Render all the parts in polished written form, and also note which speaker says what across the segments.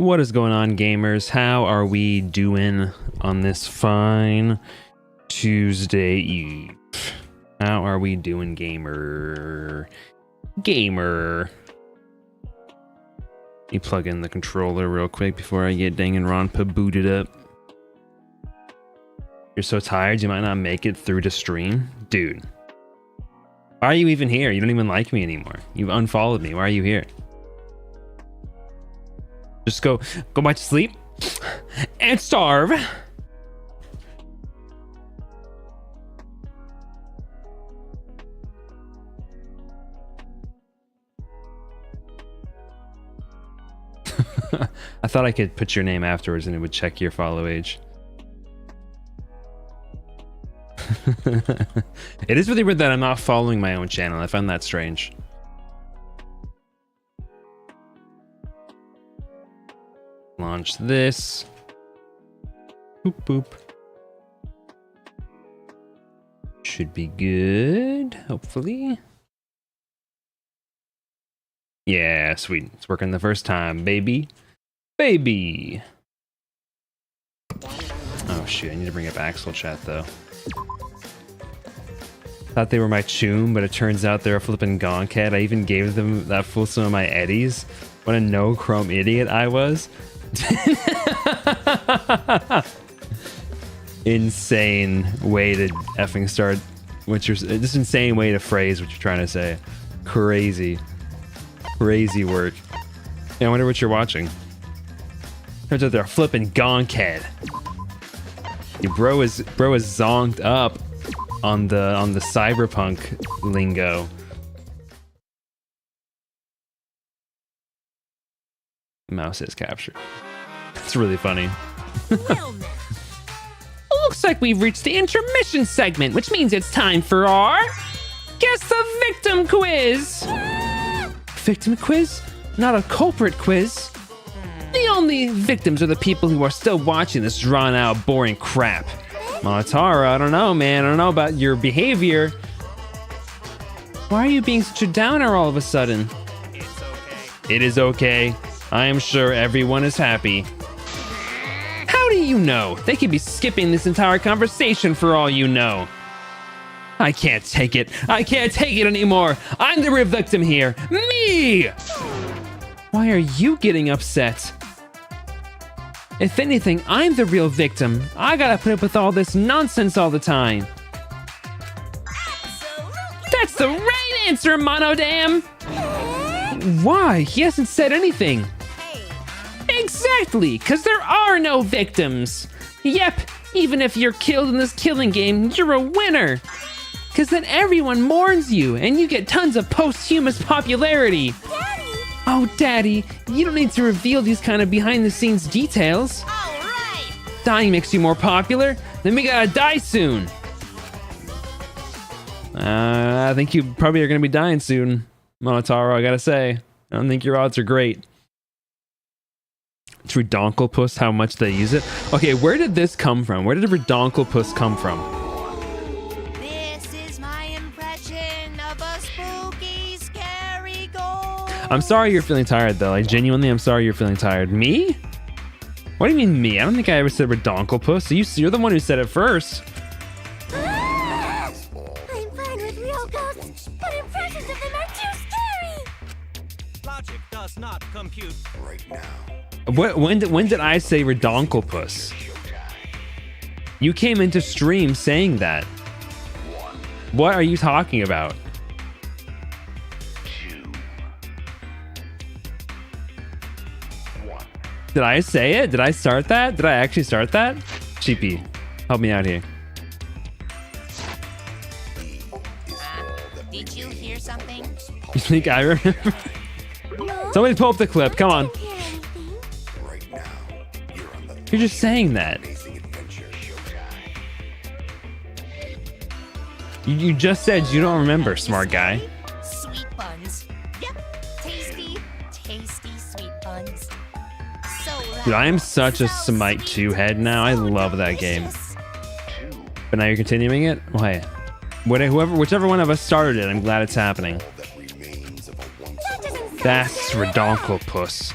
Speaker 1: What is going on, gamers? How are we doing on this fine Tuesday Eve? How are we doing, gamer? You plug in the controller real quick before I get Dagnanronpa booted up. You're so tired you might not make it through to stream? Dude. Why are you even here? You don't even like me anymore. You've unfollowed me. Why are you here? Just go back to sleep and starve. I thought I could put your name afterwards and it would check your follow age. It is really weird that I'm not following my own channel. I find that strange. Launch this. Boop boop. Should be good, hopefully. Yeah, sweet. It's working the first time, baby. Baby. Oh shoot, I need to bring up Axel chat though. Thought they were my choom, but it turns out they're a flippin' gonket. I even gave them that fool some of my eddies. What a no chrome idiot I was. Insane way to effing start what you're, this insane way to phrase what you're trying to say. Crazy work. Yeah, I wonder what you're watching. Turns out they're a flippin' gonket. Your bro is zonked up on the cyberpunk lingo. Mouse is captured. It's really funny.
Speaker 2: Looks like we've reached the intermission segment, which means it's time for our Guess the Victim quiz.
Speaker 1: Victim quiz? Not a culprit quiz.
Speaker 2: The only victims are the people who are still watching this drawn out, boring crap.
Speaker 1: Monotara, I don't know, man. I don't know about your behavior. Why are you being such a downer all of a sudden?
Speaker 2: It's okay.
Speaker 1: It is okay. I am sure everyone is happy.
Speaker 2: How do you know? They could be skipping this entire conversation for all you know.
Speaker 1: I can't take it. I can't take it anymore. I'm the real victim here. Me! Why are you getting upset? If anything, I'm the real victim. I gotta put up with all this nonsense all the time.
Speaker 2: Absolutely. That's the right answer, Monodam!
Speaker 1: Why? He hasn't said anything.
Speaker 2: Exactly, because there are no victims. Yep, even if you're killed in this killing game, you're a winner. Because then everyone mourns you, and you get tons of posthumous popularity.
Speaker 3: Daddy!
Speaker 2: Oh, Daddy, you don't need to reveal these kind of behind-the-scenes details.
Speaker 3: All right!
Speaker 2: Dying makes you more popular, then we gotta die soon.
Speaker 1: I think you probably are gonna be dying soon, Monotaro, I gotta say. I don't think your odds are great. It's Redonkulpus, how much they use it. Okay, where did this come from? Where did Redonkulpus come from?
Speaker 3: This is my impression of a spooky, scary ghost.
Speaker 1: I'm sorry you're feeling tired, though. Like, genuinely, I'm sorry you're feeling tired. Me? What do you mean, me? I don't think I ever said Redonkulpus. So you're the one who said it first.
Speaker 3: I'm fine with real ghosts, but impressions of them are too scary.
Speaker 4: Logic does not compute right now.
Speaker 1: When did I say Redonkulpus? You came into stream saying that. What are you talking about? Did I say it? Did I start that? Did I actually start that? Cheapy, help me out here.
Speaker 3: Did you hear something?
Speaker 1: You think I remember? Somebody pull up the clip, come on. You're just saying that. You just said you don't remember, smart guy.
Speaker 3: Sweet buns. Yep. Tasty, tasty sweet buns. So
Speaker 1: Dude, I am such a Smite 2 head now. I love that game. But now you're continuing it? Why? Whichever one of us started it, I'm glad it's happening. That's Redonkulpus.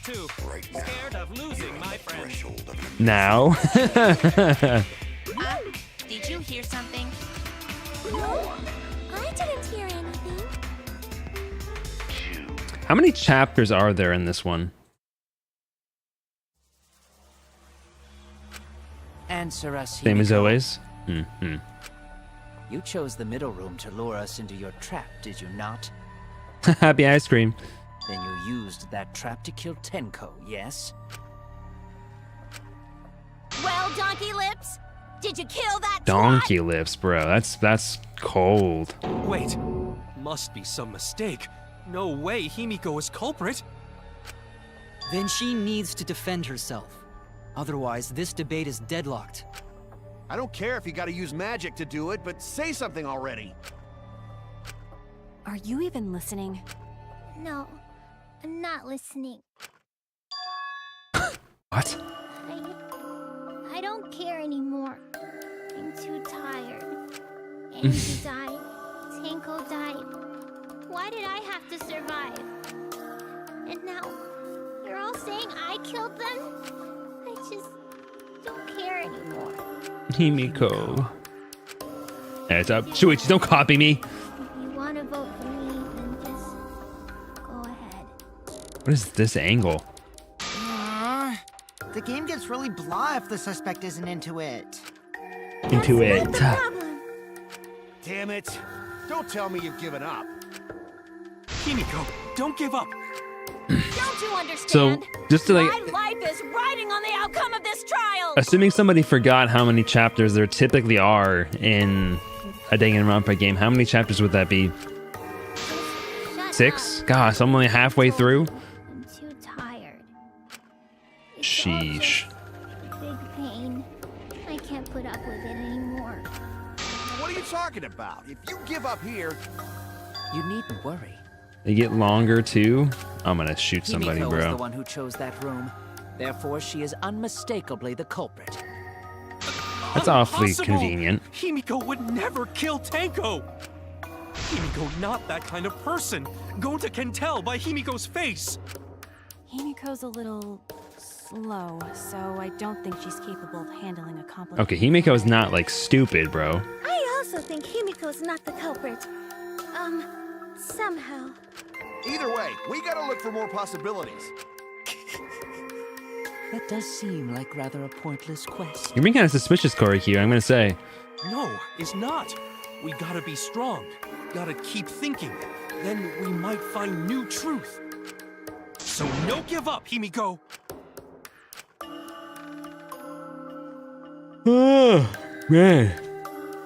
Speaker 4: too. Scared of losing my friend.
Speaker 1: Now.
Speaker 5: Did you hear something?
Speaker 3: No, I didn't hear anything.
Speaker 1: How many chapters are there in this one?
Speaker 6: Answer us.
Speaker 1: Same as
Speaker 6: Himiko.
Speaker 1: always. Mm-hmm.
Speaker 6: You chose the middle room to lure us into your trap, did you not?
Speaker 1: Happy ice cream.
Speaker 6: Then you used that trap to kill Tenko, yes?
Speaker 3: Well, Donkey Lips, did you kill that
Speaker 1: Donkey lips, bro. That's cold.
Speaker 4: Wait, must be some mistake. No way Himiko is culprit.
Speaker 7: Then she needs to defend herself. Otherwise, this debate is deadlocked.
Speaker 8: I don't care if you gotta use magic to do it, but say something already.
Speaker 3: Are you even listening? No, I'm not listening.
Speaker 1: What?
Speaker 3: I don't care anymore. I'm too tired. Angie died. Tenko died. Why did I have to survive? And now, you're all saying I killed them? I just don't care anymore.
Speaker 1: Himiko. Heads up. Shuichi, don't copy me.
Speaker 3: If you want to vote for me, then just go ahead.
Speaker 1: What is this angle?
Speaker 9: The game gets really blah if the suspect isn't into it.
Speaker 1: Into it.
Speaker 3: What's the problem?
Speaker 8: Damn it. Don't tell me you've given up.
Speaker 4: Himiko, don't give up.
Speaker 3: Don't you understand?
Speaker 1: So, just to like,
Speaker 3: My life is riding on the outcome of this trial.
Speaker 1: assuming somebody forgot how many chapters there typically are in a Danganronpa game, how many chapters would that be?
Speaker 3: Shut
Speaker 1: 6?
Speaker 3: up.
Speaker 1: Gosh, I'm only halfway through.
Speaker 3: I'm too tired. It's all
Speaker 1: Sheesh.
Speaker 3: just big pain. I can't put up with it anymore.
Speaker 8: What are you talking about? If you give up here,
Speaker 6: You needn't worry.
Speaker 1: They get longer too. I'm gonna shoot somebody,
Speaker 6: Himiko is the
Speaker 1: bro.
Speaker 6: one who chose that room. Therefore, she is unmistakably the culprit.
Speaker 1: That's awfully
Speaker 4: Impossible!
Speaker 1: convenient.
Speaker 4: Himiko would never kill Tenko. Himiko not that kind of person. Gonta can tell by Himiko's face.
Speaker 10: Himiko's a little slow, so I don't think she's capable of handling a complicated...
Speaker 1: Okay, Himiko's not like stupid, bro.
Speaker 3: I also think Himiko's not the culprit. Somehow.
Speaker 8: either way, we gotta look for more possibilities.
Speaker 6: That does seem like rather a pointless quest.
Speaker 1: You're being kind of suspicious, Corey Q, I'm gonna say.
Speaker 4: No, it's not. We gotta be strong. Gotta keep thinking. Then we might find new truth. So no give up, Himiko.
Speaker 1: Oh, man.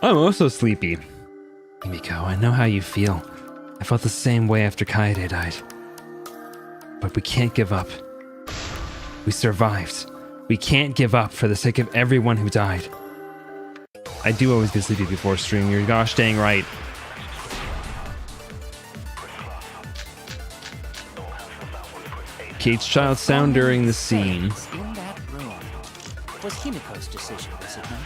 Speaker 1: I'm also sleepy. Himiko, I know how you feel. I felt the same way after Kaede died. But we can't give up. We survived. We can't give up for the sake of everyone who died. I do always get sleepy before stream. You're gosh dang right. Kate's child sound during the scene.
Speaker 6: In that room was Himiko's decision, was it not?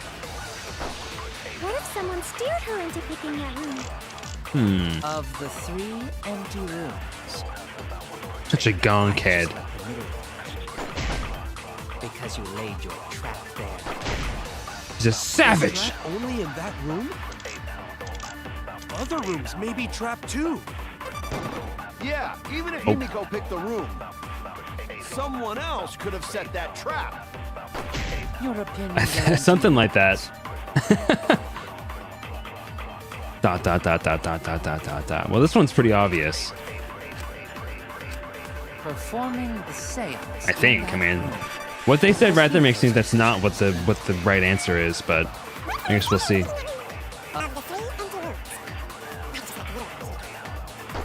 Speaker 3: What if someone steered her into picking that room?
Speaker 6: Of the 3 empty rooms,
Speaker 1: Such a gong kid.
Speaker 6: the middle one. Because you laid your trap there.
Speaker 1: He's a savage.
Speaker 4: Trap only in that room? Other rooms may be trapped too.
Speaker 8: Yeah, even if Himiko picked the room, someone else could have set that trap.
Speaker 6: Your opinion.
Speaker 1: Something like that. Dot dot dot dot dot dot dot dot dot. Well, this one's pretty obvious.
Speaker 6: Performing the seance.
Speaker 1: I think.
Speaker 6: in
Speaker 1: I
Speaker 6: that
Speaker 1: mean,
Speaker 6: room.
Speaker 1: what they said right there makes me think that's not what the right answer is, but I guess we'll see.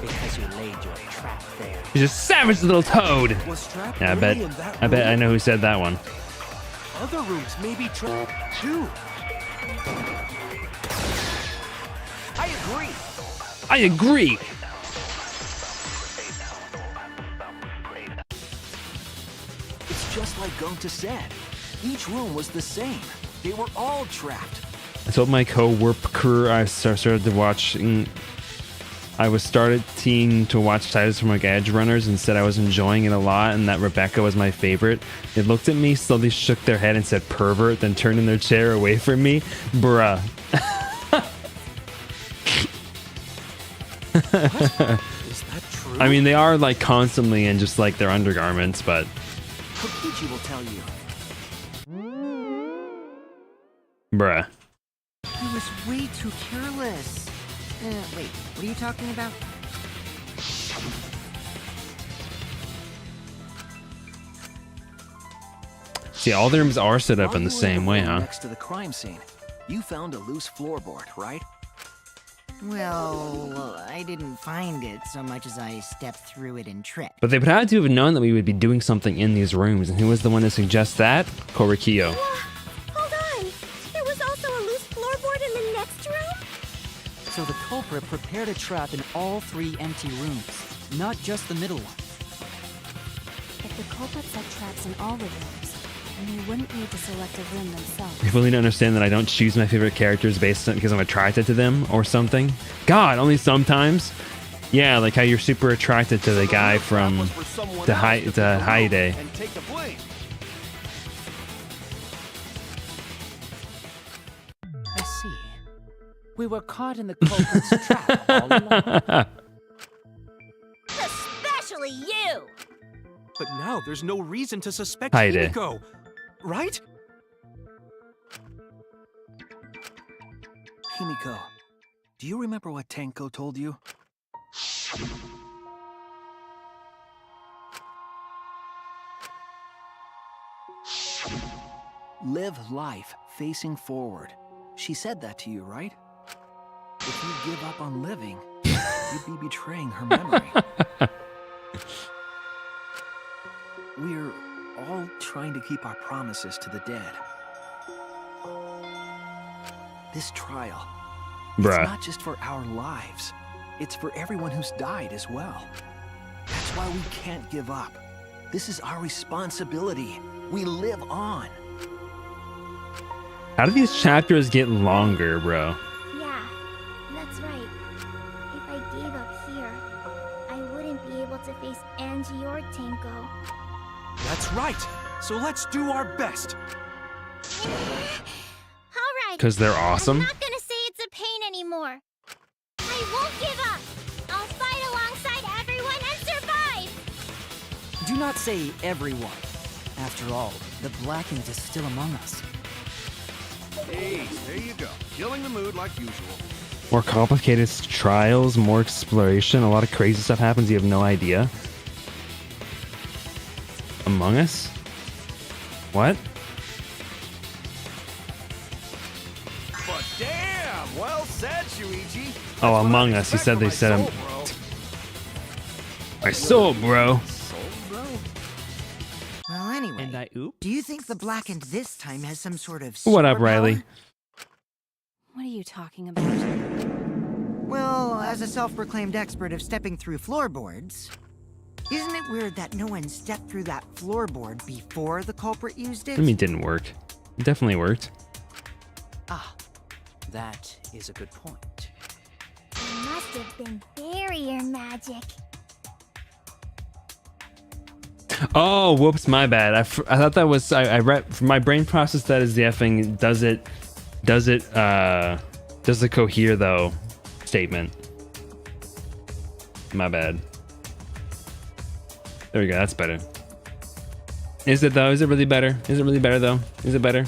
Speaker 6: Because you laid your trap there.
Speaker 1: He's a savage little toad.
Speaker 4: Was trapped
Speaker 1: Yeah,
Speaker 4: only in that
Speaker 1: I bet
Speaker 4: room?
Speaker 1: I know who said that one.
Speaker 4: Other rooms may be trapped too.
Speaker 8: I agree.
Speaker 1: I agree.
Speaker 11: It's just like Gonta said. Each room was the same. They were all trapped.
Speaker 1: I told my co-worker I started to watch I was starting to watch titles from like Edge Runners and said I was enjoying it a lot and that Rebecca was my favorite. They looked at me, slowly shook their head and said pervert, then turned in their chair away from me. Bruh.
Speaker 4: Is that true?
Speaker 1: I mean, they are like constantly in just like their undergarments, but
Speaker 11: Kokichi will tell you.
Speaker 1: bruh.
Speaker 9: I was way too careless. Wait, what are you talking about?
Speaker 1: See, all the rooms are set up in the
Speaker 11: While you were
Speaker 1: same way,
Speaker 11: room
Speaker 1: huh?
Speaker 11: Next to the crime scene, you found a loose floorboard, right?
Speaker 9: Well, I didn't find it so much as I stepped through it and tripped.
Speaker 1: But they would have to have known that we would be doing something in these rooms, and who was the one to suggest that? Korikiyo.
Speaker 3: Hold on! There was also a loose floorboard in the next room?
Speaker 7: So the culprit prepared a trap in all 3 empty rooms, not just the middle one.
Speaker 10: If the culprit set traps in all the rooms, then they wouldn't need to select a room themselves.
Speaker 1: People need to understand that I don't choose my favorite characters based on because I'm attracted to them or something. God, only sometimes. Yeah, like how you're super attracted to the guy from the Haide.
Speaker 8: And take the blame.
Speaker 6: I see. We were caught in the culprit's trap all along.
Speaker 3: Especially you!
Speaker 4: But now there's no reason to suspect
Speaker 1: Haide.
Speaker 4: Himiko, right?
Speaker 11: Himiko, do you remember what Tenko told you? Live life facing forward. She said that to you, right? If you give up on living, you'd be betraying her memory. We're all trying to keep our promises to the dead. This trial,
Speaker 1: Bruh.
Speaker 11: it's not just for our lives. It's for everyone who's died as well. That's why we can't give up. This is our responsibility. We live on.
Speaker 1: How do these chapters get longer, bro?
Speaker 3: Yeah, that's right. If I gave up here, I wouldn't be able to face Angie or Tenko.
Speaker 4: That's right. So let's do our best.
Speaker 3: Alright.
Speaker 1: 'Cause they're awesome?
Speaker 3: I'm not gonna say it's a pain anymore. I won't give up. I'll fight alongside everyone and survive.
Speaker 7: Do not say everyone. After all, the Blackened is still among us.
Speaker 8: Hey, there you go. Killing the mood like usual.
Speaker 1: More complicated trials, more exploration, a lot of crazy stuff happens, you have no idea. Among Us? What?
Speaker 8: But damn, well said, Shuichi.
Speaker 1: Oh, Among Us. He said they said him. My soul, bro.
Speaker 9: Well, anyway,
Speaker 2: And I oop.
Speaker 9: do you think the Blackened this time has some sort of
Speaker 1: What up,
Speaker 9: superpower?
Speaker 1: Riley?
Speaker 10: What are you talking about?
Speaker 9: Well, as a self-proclaimed expert of stepping through floorboards, isn't it weird that no one stepped through that floorboard before the culprit used it?
Speaker 1: I mean, it didn't work. It definitely worked.
Speaker 6: Ah, that is a good point.
Speaker 3: It must have been barrier magic.
Speaker 1: Oh, whoops, my bad. I thought that was, I read, my brain processed that as the effing, does it cohere though statement. My bad. There we go, that's better. Is it though? Is it really better? Is it really better though? Is it better?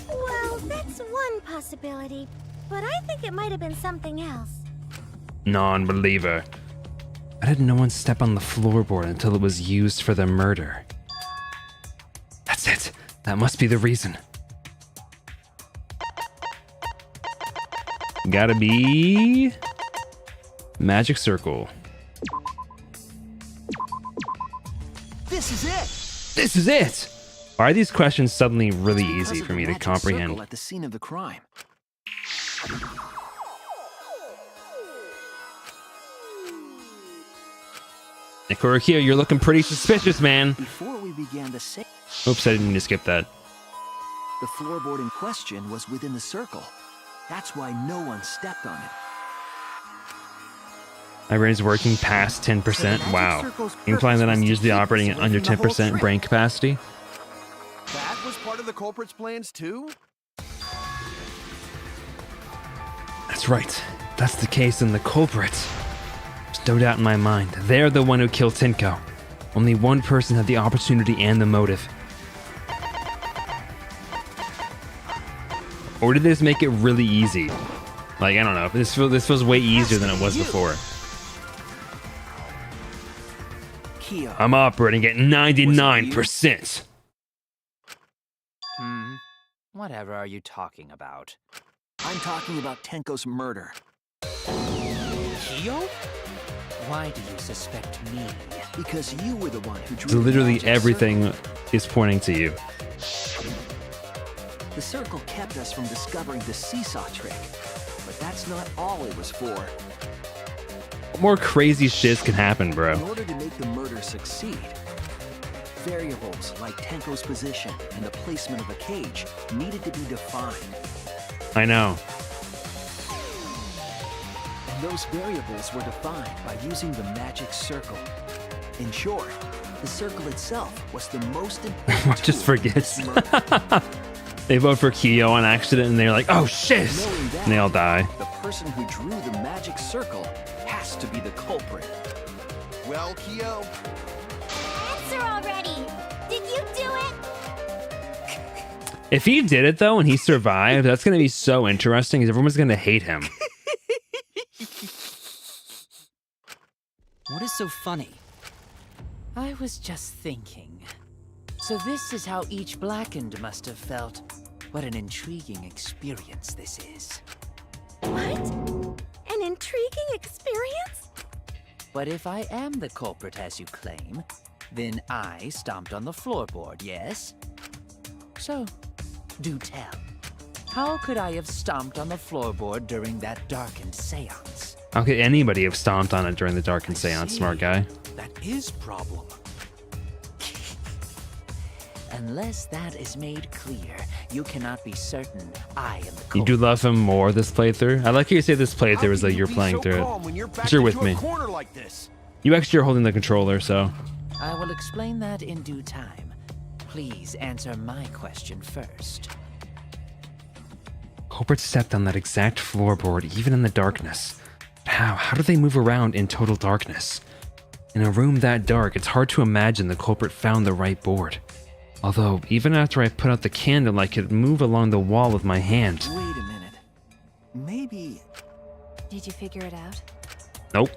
Speaker 3: Well, that's one possibility, but I think it might have been something else.
Speaker 1: Non-believer. Why did no one step on the floorboard until it was used for the murder? That's it. That must be the reason. Gotta be... Magic circle.
Speaker 11: This is it.
Speaker 1: This is it! Why are these questions suddenly really
Speaker 11: Because
Speaker 1: easy
Speaker 11: of
Speaker 1: for
Speaker 11: the
Speaker 1: me to
Speaker 11: magic
Speaker 1: comprehend?
Speaker 11: circle at the scene of the crime.
Speaker 1: Nikorokio, you're looking pretty suspicious, man.
Speaker 11: Before we began the sale,
Speaker 1: Oops, I didn't mean to skip that.
Speaker 11: the floorboard in question was within the circle. That's why no one stepped on it.
Speaker 1: My brain's working past 10%. Wow. Implying that I'm usually operating at under 10% brain capacity.
Speaker 8: That was part of the culprit's plans too?
Speaker 1: That's right. If that's the case, then the culprit. There's no doubt in my mind. They're the one who killed Tinko. Only one person had the opportunity and the motive. Or did this make it really easy? Like, I don't know. This feels way easier than it was before.
Speaker 11: Kyo.
Speaker 1: I'm operating at 99%.
Speaker 6: Whatever are you talking about?
Speaker 11: I'm talking about Tenko's murder.
Speaker 6: Kyo? Why do you suspect me?
Speaker 11: Because you were the one who drew
Speaker 1: So
Speaker 11: the
Speaker 1: literally
Speaker 11: magic
Speaker 1: everything
Speaker 11: circle.
Speaker 1: is pointing to you.
Speaker 11: The circle kept us from discovering the seesaw trick. But that's not all it was for.
Speaker 1: What more crazy shit can happen,
Speaker 11: In
Speaker 1: bro?
Speaker 11: order to make the murder succeed, variables like Tenko's position and the placement of a cage needed to be defined.
Speaker 1: I know.
Speaker 11: And those variables were defined by using the magic circle. In short, the circle itself was the most important
Speaker 1: Just
Speaker 11: tool in
Speaker 1: forgets.
Speaker 11: this murder.
Speaker 1: They vote for Kyo on accident and they're like, oh shit!
Speaker 11: Knowing that,
Speaker 1: And they all die.
Speaker 11: the person who drew the magic circle has to be the culprit.
Speaker 8: Well, Kyo,
Speaker 3: Answer already! Did you do it?
Speaker 1: If he did it though and he survived, that's gonna be so interesting because everyone's gonna hate him.
Speaker 6: What is so funny? I was just thinking. So this is how each Blackened must have felt. What an intriguing experience this is.
Speaker 10: What? An intriguing experience?
Speaker 6: But if I am the culprit as you claim, then I stomped on the floorboard, yes? So, do tell. How could I have stomped on the floorboard during that darkened seance?
Speaker 1: How could anybody have stomped on it during the darkened seance, smart guy?
Speaker 4: That is problem.
Speaker 6: Unless that is made clear, you cannot be certain I am the culprit.
Speaker 1: You do love him more this playthrough? I like how you say this playthrough
Speaker 8: how
Speaker 1: as though
Speaker 8: can you
Speaker 1: you're
Speaker 8: be
Speaker 1: playing
Speaker 8: so
Speaker 1: through
Speaker 8: calm
Speaker 1: it.
Speaker 8: when you're backed
Speaker 1: You're with
Speaker 8: into
Speaker 1: me.
Speaker 8: a corner like this?
Speaker 1: You actually are holding the controller, so.
Speaker 6: I will explain that in due time. Please answer my question first.
Speaker 1: Culprit stepped on that exact floorboard even in the darkness. But how? How do they move around in total darkness? In a room that dark, it's hard to imagine the culprit found the right board. Although, even after I put out the candle, I could move along the wall with my hand.
Speaker 11: Wait a minute. Maybe...
Speaker 10: Did you figure it out?
Speaker 1: Nope.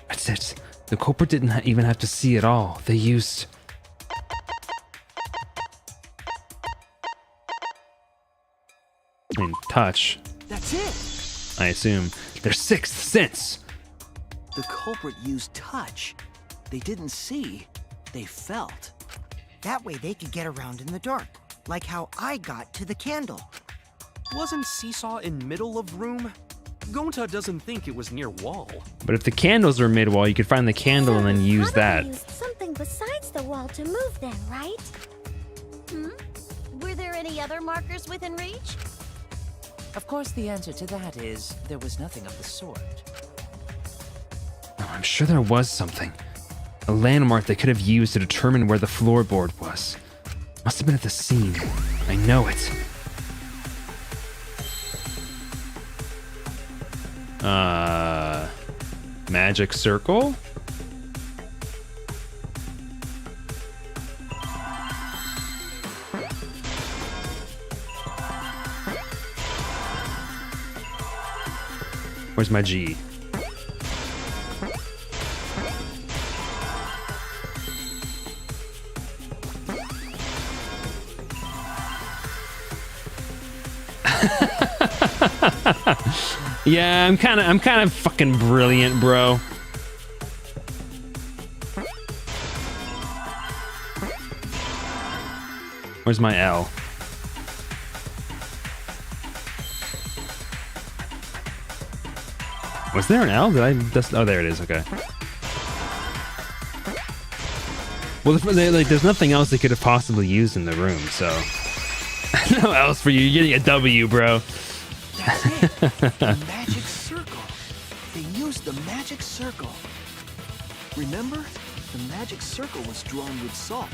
Speaker 1: That's it. The culprit didn't even have to see it all. They used... I mean, touch,
Speaker 11: That's it!
Speaker 1: I assume. Their sixth sense!
Speaker 11: The culprit used touch. They didn't see. They felt.
Speaker 9: That way they could get around in the dark, like how I got to the candle.
Speaker 4: Wasn't Seesaw in middle of room? Gonta doesn't think it was near wall.
Speaker 1: But if the candles were mid-wall, you could find the candle and then use that.
Speaker 3: Used something besides the wall to move then, right? Were there any other markers within reach?
Speaker 6: Of course, the answer to that is there was nothing of the sort.
Speaker 1: Oh, I'm sure there was something. A landmark they could have used to determine where the floorboard was. Must have been at the scene. I know it. Magic circle? Where's my G? Yeah, I'm kind of fucking brilliant, bro. Where's my L? Was there an L? Did I just... Oh, there it is. Okay. Well, there's nothing else they could have possibly used in the room, so... No else for you. You're getting a W, bro.
Speaker 11: That's it. The magic circle. They used the magic circle. Remember? The magic circle was drawn with salt.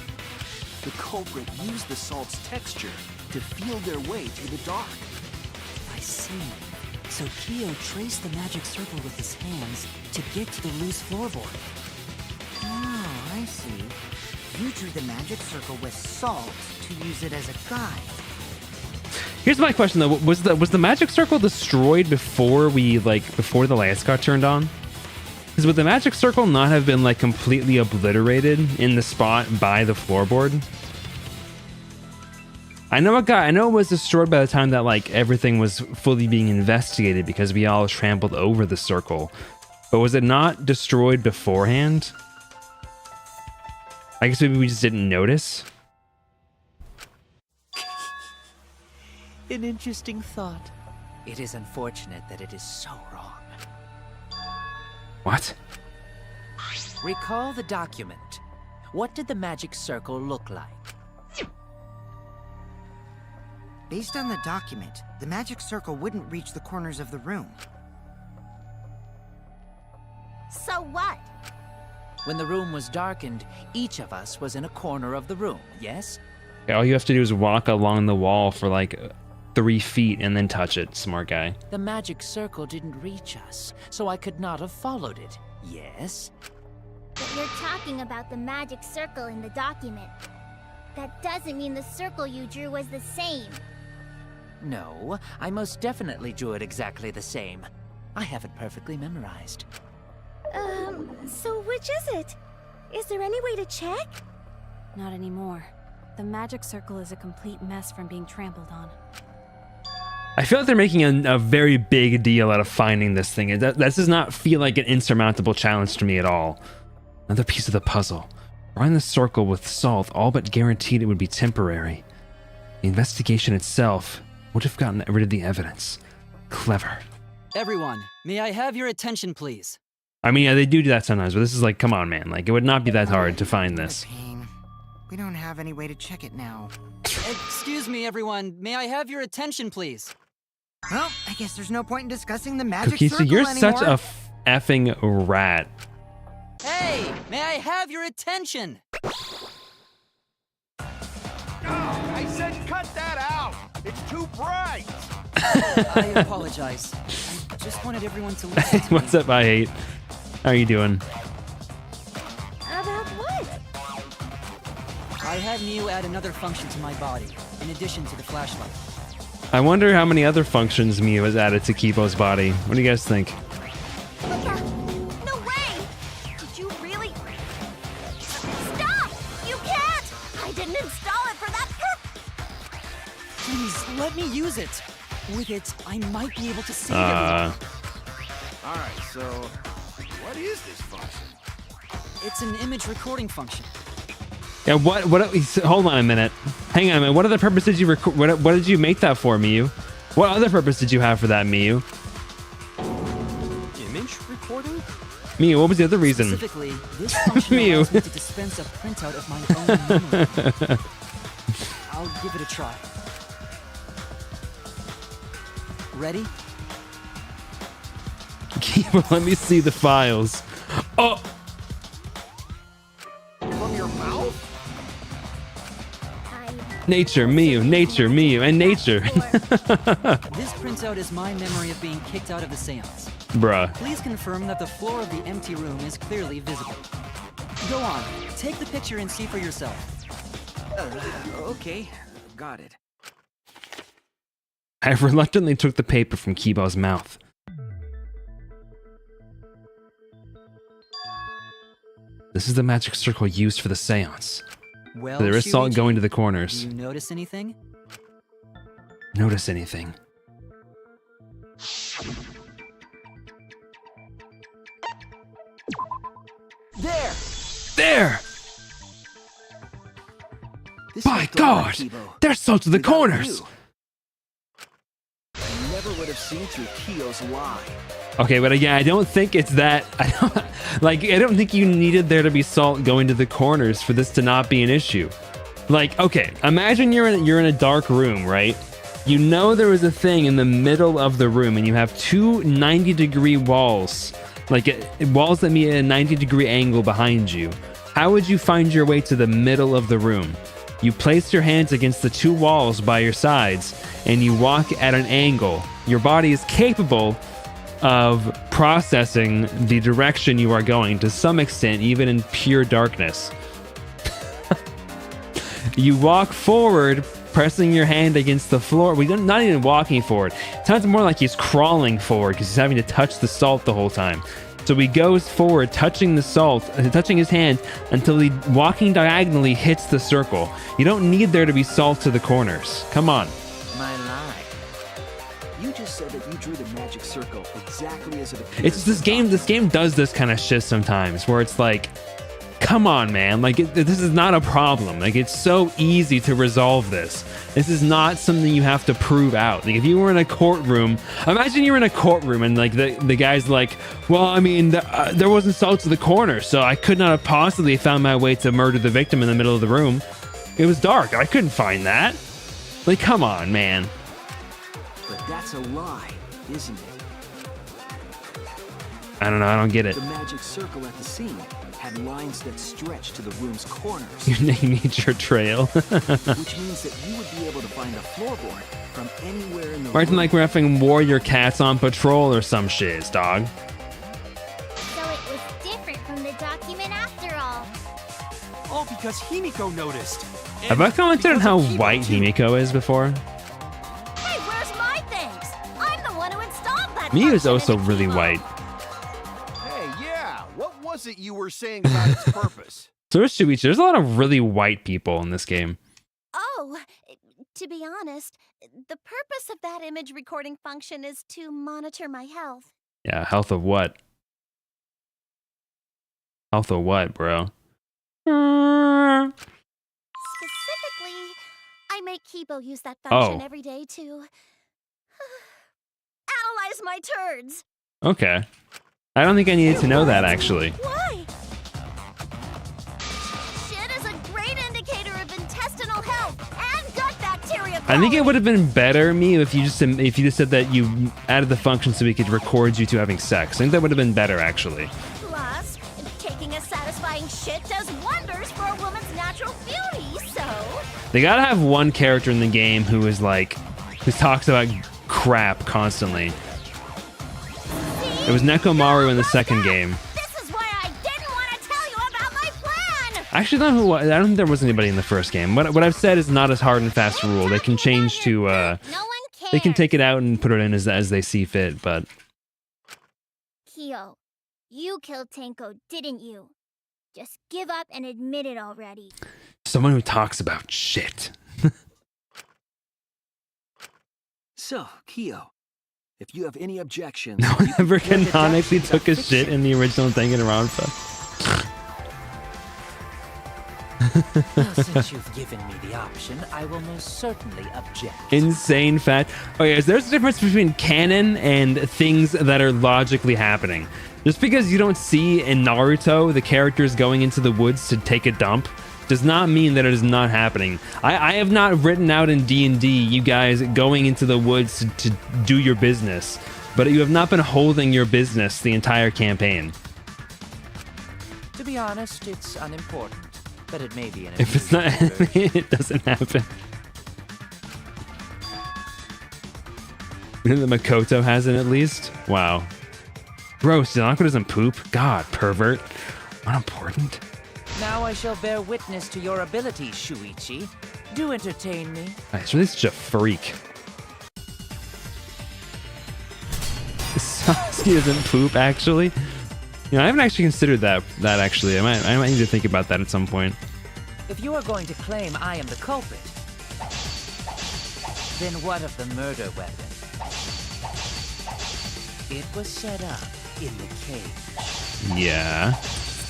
Speaker 11: The culprit used the salt's texture to feel their way through the dark.
Speaker 7: I see. So Kyo traced the magic circle with his hands to get to the loose floorboard.
Speaker 9: Oh, I see. You drew the magic circle with salt to use it as a guide.
Speaker 1: Here's my question though: was the magic circle destroyed before before the lights got turned on? Because would the magic circle not have been like completely obliterated in the spot by the floorboard? I know it was destroyed by the time that like everything was fully being investigated because we all trampled over the circle. But was it not destroyed beforehand? I guess maybe we just didn't notice.
Speaker 6: An interesting thought. It is unfortunate that it is so wrong.
Speaker 1: What?
Speaker 6: Recall the document. What did the magic circle look like?
Speaker 9: Based on the document, the magic circle wouldn't reach the corners of the room.
Speaker 3: So what?
Speaker 6: When the room was darkened, each of us was in a corner of the room, yes?
Speaker 1: All you have to do is walk along the wall for like 3 feet and then touch it, smart guy.
Speaker 6: The magic circle didn't reach us, so I could not have followed it, yes?
Speaker 3: But you're talking about the magic circle in the document. That doesn't mean the circle you drew was the same.
Speaker 6: No, I most definitely drew it exactly the same. I have it perfectly memorized.
Speaker 10: So which is it? Is there any way to check? Not anymore. The magic circle is a complete mess from being trampled on.
Speaker 1: I feel like they're making a very big deal out of finding this thing. That does not feel like an insurmountable challenge to me at all. Another piece of the puzzle. Drawing the circle with salt all but guaranteed it would be temporary. The investigation itself would have gotten rid of the evidence. Clever.
Speaker 7: Everyone, may I have your attention, please?
Speaker 1: I mean, yeah, they do that sometimes, but this is like, come on, man. Like, it would not be that hard to find this.
Speaker 9: Pain. We don't have any way to check it now.
Speaker 7: Excuse me, everyone. May I have your attention, please?
Speaker 9: Well, I guess there's no point in discussing the magic
Speaker 1: Cookie, so
Speaker 9: circle
Speaker 1: you're
Speaker 9: anymore.
Speaker 1: such a effing rat.
Speaker 7: Hey, may I have your attention?
Speaker 8: I said cut that out! It's too bright!
Speaker 7: I apologize. I just wanted everyone to listen to
Speaker 1: What's
Speaker 7: me.
Speaker 1: up, I8? How are you doing?
Speaker 10: About what?
Speaker 7: I had Neo add another function to my body, in addition to the flashlight.
Speaker 1: I wonder how many other functions Mew has added to Kibo's body. What do you guys think?
Speaker 3: Look out! No way! Did you really? Stop! You can't! I didn't install it for that purpose!
Speaker 7: Please, let me use it. With it, I might be able to save everyone.
Speaker 8: Alright, so what is this function?
Speaker 7: It's an image recording function.
Speaker 1: Yeah, what, hold on a minute. Hang on a minute. What other purpose did you record? What did you make that for, Miyu? What other purpose did you have for that, Miyu?
Speaker 4: Image recording?
Speaker 1: Miyu, what was the other reason?
Speaker 7: Specifically, this function allows me to dispense a printout of my own memory. I'll give it a try. Ready?
Speaker 1: Kibo, let me see the files. Oh!
Speaker 8: From your mouth?
Speaker 1: Nature, Miyu, and nature.
Speaker 7: This printout is my memory of being kicked out of the seance.
Speaker 1: Bruh.
Speaker 7: Please confirm that the floor of the empty room is clearly visible. Go on, take the picture and see for yourself.
Speaker 11: Okay, got it.
Speaker 1: I reluctantly took the paper from Kibo's mouth. This is the magic circle used for the seance.
Speaker 7: Well,
Speaker 1: There is salt
Speaker 7: Shuichi,
Speaker 1: going to the
Speaker 7: do
Speaker 1: corners.
Speaker 7: you notice anything?
Speaker 1: Notice anything?
Speaker 11: There!
Speaker 1: There!
Speaker 11: This
Speaker 1: By
Speaker 11: is gone,
Speaker 1: God!
Speaker 11: Kibo.
Speaker 1: There's salt to the
Speaker 11: Without
Speaker 1: corners!
Speaker 11: you, I never would have seen through Kyo's lie.
Speaker 1: Okay, but again, I don't think it's that. I don't think you needed there to be salt going to the corners for this to not be an issue. Like, okay, imagine you're in a dark room, right? You know there was a thing in the middle of the room, and you have two 90-degree walls, like walls that meet at a 90-degree angle behind you. How would you find your way to the middle of the room? You place your hands against the two walls by your sides, and you walk at an angle. Your body is capable of processing the direction you are going to some extent, even in pure darkness. You walk forward, pressing your hand against the floor. Not even walking forward. It sounds more like he's crawling forward because he's having to touch the salt the whole time. So he goes forward, touching the salt, touching his hand until he, walking diagonally, hits the circle. You don't need there to be salt to the corners. Come on.
Speaker 11: My lie. You just said that you drew the magic circle exactly as it appears.
Speaker 1: It's this game. This game does this kind of shit sometimes, where it's like, come on, man. Like, this is not a problem. Like, it's so easy to resolve this. This is not something you have to prove out. Like, if you were in a courtroom, imagine you're in a courtroom and like the guy's like, well, I mean, there wasn't salt to the corner, so I could not have possibly found my way to murder the victim in the middle of the room. It was dark. I couldn't find that. Like, come on, man.
Speaker 11: But that's a lie, isn't it?
Speaker 1: I don't know. I don't get it.
Speaker 11: The magic circle at the scene had lines that stretched to the room's corners.
Speaker 1: You need your trail.
Speaker 11: Which means that you would be able to find a floorboard from anywhere in the
Speaker 1: Or acting like we're effing warrior cats on patrol or some shit, dog.
Speaker 3: So it was different from the document after all.
Speaker 4: All because Himiko noticed.
Speaker 1: Have I commented on how white Himiko is before?
Speaker 3: Hey, where's my thanks? I'm the one who installed that.
Speaker 1: Miu is
Speaker 3: function
Speaker 1: also
Speaker 3: in the
Speaker 1: really
Speaker 3: keyboard.
Speaker 1: white.
Speaker 8: Hey, yeah. What was it you were saying about its purpose?
Speaker 1: So is Shuichi. There's a lot of really white people in this game.
Speaker 3: Oh, to be honest, the purpose of that image recording function is to monitor my health.
Speaker 1: Yeah, health of what? Health of what, bro?
Speaker 3: Specifically, I make Kibo use that function every day to analyze my turds.
Speaker 1: Okay. I don't think I needed to know that, actually.
Speaker 3: Why? Shit is a great indicator of intestinal health and gut bacteria.
Speaker 1: I think it would have been better, me, if you just said that you added the function so we could record you two having sex. I think that would have been better, actually.
Speaker 3: Plus, taking a satisfying shit does wonders for a woman's natural beauty, so...
Speaker 1: They gotta have one character in the game who talks about crap constantly. It was Nekomaru in the second game.
Speaker 3: This is why I didn't want to tell you about my plan!
Speaker 1: Actually, I don't think there was anybody in the first game. What I've said is not as hard and fast a rule. They can change to,
Speaker 3: No one cares.
Speaker 1: they can take it out and put it in as they see fit, but...
Speaker 3: Kyo, you killed Tenko, didn't you? Just give up and admit it already.
Speaker 1: Someone who talks about shit.
Speaker 11: So, Kyo, if you have any objections...
Speaker 1: No one ever canonically took a shit in the original Dagnanronpa.
Speaker 6: Well, since you've given me the option, I will most certainly object.
Speaker 1: Insane fact. Okay, so there's a difference between canon and things that are logically happening. Just because you don't see in Naruto the characters going into the woods to take a dump does not mean that it is not happening. I have not written out in D&D you guys going into the woods to do your business, but you have not been holding your business the entire campaign.
Speaker 6: To be honest, it's unimportant, but it may be an
Speaker 1: If it's not anime, it doesn't happen. The Makoto has it at least? Wow. Gross, Yanako doesn't poop? God, pervert. Unimportant.
Speaker 6: Now I shall bear witness to your abilities, Shuichi. Do entertain me.
Speaker 1: He's really such a freak. Sasuke doesn't poop, actually. You know, I haven't actually considered that actually. I might need to think about that at some point.
Speaker 6: If you are going to claim I am the culprit, then what of the murder weapon? It was set up in the cage.
Speaker 1: Yeah.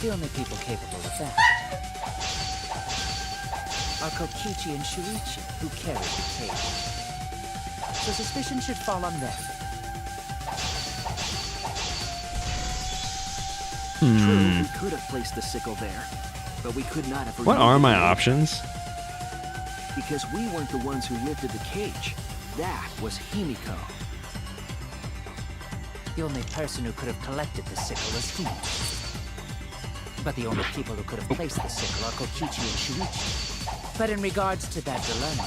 Speaker 6: The only people capable of that are Kokichi and Shuichi, who carried the cage. So suspicion should fall on them.
Speaker 11: True, we could have placed the sickle there, but we could not have...
Speaker 1: What are my options?
Speaker 11: Because we weren't the ones who lifted the cage. that was Himiko.
Speaker 6: The only person who could have collected the sickle was he. But the only people who could have placed the sickle are Kokichi and Shuichi. But in regards to that dilemma,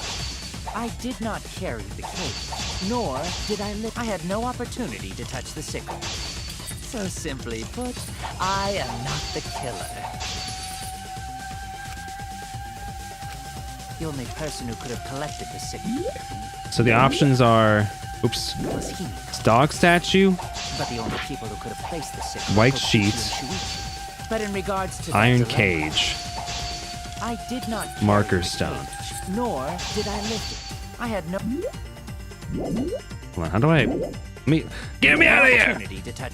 Speaker 6: I did not carry the cage, nor did I lift. I had no opportunity to touch the sickle. So simply put, I am not the killer. The only person who could have collected the sickle
Speaker 1: So the options are, oops,
Speaker 6: was he.
Speaker 1: dog statue,
Speaker 6: But the only people who could have placed the sickle
Speaker 1: White
Speaker 6: were Kokichi
Speaker 1: sheets,
Speaker 6: and Shuichi. But in regards to that
Speaker 1: iron
Speaker 6: dilemma,
Speaker 1: cage,
Speaker 6: I did not carry
Speaker 1: marker
Speaker 6: the
Speaker 1: stone.
Speaker 6: cage, nor did I lift it. I had no
Speaker 1: Hold on, how do I? Get me out of here!
Speaker 6: opportunity to touch.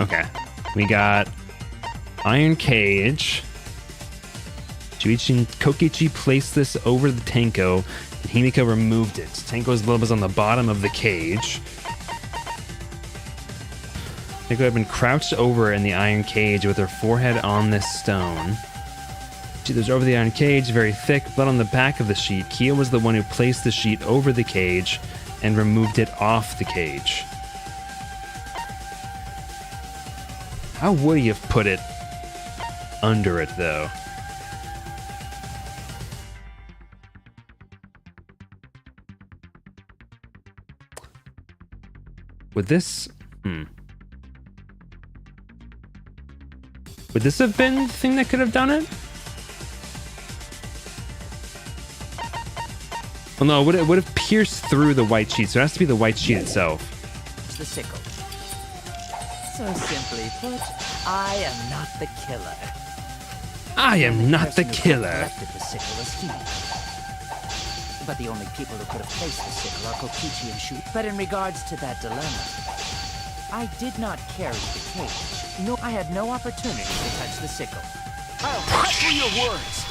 Speaker 1: Okay, we got iron cage. Shuichi and Kokichi placed this over the Tenko, and Himiko removed it. Tenko's love was on the bottom of the cage. Tenko had been crouched over in the iron cage with her forehead on this stone. She was over the iron cage, very thick, blood on the back of the sheet. Kia was the one who placed the sheet over the cage and removed it off the cage. How would he have put it under it, though? Would this... Would this have been the thing that could have done it? Well, no, it would have pierced through the white sheet, so it has to be the white sheet itself.
Speaker 6: It's the sickle. So simply put, I am not the killer.
Speaker 1: I am not the
Speaker 6: person who
Speaker 1: killer.
Speaker 6: collected the sickle was he. But the only people who could have placed the sickle are Kokichi and Shu. But in regards to that dilemma, I did not carry the cage. No, I had no opportunity to touch the sickle.
Speaker 11: I'll cut through your words.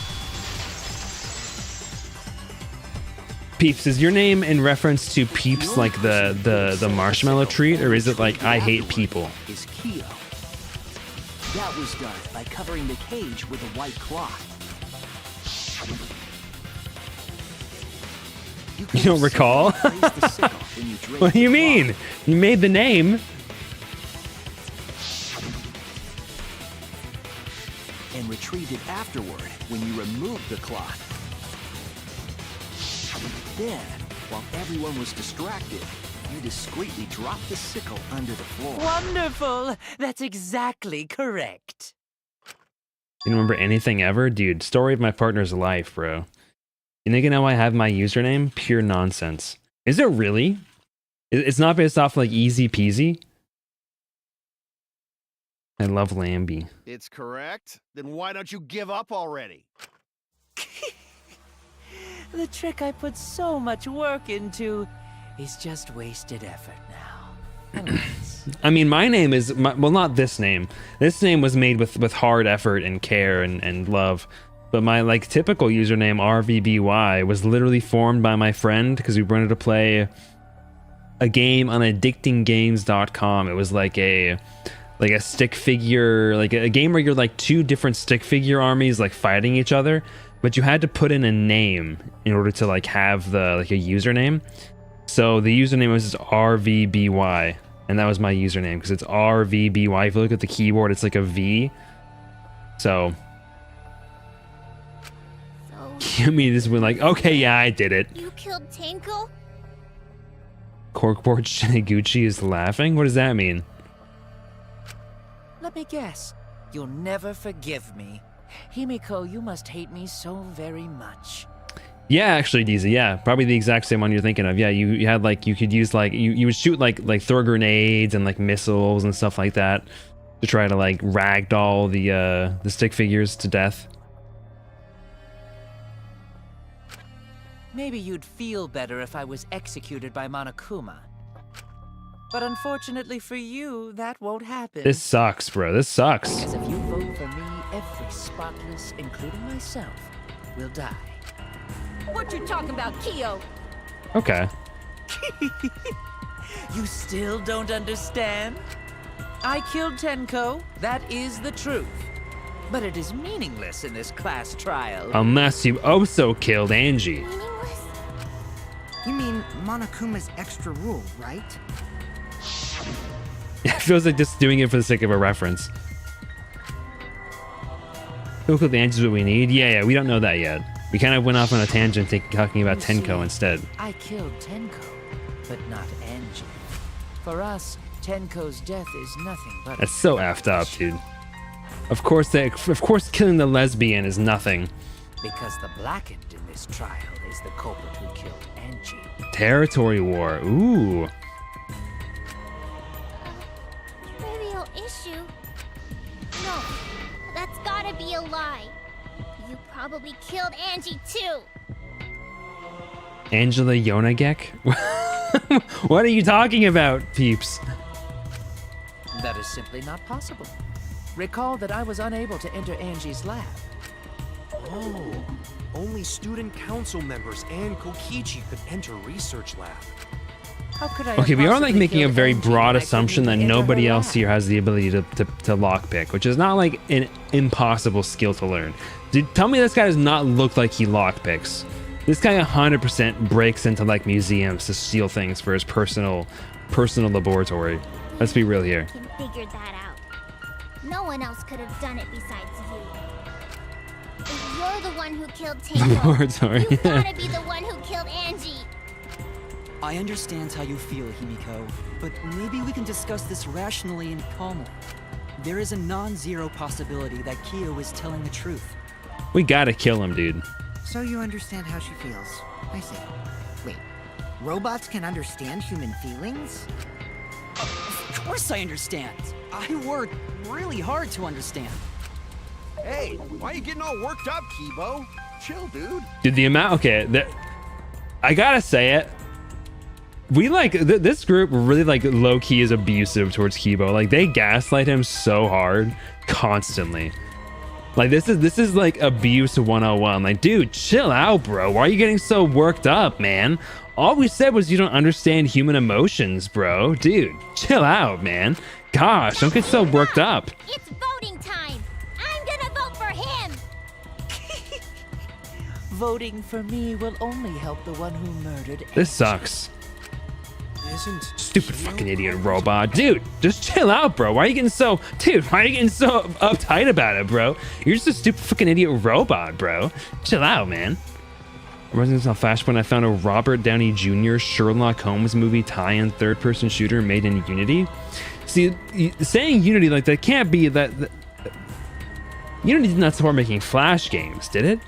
Speaker 1: Peeps, is your name in reference to Peeps like the marshmallow treat, or is it like I hate people?
Speaker 11: Is Kyo. That was done by covering the cage with a white cloth.
Speaker 1: You don't recall? What do you mean? You made the name.
Speaker 11: And retrieved it afterward when you removed the cloth. Then, while everyone was distracted, you discreetly dropped the sickle under the floor.
Speaker 6: Wonderful! That's exactly correct.
Speaker 1: You remember anything ever? Dude, story of my partner's life, bro. You think you know I have my username? Pure nonsense. Is it really? It's not based off like easy peasy? I love Lambie.
Speaker 8: It's correct. Then why don't you give up already?
Speaker 6: The trick I put so much work into is just wasted effort now.
Speaker 1: I mean, my name is, well, not this name. This name was made with hard effort and care and love. But my like typical username, RVBY, was literally formed by my friend because we wanted to play a game on addictinggames.com. It was like a stick figure, like a game where you're like two different stick figure armies like fighting each other, but you had to put in a name in order to like have the like a username. So the username was just RVBY, and that was my username because it's RVBY. If you look at the keyboard, it's like a V. So Yumi just went like, okay, yeah, I did it.
Speaker 3: You killed Tenko?
Speaker 1: Corkboard Shiniguchi is laughing? What does that mean?
Speaker 6: Let me guess. You'll never forgive me. Himiko, you must hate me so very much.
Speaker 1: Yeah, actually, DZ, yeah. Probably the exact same one you're thinking of. Yeah, you had like, you could use like, you would shoot like throw grenades and like missiles and stuff like that to try to like ragdoll the stick figures to death.
Speaker 6: Maybe you'd feel better if I was executed by Monokuma. But unfortunately for you, that won't happen.
Speaker 1: This sucks, bro. This sucks.
Speaker 6: Because if you vote for me, every spotless, including myself, will die.
Speaker 10: What you talking about, Kyo?
Speaker 1: Okay.
Speaker 6: You still don't understand? I killed Tenko. That is the truth. But it is meaningless in this class trial.
Speaker 1: Unless you also killed Angie.
Speaker 3: Meaningless?
Speaker 9: You mean Monokuma's extra rule, right?
Speaker 1: It feels like just doing it for the sake of a reference. Who could the answers what we need? Yeah, we don't know that yet. We kind of went off on a tangent talking about Tenko instead.
Speaker 6: I killed Tenko, but not Angie. For us, Tenko's death is nothing but...
Speaker 1: That's so effed up, dude. Of course killing the lesbian is nothing.
Speaker 6: Because the blackened in this trial is the culprit who killed Angie.
Speaker 1: Territory war. Ooh.
Speaker 3: Trivial issue? No, that's gotta be a lie. You probably killed Angie too.
Speaker 1: Angela Yonagek? What are you talking about, peeps?
Speaker 6: That is simply not possible. Recall that I was unable to enter Angie's lab.
Speaker 4: Oh, only student council members and Kokichi could enter research lab.
Speaker 6: How could I
Speaker 1: Okay, we are like making a very
Speaker 6: Angie
Speaker 1: broad
Speaker 6: when I
Speaker 1: assumption that
Speaker 6: couldn't enter
Speaker 1: nobody
Speaker 6: her
Speaker 1: else
Speaker 6: lab?
Speaker 1: here has the ability to lockpick, which is not like an impossible skill to learn. Dude, tell me this guy does not look like he lockpicks. This guy 100% breaks into like museums to steal things for his personal laboratory. Let's be real here.
Speaker 3: Can figure that out. No one else could have done it besides you. If you're the one who killed Tenko,
Speaker 1: Laboratory.
Speaker 3: you gotta be the one who killed Angie.
Speaker 7: I understand how you feel, Himiko, but maybe we can discuss this rationally and calmly. There is a non-zero possibility that Kyo is telling the truth.
Speaker 1: We gotta kill him, dude.
Speaker 9: So you understand how she feels. I see. Wait, robots can understand human feelings?
Speaker 7: Of course I understand. I worked really hard to understand.
Speaker 8: Hey, why are you getting all worked up, Kibo? Chill, dude.
Speaker 1: Dude, the amount. Okay, I gotta say it. We like this group really like low key is abusive towards Kibo. Like they gaslight him so hard constantly. Like this is like abuse 101. Like, dude, chill out, bro. Why are you getting so worked up, man? All we said was you don't understand human emotions, bro. Dude, chill out, man. Gosh, don't get so worked up.
Speaker 3: It's voting time. I'm gonna vote for him.
Speaker 6: Voting for me will only help the one who murdered
Speaker 1: This sucks.
Speaker 4: Isn't
Speaker 1: Stupid fucking idiot robot. Dude, just chill out, bro. Why are you getting so... Dude, why are you getting so uptight about it, bro? You're just a stupid fucking idiot robot, bro. Chill out, man. Residence on Flashpoint, I found a Robert Downey Jr. Sherlock Holmes movie tie-in third-person shooter made in Unity. See, saying Unity like that can't be that... Unity did not support making Flash games, did it?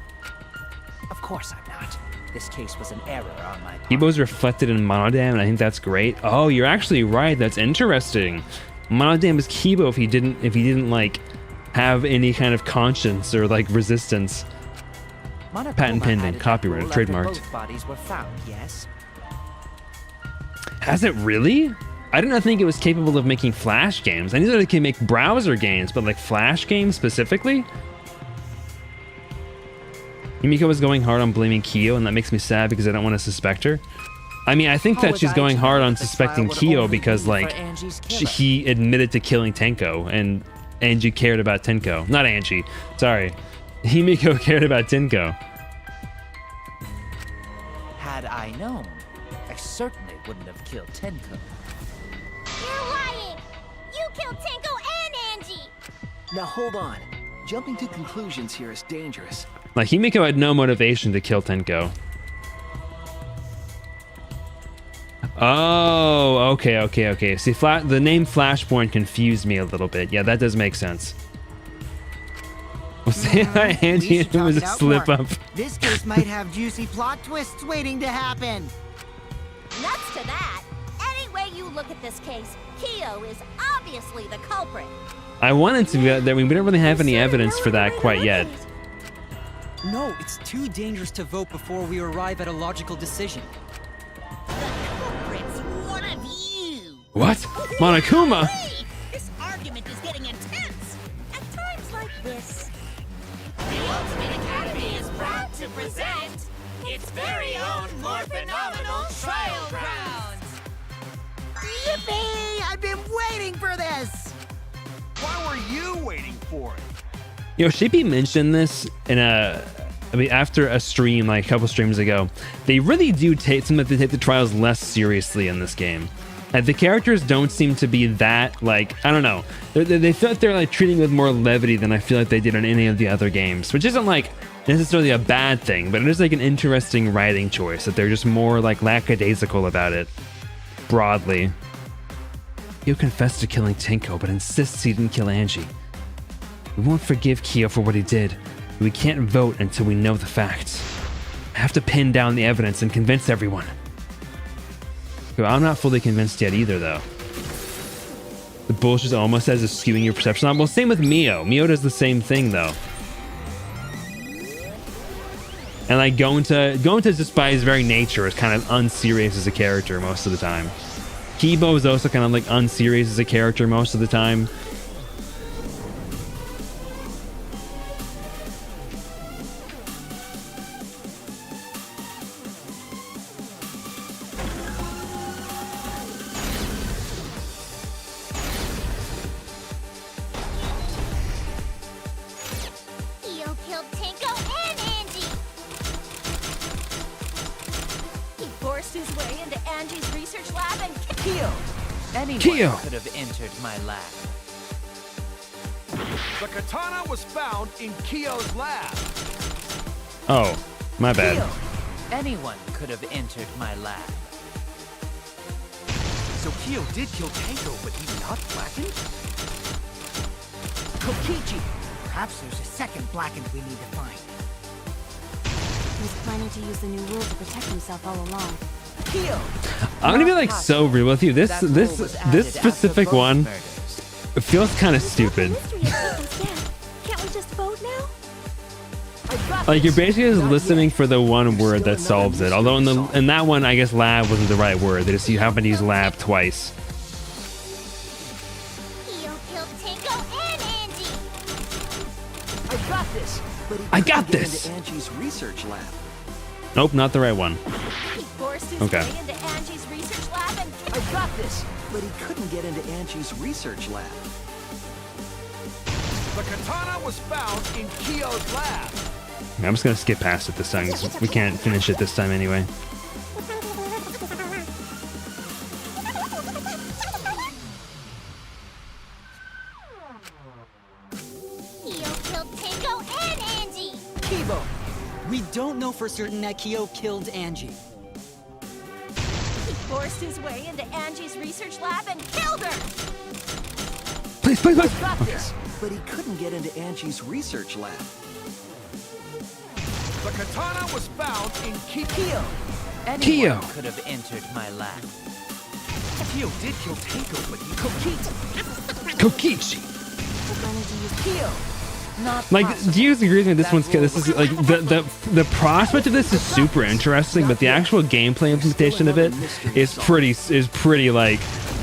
Speaker 6: Of course I'm not. This case was an error on my part.
Speaker 1: Kibo's reflected in Monodam, and I think that's great. Oh, you're actually right. That's interesting. Monodam is Kibo if he didn't like have any kind of conscience or like resistance.
Speaker 6: Monokuma
Speaker 1: Patent pending,
Speaker 6: added
Speaker 1: copyrighted,
Speaker 6: that rule after
Speaker 1: trademarked.
Speaker 6: both bodies were found, yes?
Speaker 1: Has it really? I did not think it was capable of making Flash games. I knew that it can make browser games, but like Flash games specifically? Himiko was going hard on blaming Kyo, and that makes me sad because I don't want to suspect her. I mean, I think
Speaker 6: How
Speaker 1: that
Speaker 6: was
Speaker 1: she's
Speaker 6: I
Speaker 1: going
Speaker 6: to
Speaker 1: hard
Speaker 6: know
Speaker 1: on
Speaker 6: that the
Speaker 1: suspecting
Speaker 6: trial would
Speaker 1: Kyo
Speaker 6: only
Speaker 1: because
Speaker 6: be for
Speaker 1: like
Speaker 6: Angie's killer?
Speaker 1: he admitted to killing Tenko, and Angie cared about Tenko. Not Angie, sorry. Himiko cared about Tenko.
Speaker 6: Had I known, I certainly wouldn't have killed Tenko.
Speaker 3: You're lying. You killed Tenko and Angie.
Speaker 11: Now hold on. Jumping to conclusions here is dangerous.
Speaker 1: Like, Himiko had no motivation to kill Tenko. Oh, okay. See, the name Flashpoint confused me a little bit. Yeah, that does make sense. We'll say that Angie
Speaker 9: We should
Speaker 1: was a
Speaker 9: talk it out
Speaker 1: slip
Speaker 9: more.
Speaker 1: up.
Speaker 9: This case might have juicy plot twists waiting to happen.
Speaker 5: Nuts to that. Any way you look at this case, Kyo is obviously the culprit.
Speaker 1: I wanted to, that we don't really have any evidence for that quite yet.
Speaker 7: No, it's too dangerous to vote before we arrive at a logical decision.
Speaker 5: Culprit's one of you.
Speaker 1: What? Monokuma?
Speaker 5: Hey, this argument is getting intense. At times like this, the Ultimate Academy is proud to present its very own more phenomenal trial grounds.
Speaker 9: Yippee! I've been waiting for this!
Speaker 8: Why were you waiting for it?
Speaker 1: Yo, Shippy mentioned this in a after a stream like a couple streams ago, they really do take the trials less seriously in this game. The characters don't seem to be that, like, I don't know. They feel like they're like treating with more levity than I feel like they did on any of the other games, which isn't like necessarily a bad thing, but it is like an interesting writing choice that they're just more like lackadaisical about it broadly. Kyo confessed to killing Tenko, but insists he didn't kill Angie. We won't forgive Kyo for what he did. We can't vote until we know the facts. I have to pin down the evidence and convince everyone. I'm not fully convinced yet either, though. The bullshit almost says is skewing your perception. Well, same with Mio. Mio does the same thing, though. And like going to just by his very nature is kind of unserious as a character most of the time. Kibo is also kind of like unserious as a character most of the time.
Speaker 3: Kyo killed Tenko and Angie.
Speaker 5: He forced his way into Angie's research lab and
Speaker 6: Kyo! Anyone
Speaker 1: Kyo.
Speaker 6: could have entered my lab.
Speaker 8: The katana was found in Kyo's lab.
Speaker 1: Oh, my bad.
Speaker 6: Kyo! Anyone could have entered my lab.
Speaker 11: So Kyo did kill Tenko, but he's not blackened?
Speaker 9: Kokichi! Perhaps there's a second blackened we need to find.
Speaker 10: He's planning to use the new rule to protect himself all along.
Speaker 6: Kyo!
Speaker 1: I'm gonna be like so real with you. This specific one feels kind of stupid.
Speaker 10: Mystery of Tenko's death. Can't we just vote now?
Speaker 1: Like you're basically just listening for the one word that solves it. Although in that one, I guess lab wasn't the right word. They just you happen to use lab twice.
Speaker 3: Kyo killed Tenko and Angie.
Speaker 11: I got this! But he
Speaker 1: I
Speaker 11: couldn't
Speaker 1: got
Speaker 11: get
Speaker 1: this.
Speaker 11: into Angie's research lab.
Speaker 1: Nope, not the right one.
Speaker 5: he forced his
Speaker 1: Okay.
Speaker 5: way into Angie's research lab and
Speaker 11: I got this! But he couldn't get into Angie's research lab.
Speaker 8: The katana was found in Kyo's lab.
Speaker 1: I'm just gonna skip past it this time because we can't finish it this time anyway.
Speaker 3: Kyo killed Tenko and Angie.
Speaker 7: Kibo! We don't know for certain that Kyo killed Angie.
Speaker 5: he forced his way into Angie's research lab and killed her.
Speaker 1: Please, please, please.
Speaker 11: Got this! But he couldn't get into Angie's research lab.
Speaker 8: The katana was found in
Speaker 6: Kyo! Anyone
Speaker 1: Kyo.
Speaker 6: could have entered my lab.
Speaker 11: Kyo did kill Tenko, but he
Speaker 1: Kokichi.
Speaker 10: Planning to use
Speaker 6: Kyo! Not
Speaker 1: Like,
Speaker 6: possible.
Speaker 1: do you agree with me? This one's this is like the prospect of this is super interesting, but the actual gameplay implementation of it is pretty like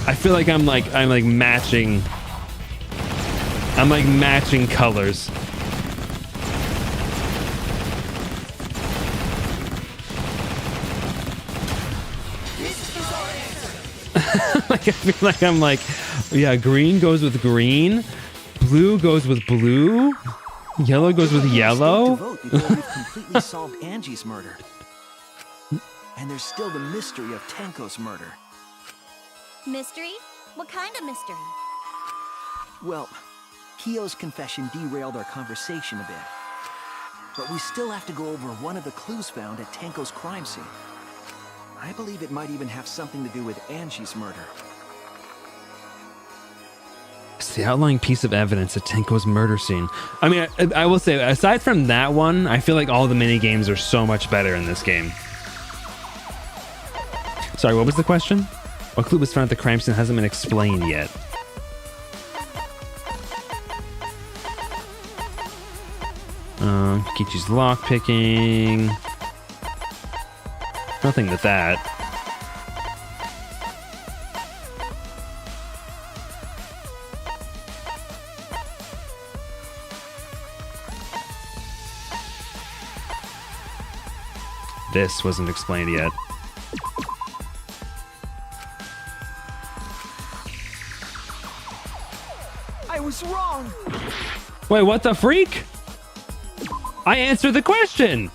Speaker 1: I feel like I'm matching colors. Like I feel like I'm like, yeah, green goes with green, blue goes with blue, yellow goes with yellow.
Speaker 11: To vote before we've completely solved Angie's murder. And there's still the mystery of Tenko's murder.
Speaker 3: Mystery? What kind of mystery?
Speaker 11: Well, Kyo's confession derailed our conversation a bit. But we still have to go over one of the clues found at Tenko's crime scene. I believe it might even have something to do with Angie's murder.
Speaker 1: It's the outlying piece of evidence at Tenko's murder scene. I mean, I will say, aside from that one, I feel like all the mini games are so much better in this game. Sorry, what was the question? What clue was found at the crime scene hasn't been explained yet. Kichi's lockpicking. Nothing with that. This wasn't explained yet.
Speaker 11: I was wrong!
Speaker 1: Wait, what the freak? I answered the question.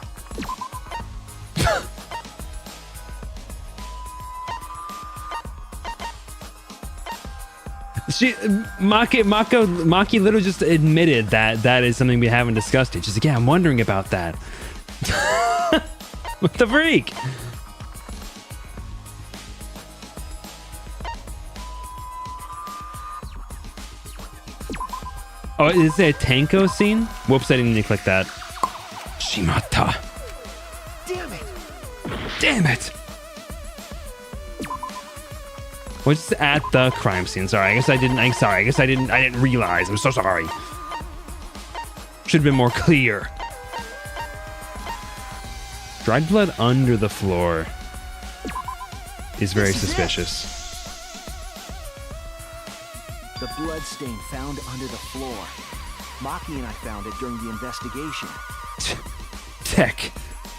Speaker 1: Maki literally just admitted that that is something we haven't discussed yet. She's like, yeah, I'm wondering about that. What the freak? Oh, is there a Tanko scene? Whoops, I didn't need to click that. Shimata.
Speaker 11: Damn it!
Speaker 1: Damn it! Well, just at the crime scene. Sorry, I guess I didn't. I didn't realize. I'm so sorry. Should have been more clear. Dried blood under the floor is very suspicious.
Speaker 11: The blood stain found under the floor. Maki and I found it during the investigation.
Speaker 1: Tech.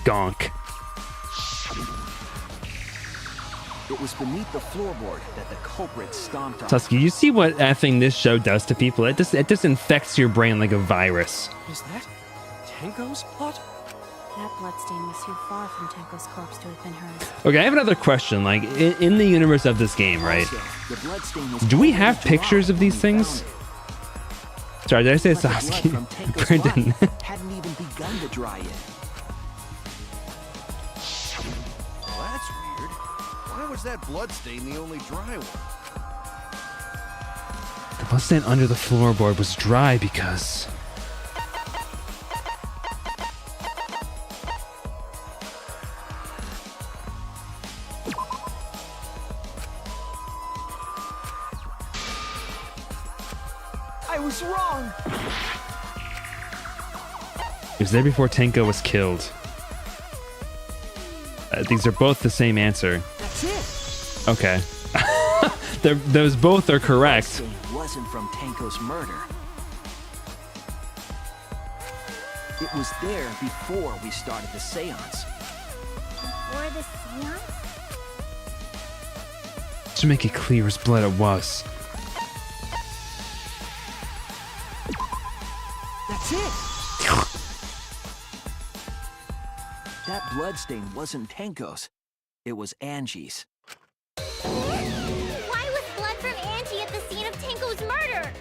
Speaker 1: Gonk.
Speaker 11: It was beneath the floorboard that the culprit stomped on.
Speaker 1: Tusky, you see what effing this show does to people? It just infects your brain like a virus.
Speaker 4: Is that Tango's plot?
Speaker 10: That bloodstain was too far from Tenko's corpse to have been hers.
Speaker 1: Okay, I have another question. Like, in the universe of this game, right?
Speaker 11: Also, the bloodstain was
Speaker 1: Do we have
Speaker 11: already
Speaker 1: pictures of
Speaker 11: dropped when
Speaker 1: these
Speaker 11: we
Speaker 1: things?
Speaker 11: found it.
Speaker 1: Sorry, did I say
Speaker 11: But the blood
Speaker 1: Sasuke?
Speaker 11: from Tenko's
Speaker 1: Brendan.
Speaker 11: body hadn't even begun to dry yet.
Speaker 8: Well, that's weird. Why was that bloodstain the only dry one?
Speaker 1: The bloodstain under the floorboard was dry because...
Speaker 11: I was wrong.
Speaker 1: It was there before Tenko was killed. These are both the same answer.
Speaker 11: That's it.
Speaker 1: Okay. Those both are correct.
Speaker 11: Bloodstain wasn't from Tenko's murder. It was there before we started the seance.
Speaker 3: Before the seance?
Speaker 1: To make it clear as blood it was.
Speaker 11: That's it. That bloodstain wasn't Tenko's. It was Angie's.
Speaker 3: Why was blood from Angie at the scene of Tenko's murder?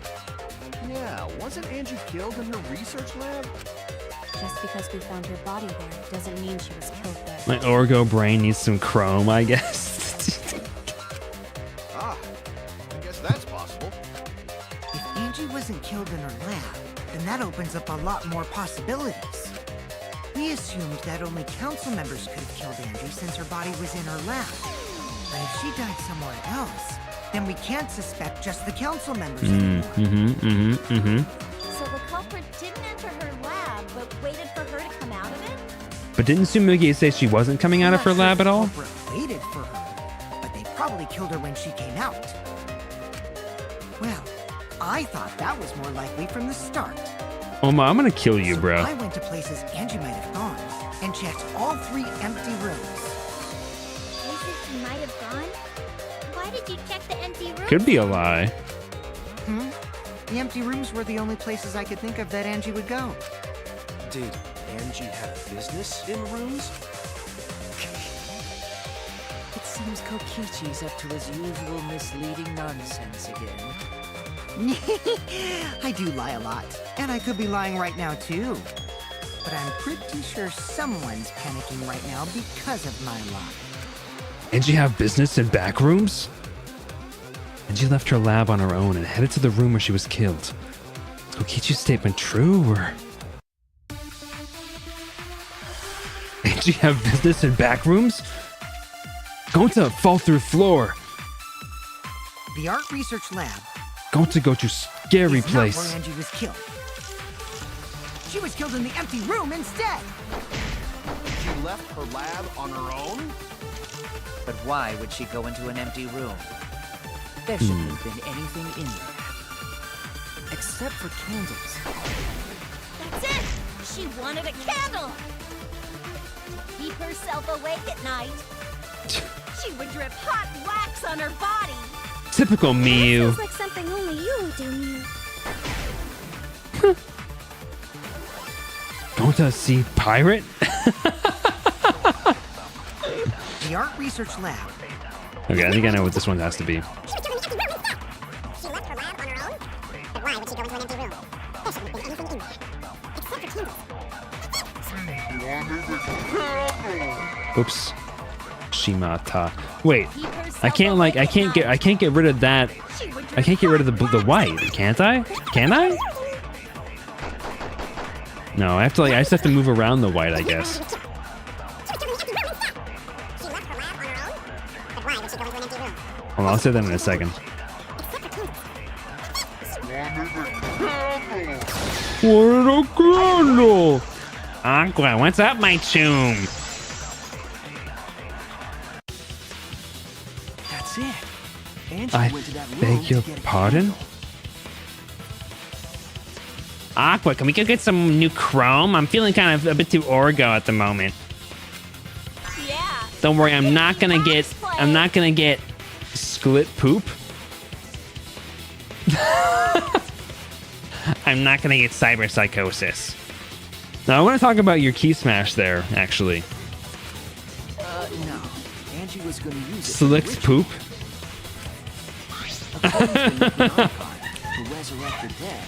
Speaker 8: Yeah, wasn't Angie killed in her research lab?
Speaker 10: Just because we found her body there doesn't mean she was killed there.
Speaker 1: My Orgo brain needs some chrome, I guess.
Speaker 8: Ah, I guess that's possible.
Speaker 9: If Angie wasn't killed in her lab, then that opens up a lot more possibilities. We assumed that only council members could have killed Angie since her body was in her lab. But if she died somewhere else, then we can't suspect just the council members anymore.
Speaker 3: So the culprit didn't enter her lab, but waited for her to come out of it?
Speaker 1: But didn't Sumugi say she wasn't coming out of her lab at all?
Speaker 9: The culprit waited for her, but they probably killed her when she came out. Well, I thought that was more likely from the start.
Speaker 1: Oma, I'm gonna kill you, bro.
Speaker 9: I went to places Angie might have gone and checked all 3 empty rooms.
Speaker 3: Places she might have gone? Why did you check the empty room?
Speaker 1: Could be a lie.
Speaker 9: The empty rooms were the only places I could think of that Angie would go.
Speaker 4: Did Angie have business in rooms?
Speaker 6: It seems Kokichi's up to his usual misleading nonsense again.
Speaker 9: I do lie a lot, and I could be lying right now too. But I'm pretty sure someone's panicking right now because of my lie.
Speaker 1: Angie have business in back rooms? Angie left her lab on her own and headed to the room where she was killed. Is Kokichi's statement true, or... Angie have business in back rooms? Going to fall through floor.
Speaker 9: The art research lab
Speaker 1: Going to go to scary
Speaker 9: is not
Speaker 1: place.
Speaker 9: where Angie was killed. She was killed in the empty room instead.
Speaker 8: She left her lab on her own?
Speaker 6: But why would she go into an empty room? There shouldn't have been anything in there. Except for candles.
Speaker 5: That's it! She wanted a candle! Keep herself awake at night. She would drip hot wax on her body.
Speaker 1: Typical Miyu.
Speaker 3: Sounds like something only you would do, Mew.
Speaker 1: Going fantasy pirate?
Speaker 9: The art research lab.
Speaker 1: Okay, I think I know what this one has to be.
Speaker 3: She left her lab on her own? But why would she go into an empty room? There shouldn't have been anything in there. Except for candles.
Speaker 1: Oops. Shimata. Wait, I can't get rid of that. I can't get rid of the white, can't I? Can I? No, I just have to move around the white, I guess.
Speaker 3: She left her lab on her own? But why would she go into an empty room?
Speaker 1: Well, I'll say that in a second. What a candle!
Speaker 2: Aqua, what's up, my chum?
Speaker 11: That's it. Angie
Speaker 1: I
Speaker 11: went to that room
Speaker 1: beg your
Speaker 11: to get a
Speaker 1: pardon?
Speaker 11: candle.
Speaker 2: Aqua, can we go get some new chrome? I'm feeling kind of a bit too orgo at the moment.
Speaker 5: Yeah.
Speaker 2: Don't worry, I'm not gonna get
Speaker 1: Sklit poop?
Speaker 2: I'm not gonna get cyber psychosis.
Speaker 1: Now, I want to talk about your key smash there, actually.
Speaker 11: No. Angie was going to use it.
Speaker 1: Slicked poop?
Speaker 11: According to the Dagnanronpa, to resurrect the dead.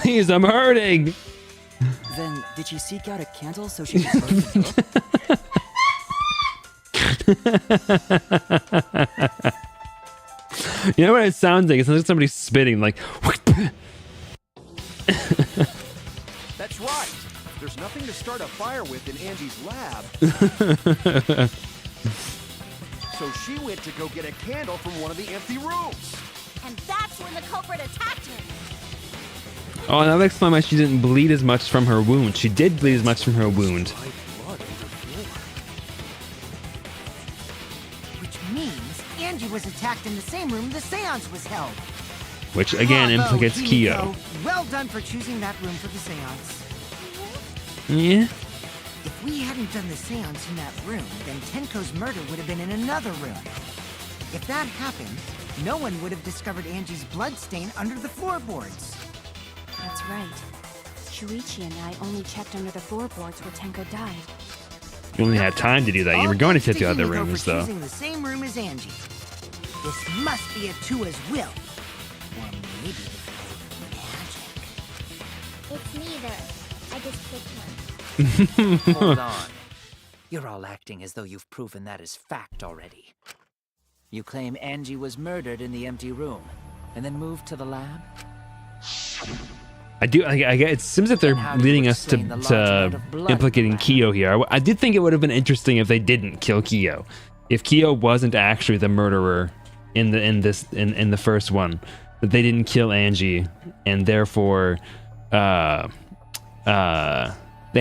Speaker 1: Please, I'm hurting!
Speaker 7: Then, did she seek out a candle so she could burn the book?
Speaker 1: You know what it sounds like? It sounds like somebody spitting, like...
Speaker 8: That's right. There's nothing to start a fire with in Angie's lab. So she went to go get a candle from one of the empty rooms.
Speaker 5: And that's when the culprit attacked her.
Speaker 1: Oh, and that would explain why she didn't bleed as much from her wound. She did bleed as much from her wound.
Speaker 9: Which means Angie was attacked in the same room the seance was held.
Speaker 1: Which, again,
Speaker 9: Bravo,
Speaker 1: implicates
Speaker 9: Himiko.
Speaker 1: Kyo.
Speaker 9: Well done for choosing that room for the seance.
Speaker 1: Yeah?
Speaker 9: If we hadn't done the seance in that room, then Tenko's murder would have been in another room. If that happened, no one would have discovered Angie's blood stain under the floorboards.
Speaker 10: That's right. Shuichi and I only checked under the floorboards where Tenko died.
Speaker 1: You only had time to do that. You were going to check the other
Speaker 9: Himiko
Speaker 1: rooms,
Speaker 9: for
Speaker 1: though.
Speaker 9: choosing the same room as Angie. This must be a Tua's will. Or maybe magic.
Speaker 3: It's neither. I just picked one.
Speaker 6: Hold on. You're all acting as though you've proven that as fact already. You claim Angie was murdered in the empty room, and then moved to the lab?
Speaker 1: I get it seems that they're
Speaker 6: Then how do you
Speaker 1: leading us
Speaker 6: explain the large amount of blood
Speaker 1: implicating
Speaker 6: in the
Speaker 1: Kyo here. I did think it would have been interesting if they didn't kill Kyo. If Kyo wasn't actually the murderer in the first one, that they didn't kill Angie, and therefore they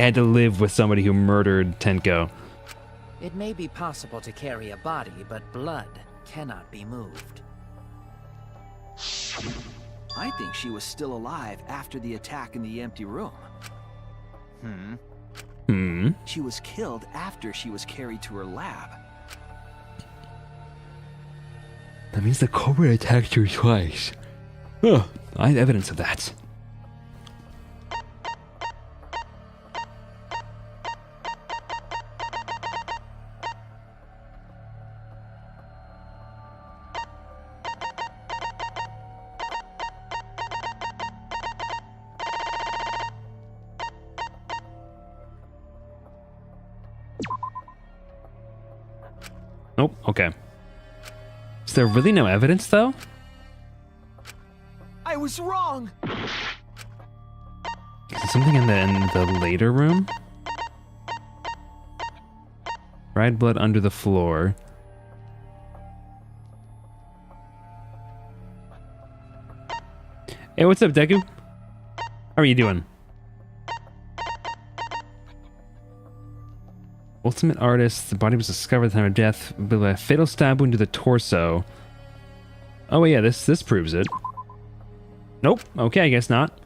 Speaker 1: had to live with somebody who murdered Tenko.
Speaker 6: It may be possible to carry a body, but blood cannot be moved.
Speaker 11: I think she was still alive after the attack in the empty room. She was killed after she was carried to her lab.
Speaker 1: That means the culprit attacked her twice. Oh, I have evidence of that. Nope, okay. Is there really no evidence, though?
Speaker 11: I was wrong!
Speaker 1: Is there something in the later room? Dried blood under the floor. Hey, what's up, Deku? How are you doing? Ultimate artist. The body was discovered at the time of death with a fatal stab wound to the torso. Oh yeah, this proves it. Nope. Okay, I guess not.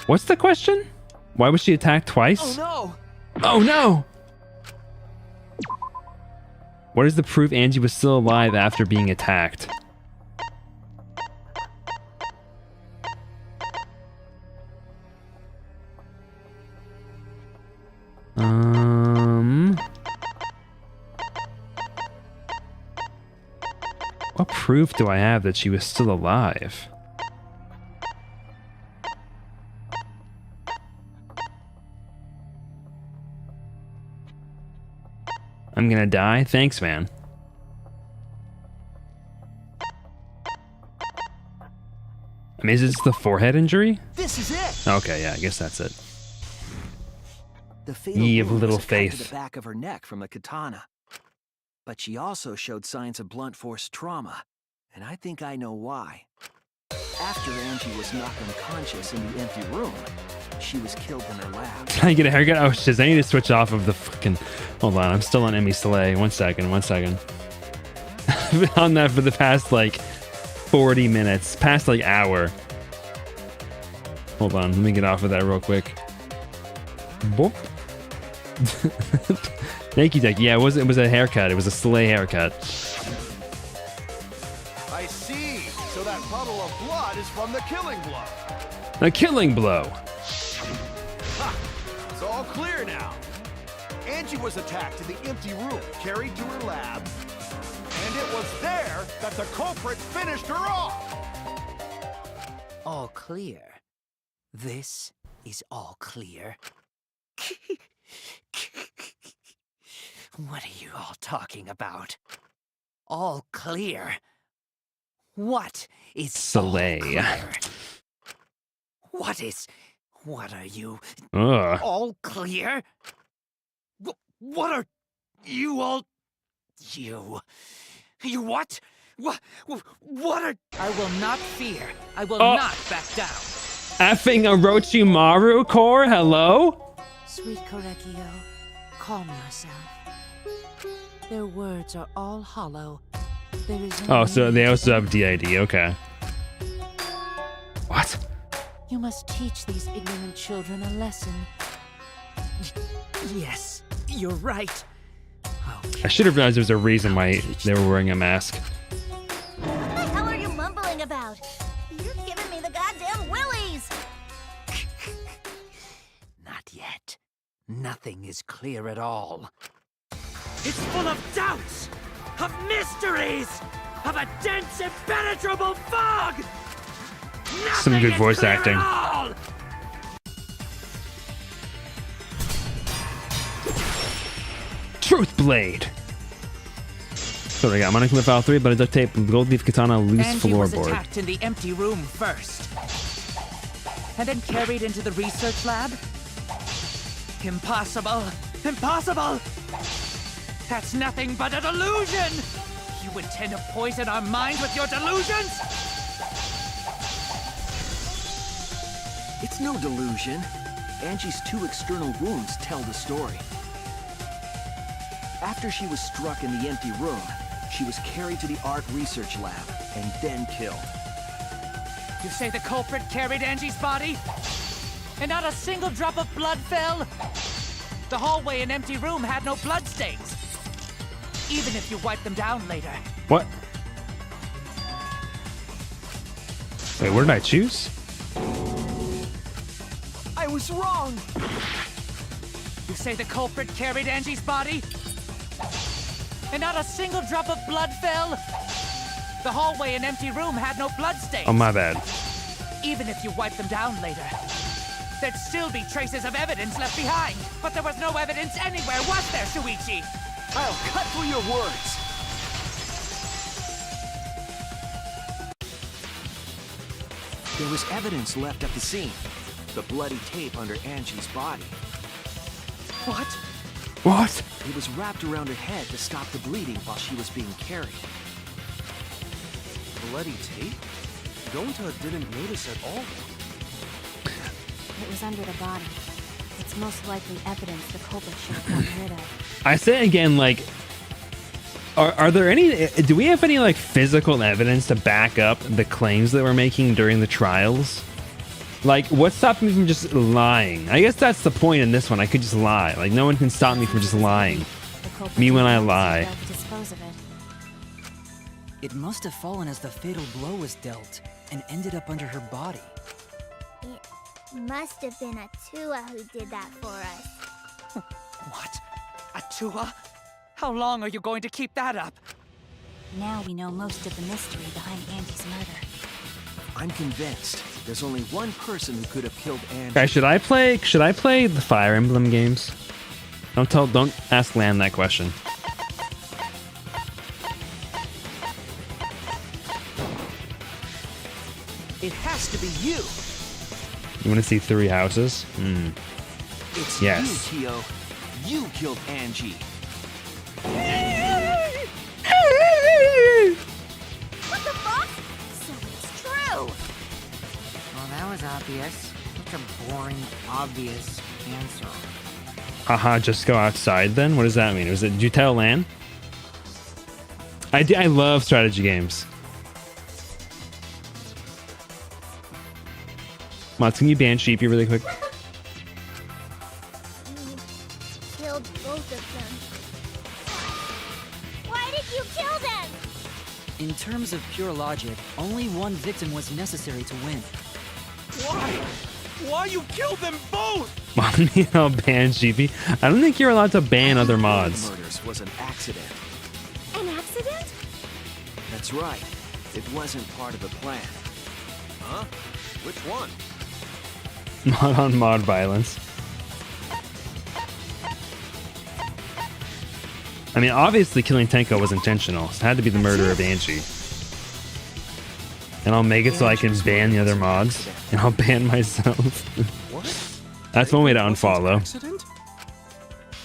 Speaker 1: What's the question? Why was she attacked twice?
Speaker 11: Oh no!
Speaker 1: Oh no! What is the proof Angie was still alive after being attacked? What proof do I have that she was still alive? I'm gonna die? Thanks, man. I mean, is this the forehead injury?
Speaker 11: This is it.
Speaker 1: Okay, yeah, I guess that's it.
Speaker 11: The fatal
Speaker 1: Ye of
Speaker 11: wound
Speaker 1: little
Speaker 11: was a cut to
Speaker 1: faith.
Speaker 11: the back of her neck from the katana. But she also showed signs of blunt force trauma, and I think I know why. After Angie was knocked unconscious in the empty room, she was killed in her lab.
Speaker 1: Can I get a haircut? Oh, shiz, I need to switch off of the fucking... Hold on, I'm still on Emmy Slay. One second. I've been on that for the past, like, 40 minutes. Past, like, hour. Hold on, let me get off of that real quick. Boop. Thank you, Deck. Yeah, it was a haircut. It was a Slay haircut.
Speaker 8: I see. So that puddle of blood is from the killing blow.
Speaker 1: A killing blow.
Speaker 8: Ha! It's all clear now. Angie was attacked in the empty room, carried to her lab, and it was there that the culprit finished her off.
Speaker 6: All clear. This is all clear. What are you all talking about? All clear. What is
Speaker 1: Slay.
Speaker 6: all clear? What are you?
Speaker 1: Ugh.
Speaker 6: All clear? What are you all? You what? What are? I will not fear. I will not back down.
Speaker 1: Effing Orochimaru core, hello?
Speaker 10: Sweet Korekio, calm yourself. Their words are all hollow. There is no
Speaker 1: Oh, so they
Speaker 10: need
Speaker 1: also
Speaker 10: to-
Speaker 1: have DID, okay. What?
Speaker 10: You must teach these ignorant children a lesson.
Speaker 6: Yes, you're right.
Speaker 1: I should have realized there was a reason why they were wearing a mask.
Speaker 3: What the hell are you mumbling about? You're giving me the goddamn willies!
Speaker 6: Not yet. Nothing is clear at all.
Speaker 5: It's full of doubts, of mysteries, of a dense, impenetrable fog!
Speaker 1: Some
Speaker 5: Nothing
Speaker 1: good
Speaker 5: is
Speaker 1: voice
Speaker 5: clear
Speaker 1: acting.
Speaker 5: at all!
Speaker 1: Truth Blade. So what I got Monoclip File 3, but a duct tape, gold leaf katana, loose
Speaker 6: Angie was
Speaker 1: floorboard.
Speaker 6: attacked in the empty room first, and then carried into the research lab. Impossible! Impossible! That's nothing but a delusion! You intend to poison our minds with your delusions?
Speaker 11: It's no delusion. Angie's 2 external wounds tell the story. After she was struck in the empty room, she was carried to the art research lab and then killed.
Speaker 6: You say the culprit carried Angie's body? And not a single drop of blood fell? The hallway and empty room had no bloodstains. Even if you wipe them down later.
Speaker 1: What? Wait, what did I choose?
Speaker 11: I was wrong!
Speaker 6: You say the culprit carried Angie's body? And not a single drop of blood fell? The hallway and empty room had no bloodstains.
Speaker 1: Oh, my bad.
Speaker 6: Even if you wipe them down later, there'd still be traces of evidence left behind. But there was no evidence anywhere, was there, Shuichi?
Speaker 11: I'll cut through your words! There was evidence left at the scene. The bloody tape under Angie's body.
Speaker 6: What?
Speaker 1: What?
Speaker 11: It was wrapped around her head to stop the bleeding while she was being carried.
Speaker 4: Bloody tape? Gonta didn't notice at all.
Speaker 10: It was under the body. It's most likely evidence the culprit should have gotten rid of.
Speaker 1: I say again, like, are there any, do we have any, like, physical evidence to back up the claims that we're making during the trials? Like, what's stopping me from just lying? I guess that's the point in this one. I could just lie. Like, no one can stop me from just lying.
Speaker 10: The culprit
Speaker 1: Me when I
Speaker 10: didn't
Speaker 1: lie.
Speaker 10: have to dispose of it.
Speaker 7: It must have fallen as the fatal blow was dealt and ended up under her body.
Speaker 3: It must have been a Tua who did that for us.
Speaker 6: Tua, how long are you going to keep that up?
Speaker 10: Now we know most of the mystery behind Andy's murder.
Speaker 11: I'm convinced there's only one person who could have killed Angie.
Speaker 1: Guys, should I play the Fire Emblem games? Don't ask Lan that question.
Speaker 11: It has to be you.
Speaker 1: You want to see 3 houses?
Speaker 11: It's
Speaker 1: Yes.
Speaker 11: you, Kyo. You killed Angie.
Speaker 3: What the fuck? So it's true.
Speaker 9: Well, that was obvious. Such a boring, obvious answer.
Speaker 1: Haha, just go outside then? What does that mean? Did you tell Lan? I love strategy games. Mods, can you ban Sheepy really quick?
Speaker 3: You killed both of them. Why did you kill them?
Speaker 7: In terms of pure logic, only one victim was necessary to win.
Speaker 4: Why? Why you killed them both?
Speaker 1: I'll ban Sheepy. I don't think you're allowed to ban other mods.
Speaker 11: Murders was an accident.
Speaker 3: An accident?
Speaker 11: That's right. It wasn't part of the plan.
Speaker 8: Huh? Which one?
Speaker 1: Mod on mod violence. I mean, obviously killing Tenko was intentional. So it had to be the murder of Angie. And I'll make it so I can ban the other mods. And I'll ban myself.
Speaker 11: What?
Speaker 1: That's one way to unfollow.
Speaker 4: Accident?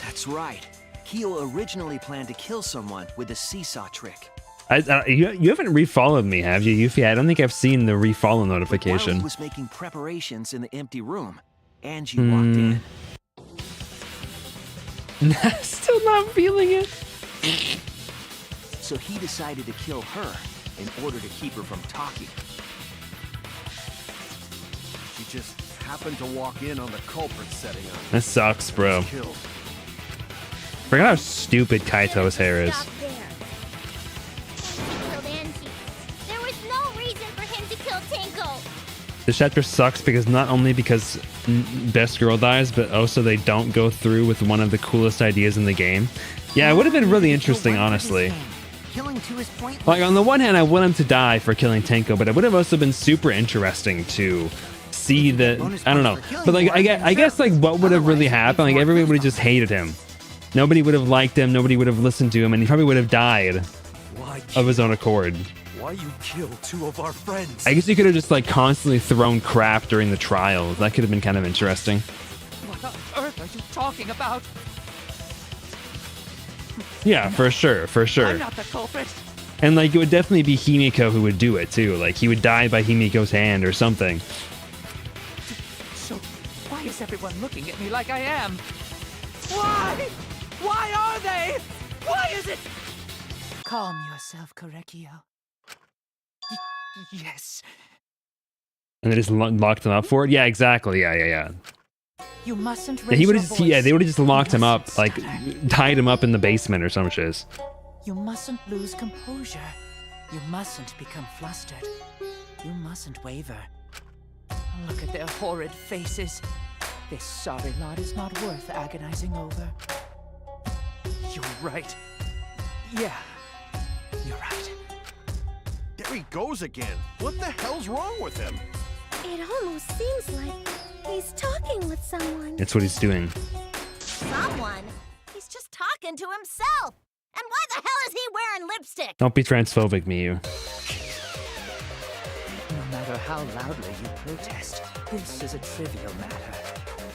Speaker 11: That's right. Kyo originally planned to kill someone with a seesaw trick.
Speaker 1: You haven't refollowed me, have you, Yuffie? I don't think I've seen the refollow
Speaker 11: While
Speaker 1: notification.
Speaker 11: he was making preparations in the empty room, Angie walked in.
Speaker 1: Still not feeling it.
Speaker 11: So he decided to kill her in order to keep her from talking.
Speaker 8: She just happened to walk in on the culprit setting up.
Speaker 1: That sucks, bro.
Speaker 8: Killed.
Speaker 1: Forget how stupid Kaito's hair is.
Speaker 3: Stop there. Tenko killed Angie. There was no reason for him to kill Tenko.
Speaker 1: This chapter sucks because not only because Best Girl dies, but also they don't go through with one of the coolest ideas in the game. Yeah, it would have been really interesting, honestly.
Speaker 9: Killing to his point.
Speaker 1: Like, on the one hand, I want him to die for killing Tenko, but it would have also been super interesting to see the... I don't know. But, like, I guess, like, what would have really happened? Like, everybody would have just hated him. Nobody would have liked him. Nobody would have listened to him, and he probably would have died
Speaker 4: Why
Speaker 1: of his own accord.
Speaker 4: Why you kill 2 of our friends?
Speaker 1: I guess you could have just, like, constantly thrown crap during the trial. That could have been kind of interesting.
Speaker 6: What on earth are you talking about?
Speaker 1: Yeah, for sure, for
Speaker 6: I'm
Speaker 1: sure.
Speaker 6: not the culprit.
Speaker 1: And, like, it would definitely be Himiko who would do it, too. Like, he would die by Himiko's hand or something.
Speaker 6: So, why is everyone looking at me like I am? Why? Why are they? Why is it? Calm yourself, Korekio. Yes.
Speaker 1: And they just locked him up for it? Yeah, exactly. Yeah.
Speaker 6: You mustn't
Speaker 1: Yeah,
Speaker 6: raise
Speaker 1: he would
Speaker 6: your
Speaker 1: have just,
Speaker 6: voice.
Speaker 1: yeah, they would have just locked
Speaker 6: You
Speaker 1: him up,
Speaker 6: mustn't
Speaker 1: like,
Speaker 6: stutter.
Speaker 1: tied him up in the basement or some shiz.
Speaker 6: You mustn't lose composure. You mustn't become flustered. You mustn't waver. Look at their horrid faces. This sorry lot is not worth agonizing over. You're right. Yeah, you're right.
Speaker 8: There he goes again. What the hell's wrong with him?
Speaker 3: It almost seems like he's talking with someone.
Speaker 1: It's what he's doing.
Speaker 5: Someone? He's just talking to himself. And why the hell is he wearing lipstick?
Speaker 1: Don't be transphobic, Miyu.
Speaker 6: No matter how loudly you protest, this is a trivial matter.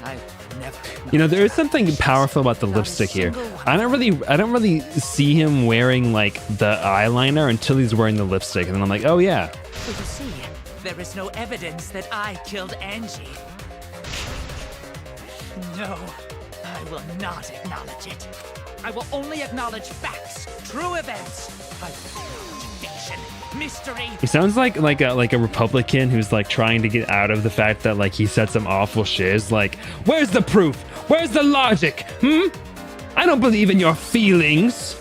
Speaker 6: I never.
Speaker 1: You know, there is something powerful about the lipstick here. I don't really see him wearing, like, the eyeliner until he's wearing the lipstick, and then I'm like, oh yeah.
Speaker 6: So you see, there is no evidence that I killed Angie. No, I will not acknowledge it. I will only acknowledge facts, true events. I will acknowledge fiction, mystery.
Speaker 1: He sounds like a Republican who's, like, trying to get out of the fact that, like, he said some awful shiz. Like, where's the proof? Where's the logic? I don't believe in your feelings.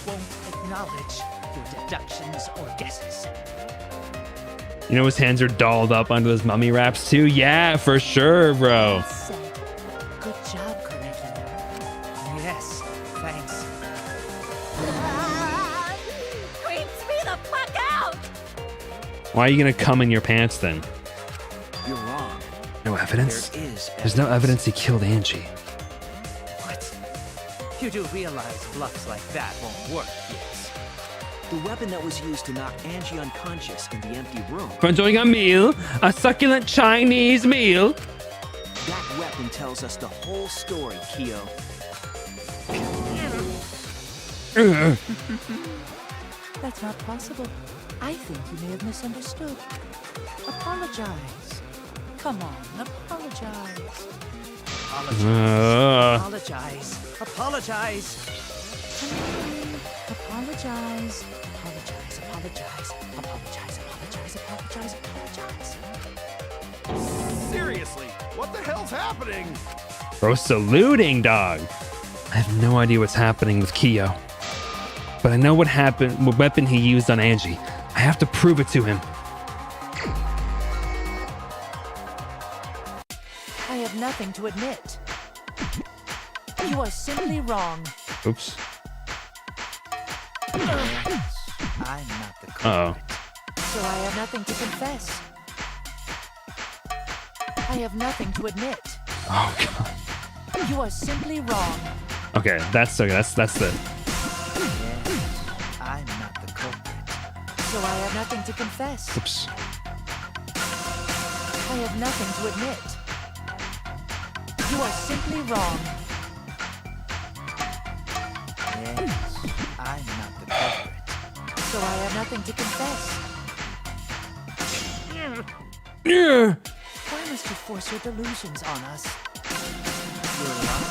Speaker 6: I won't acknowledge your deductions or guesses.
Speaker 1: You know his hands are dolled up under those mummy wraps too? Yeah, for sure, bro.
Speaker 6: Said. Good job, Korekio. Yes, thanks.
Speaker 5: Creeps me the fuck out!
Speaker 1: Why are you gonna come in your pants then?
Speaker 11: You're wrong.
Speaker 1: No evidence?
Speaker 11: There is
Speaker 1: There's no evidence he killed Angie.
Speaker 6: What? You do realize bluffs like that won't work, yes?
Speaker 11: the weapon that was used to knock Angie unconscious in the empty room.
Speaker 2: For enjoying a meal, a succulent Chinese meal.
Speaker 11: That weapon tells us the whole story, Kyo.
Speaker 6: That's not possible. I think you may have misunderstood. Apologize. Come on, apologize. Apologize. Apologize. Apologize. Apologize. Apologize. Apologize. Apologize. Apologize. Apologize.
Speaker 8: Seriously, what the hell's happening?
Speaker 1: Bro, saluting, dog. I have no idea what's happening with Kyo. But I know what happened, what weapon he used on Angie. I have to prove it to him.
Speaker 6: I have nothing to admit. You are simply wrong.
Speaker 1: Oops.
Speaker 6: I'm not the culprit.
Speaker 1: Uh-oh.
Speaker 6: So I have nothing to confess. I have nothing to admit.
Speaker 1: Oh, God.
Speaker 6: You are simply wrong.
Speaker 1: Okay, that's the...
Speaker 6: Yes, I'm not the culprit. So I have nothing to confess.
Speaker 1: Oops.
Speaker 6: I have nothing to admit. You are simply wrong. Yes, I'm not the culprit. So I have nothing to confess.
Speaker 1: Yeah.
Speaker 6: Why must you force your delusions on us? You're wrong.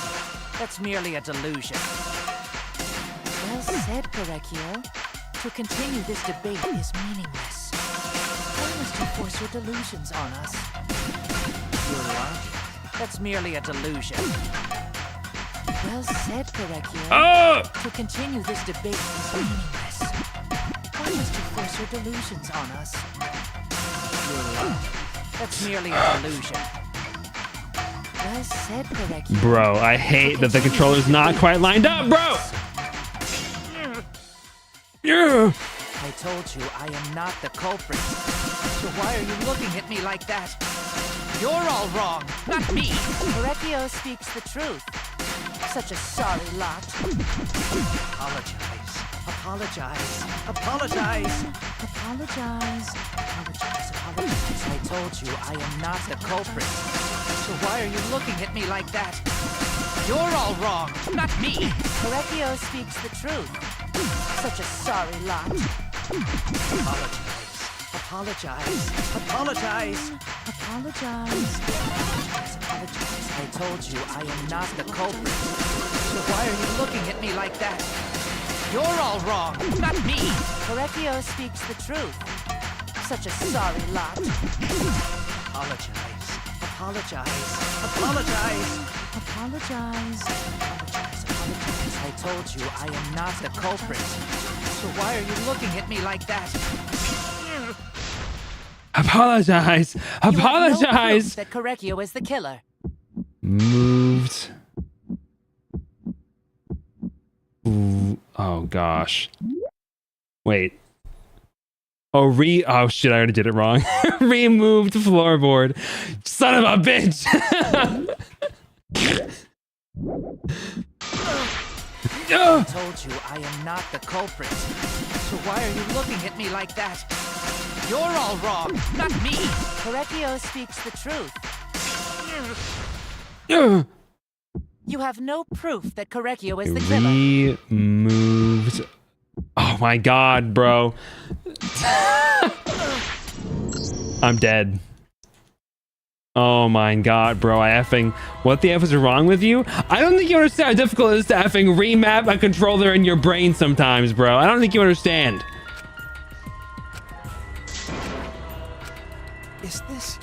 Speaker 6: That's merely a delusion. Well said, Korekio. To continue this debate is meaningless. Why must you force your delusions on us? You're wrong. That's merely a delusion. Well said, Korekio.
Speaker 1: Oh!
Speaker 6: To continue this debate is meaningless. Why must you force your delusions on us? You're wrong. That's merely a delusion. Well said, Korekio.
Speaker 1: Bro, I hate that the controller's not quite lined up, bro! Yeah.
Speaker 6: I told you I am not the culprit. So why are you looking at me like that? You're all wrong, not me. Korekio speaks the truth. Such a sorry lot. Apologize. Apologize. Apologize. Apologize. Apologize. Apologize. I told you I am not the culprit. So why are you looking at me like that? You're all wrong, not me. Korekio speaks the truth. Such a sorry lot. Apologize. Apologize. Apologize. Apologize. Apologize. I told you I am not the culprit. So why are you looking at me like that? You're all wrong, not me. Korekio speaks the truth. Such a sorry lot. Apologize. Apologize. Apologize. Apologize. Apologize. Apologize. I told you I am not the culprit. So why are you looking at me like that?
Speaker 1: Apologize.
Speaker 6: You have no
Speaker 1: Apologize.
Speaker 6: proof that Korekio is the killer.
Speaker 1: Moved. Ooh, oh gosh. Wait. Oh, oh shit, I already did it wrong. Removed floorboard. Son of a bitch.
Speaker 6: I told you I am not the culprit. So why are you looking at me like that? You're all wrong, not me. Korekio speaks the truth. You have no proof that Korekio is the killer.
Speaker 1: Removed. Oh my god, bro. I'm dead. Oh my god, bro. What the F is wrong with you? I don't think you understand how difficult it is to effing remap a controller in your brain sometimes, bro. I don't think you understand.
Speaker 11: Is this...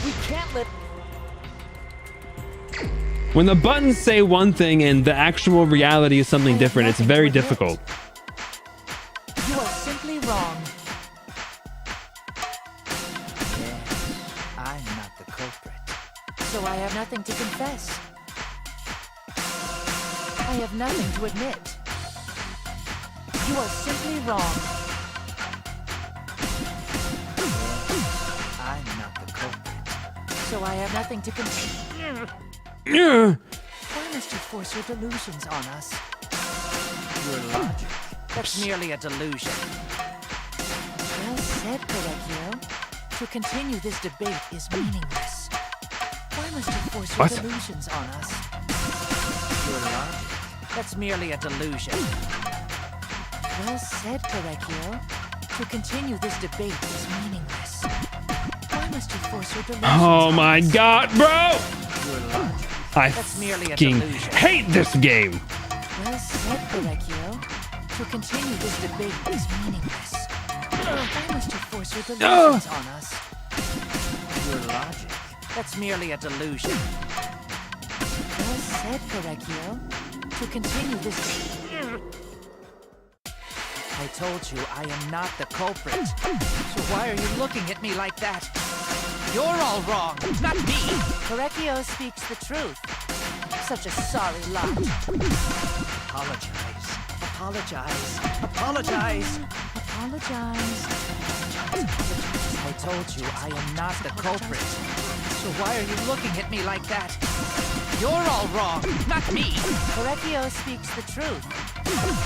Speaker 6: We can't let...
Speaker 1: When the buttons say one thing and the actual reality is something different, it's very difficult.
Speaker 6: You are simply wrong. Yes, I'm not the culprit. So I have nothing to confess. I have nothing to admit. You are simply wrong. I'm not the culprit, so I have nothing to conceal. Why must you force your delusions on us? Your logic. That's merely a delusion. Well said, Correcchio. To continue this debate is meaningless. Why must you force your delusions on us? Your logic. That's merely a delusion. Well said, Correcchio. To continue this debate is meaningless. Why must you force your delusions
Speaker 1: Oh
Speaker 6: on
Speaker 1: my
Speaker 6: us?
Speaker 1: god, bro!
Speaker 6: Your logic.
Speaker 1: I
Speaker 6: That's merely a
Speaker 1: fucking
Speaker 6: delusion.
Speaker 1: hate this game.
Speaker 6: Well said, Correcchio. To continue this debate is meaningless. Why must you force your delusions on us? Your logic. That's merely a delusion. Well said, Correcchio. To continue this... I told you I am not the culprit. So why are you looking at me like that? You're all wrong, not me. Correcchio speaks the truth. Such a sorry lot. Apologize. Apologize. Apologize. Apologize. I told you I am not the culprit. So why are you looking at me like that? You're all wrong, not me. Correcchio speaks the truth.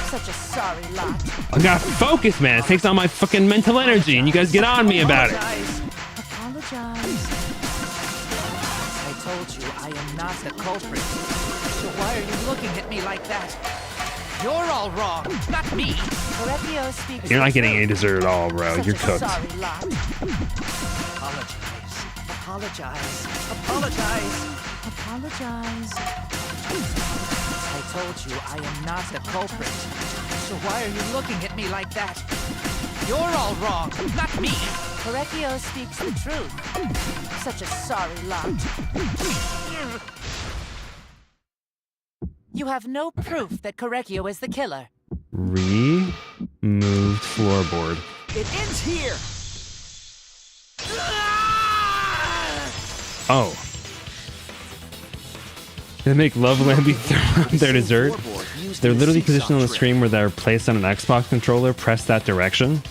Speaker 6: Such a sorry lot.
Speaker 1: I gotta focus, man. It takes all my fucking mental energy, and you guys get on me about it.
Speaker 6: Apologize. I told you I am not the culprit. So why are you looking at me like that? You're all wrong, not me. Correcchio speaks.
Speaker 1: You're not getting any dessert at all, bro.
Speaker 6: Such
Speaker 1: You're
Speaker 6: a
Speaker 1: cooked.
Speaker 6: Sorry lot. Apologize. Apologize. Apologize. Apologize. I told you I am not the culprit. So why are you looking at me like that? You're all wrong, not me. Correcchio speaks the truth. Such a sorry lot. You have no proof that Correcchio is the killer.
Speaker 1: Removed floorboard.
Speaker 11: It ends here.
Speaker 1: Oh. They make Loveland be throw out their dessert. They're literally positioned on the screen where they're placed on an Xbox controller. Press that direction.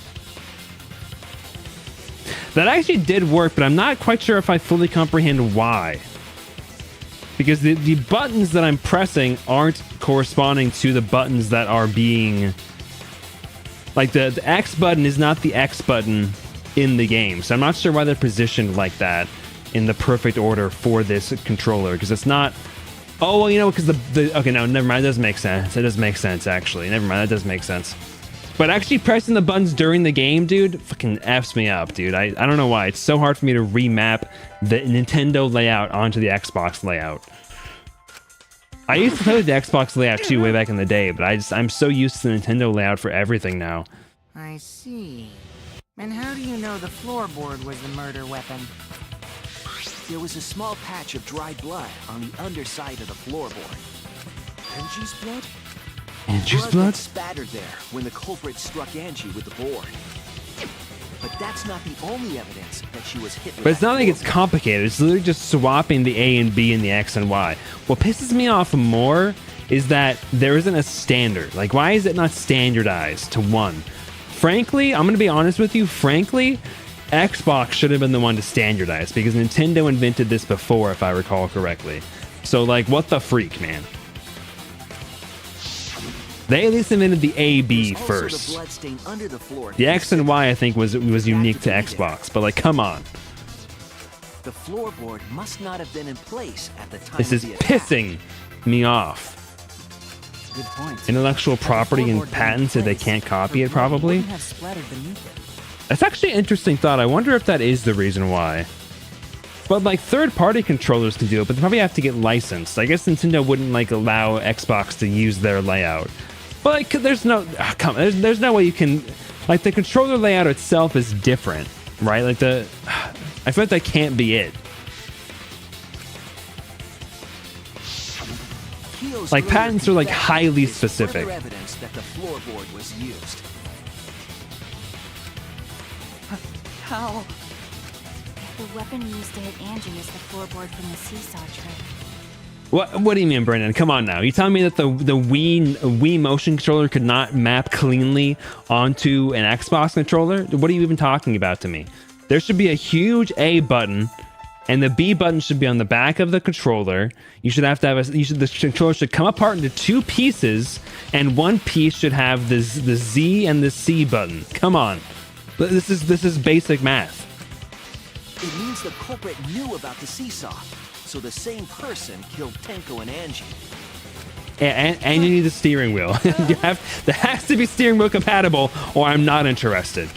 Speaker 1: That actually did work, but I'm not quite sure if I fully comprehend why. Because the buttons that I'm pressing aren't corresponding to the buttons that are being... Like, the X button is not the X button in the game. So I'm not sure why they're positioned like that in the perfect order for this controller. Because it's not... Oh, well, you know, because okay, no, never mind. It does make sense. It does make sense, actually. Never mind. That does make sense. But actually pressing the buttons during the game, dude, fucking F's me up, dude. I don't know why. It's so hard for me to remap the Nintendo layout onto the Xbox layout. I used to play with the Xbox layout, too, way back in the day. But I'm so used to the Nintendo layout for everything now.
Speaker 9: I see. And how do you know the floorboard was the murder weapon?
Speaker 11: There was a small patch of dried blood on the underside of the floorboard. Angie's blood?
Speaker 1: Angie's
Speaker 11: Blood
Speaker 1: blood?
Speaker 11: got spattered there when the culprit struck Angie with the board. But that's not the only evidence that she was hit with.
Speaker 1: But it's
Speaker 11: that
Speaker 1: not like it's
Speaker 11: floorboard.
Speaker 1: complicated. It's literally just swapping the A and B and the X and Y. What pisses me off more is that there isn't a standard. Like, why is it not standardized to one? Frankly, I'm going to be honest with you. Frankly, Xbox should have been the one to standardize because Nintendo invented this before, if I recall correctly. So, like, what the freak, man? They at least invented the A, B
Speaker 11: There's also
Speaker 1: first.
Speaker 11: the bloodstain under the floor.
Speaker 1: The X and Y, I think, was unique to Xbox. But, like, come on.
Speaker 11: The floorboard must not have been in place at the time
Speaker 1: This
Speaker 11: of
Speaker 1: is
Speaker 11: the attack.
Speaker 1: pissing me off.
Speaker 7: Good point.
Speaker 1: Intellectual property and
Speaker 7: Floorboard
Speaker 1: patents that they
Speaker 7: being
Speaker 1: can't
Speaker 7: placed,
Speaker 1: copy
Speaker 7: her
Speaker 1: it,
Speaker 7: blood
Speaker 1: probably.
Speaker 7: wouldn't have splattered beneath it.
Speaker 1: That's actually an interesting thought. I wonder if that is the reason why. But like third-party controllers can do it, but they probably have to get licensed. I guess Nintendo wouldn't like allow Xbox to use their layout. But like, there's no, there's no way you can. Like the controller layout itself is different, right? Like I feel like that can't be it.
Speaker 11: Keogh's
Speaker 1: Like
Speaker 11: earlier
Speaker 1: patents are like
Speaker 11: confession
Speaker 1: highly
Speaker 11: is
Speaker 1: specific.
Speaker 11: further evidence that the floorboard was used.
Speaker 10: How? The weapon used to hit Angie is the floorboard from the seesaw trick.
Speaker 1: What do you mean, Brendan? Come on now. You telling me that the Wii motion controller could not map cleanly onto an Xbox controller? What are you even talking about to me? There should be a huge A button, and the B button should be on the back of the controller. You should have to have the controller should come apart into two pieces, and one piece should have the Z and the C button. Come on, this is basic math.
Speaker 11: It means the culprit knew about the seesaw, so the same person killed Tenko and Angie.
Speaker 1: And you need the steering wheel. There has to be steering wheel compatible, or I'm not interested.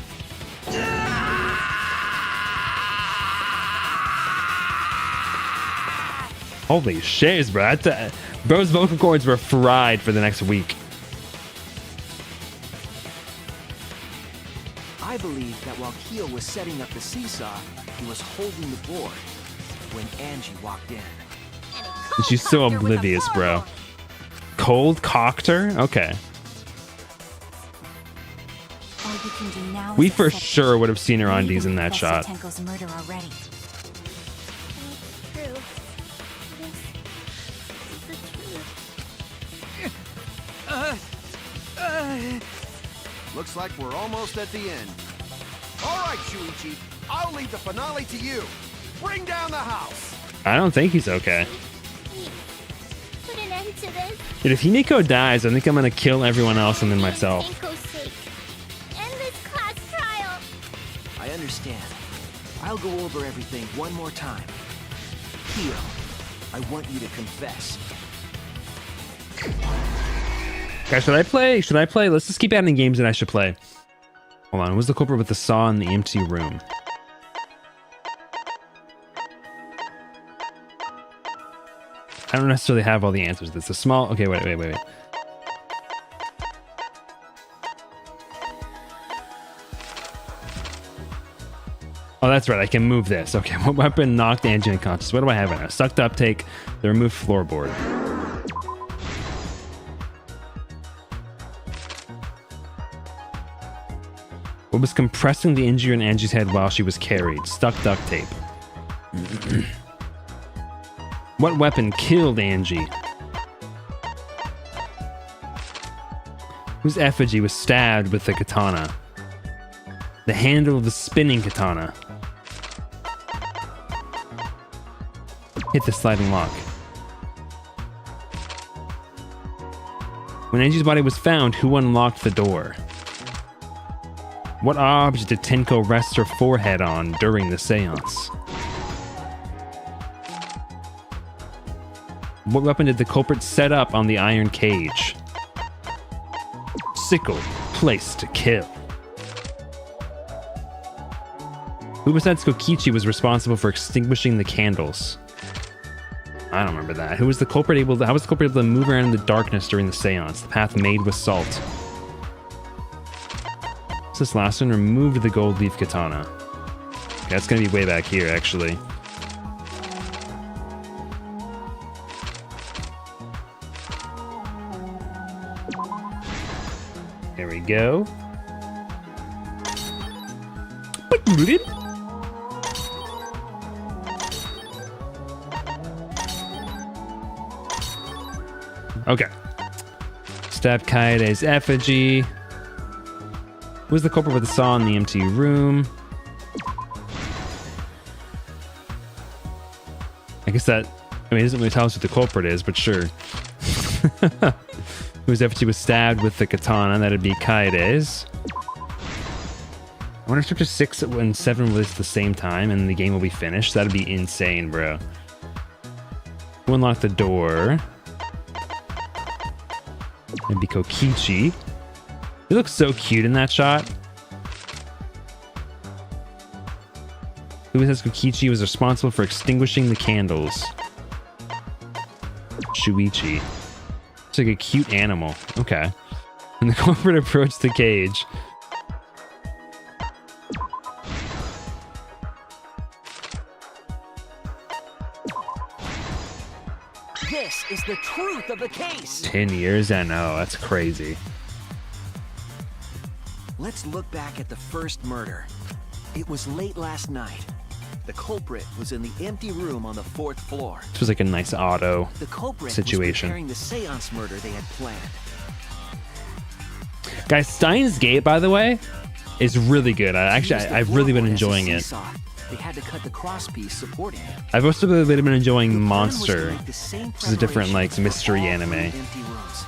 Speaker 1: Holy shiz, bro. Bro's vocal cords were fried for the next week.
Speaker 11: I believe that while Kyo was setting up the seesaw, he was holding the board when Angie walked in.
Speaker 1: She's so oblivious, bro. Cold cocked her? Okay.
Speaker 10: All you can do now
Speaker 1: We
Speaker 10: is
Speaker 1: for
Speaker 10: accept
Speaker 1: sure would have seen her
Speaker 10: it.
Speaker 1: undies in that shot.
Speaker 10: Tenko's murder already.
Speaker 3: True. This is the truth.
Speaker 8: Looks like we're almost at the end. All right, Shuichi, I'll leave the finale to you. Bring down the house.
Speaker 1: I don't think he's okay.
Speaker 3: Please, put an end to this.
Speaker 1: Dude, if Himiko dies, I think I'm gonna kill everyone else and then myself.
Speaker 3: Tenko's sake. End this class trial.
Speaker 11: I understand. I'll go over everything one more time. Kyo, I want you to confess.
Speaker 1: Guys, should I play? Let's just keep adding games that I should play. Hold on, who's the culprit with the saw in the empty room? I don't necessarily have all the answers. It's a small... Okay, wait. Oh, that's right. I can move this. Okay, what weapon knocked Angie unconscious? What do I have right now? Sucked uptake, the removed floorboard. What was compressing the injury in Angie's head while she was carried? Stuck duct tape. What weapon killed Angie? Whose effigy was stabbed with the katana? The handle of the spinning katana. Hit the sliding lock. When Angie's body was found, who unlocked the door? What object did Tenko rest her forehead on during the seance? What weapon did the culprit set up on the iron cage? Sickle, placed to kill. Who besides Kokichi was responsible for extinguishing the candles? I don't remember that. How was the culprit able to move around in the darkness during the seance? The path made with salt. This last one removed the gold leaf katana. Okay, that's gonna be way back here, actually. There we go. Okay. Stab Kaede's effigy. Who's the culprit with the saw in the empty room? I guess that... I mean, it doesn't really tell us what the culprit is, but sure. Whose effigy was stabbed with the katana? That'd be Kaede's. I wonder if Chapter 6 and 7 release at the same time and the game will be finished. That'd be insane, bro. Who unlocked the door? It'd be Kokichi. He looks so cute in that shot. Who says Kokichi was responsible for extinguishing the candles? Shuichi. It's like a cute animal. Okay. And the culprit approached the cage.
Speaker 11: This is the truth of the case.
Speaker 1: 10 years? I know, that's crazy.
Speaker 11: Let's look back at the first murder. It was late last night. The culprit was in the empty room on the 4th floor.
Speaker 1: This was like a nice auto
Speaker 11: The culprit
Speaker 1: situation.
Speaker 11: was preparing the seance murder they had planned.
Speaker 1: Guys, Steins Gate, by the way, is really good. I've really been enjoying it.
Speaker 11: They had to cut the crosspiece supporting it.
Speaker 1: I've also really been enjoying
Speaker 11: The plan was to
Speaker 1: Monster,
Speaker 11: make the same
Speaker 1: which is a different like
Speaker 11: preparations for
Speaker 1: mystery
Speaker 11: all
Speaker 1: anime.
Speaker 11: 3 empty rooms.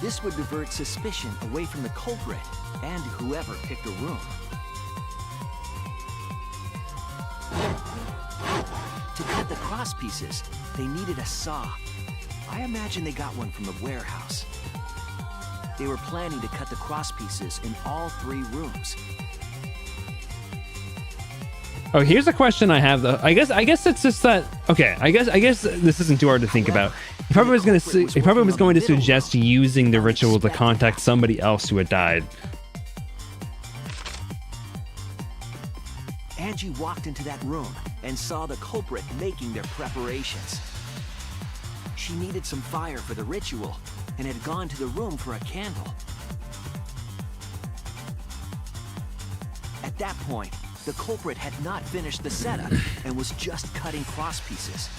Speaker 11: This would divert suspicion away from the culprit and whoever picked a room. To cut the cross pieces, they needed a saw. I imagine they got one from the warehouse. They were planning to cut the cross pieces in all 3 rooms.
Speaker 1: Oh, here's a question I have though. I guess it's just that. Okay, I guess this isn't too hard to think about. He probably was going to suggest using the ritual to contact somebody else who had died.
Speaker 11: Angie walked into that room and saw the culprit making their preparations. She needed some fire for the ritual and had gone to the room for a candle. At that point, the culprit had not finished the setup and was just cutting cross pieces.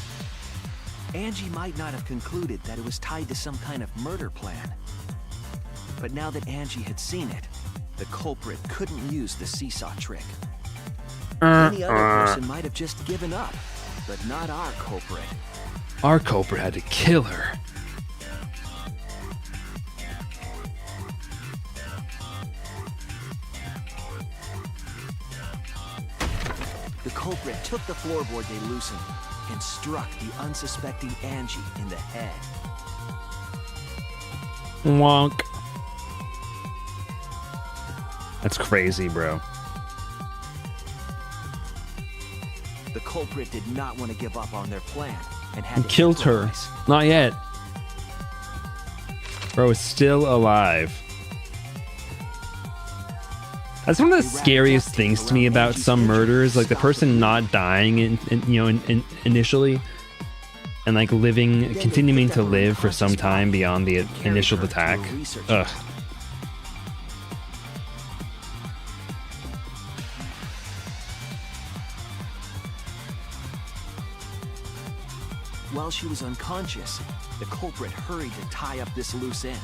Speaker 11: Angie might not have concluded that it was tied to some kind of murder plan. But now that Angie had seen it, the culprit couldn't use the seesaw trick. Any other person might have just given up, but not our culprit.
Speaker 1: Our culprit had to kill her.
Speaker 11: The culprit took the floorboard they loosened and struck the unsuspecting Angie in the head.
Speaker 1: Wonk. That's crazy, bro.
Speaker 11: The culprit did not want to give up on their plan and had to
Speaker 1: Killed her.
Speaker 11: improvise.
Speaker 1: Not yet. Bro is still alive. That's one of the scariest things to me about some murders, like the person not dying initially, and like continuing to live for some time beyond the initial attack. Ugh.
Speaker 11: While she was unconscious, the culprit hurried to tie up this loose end.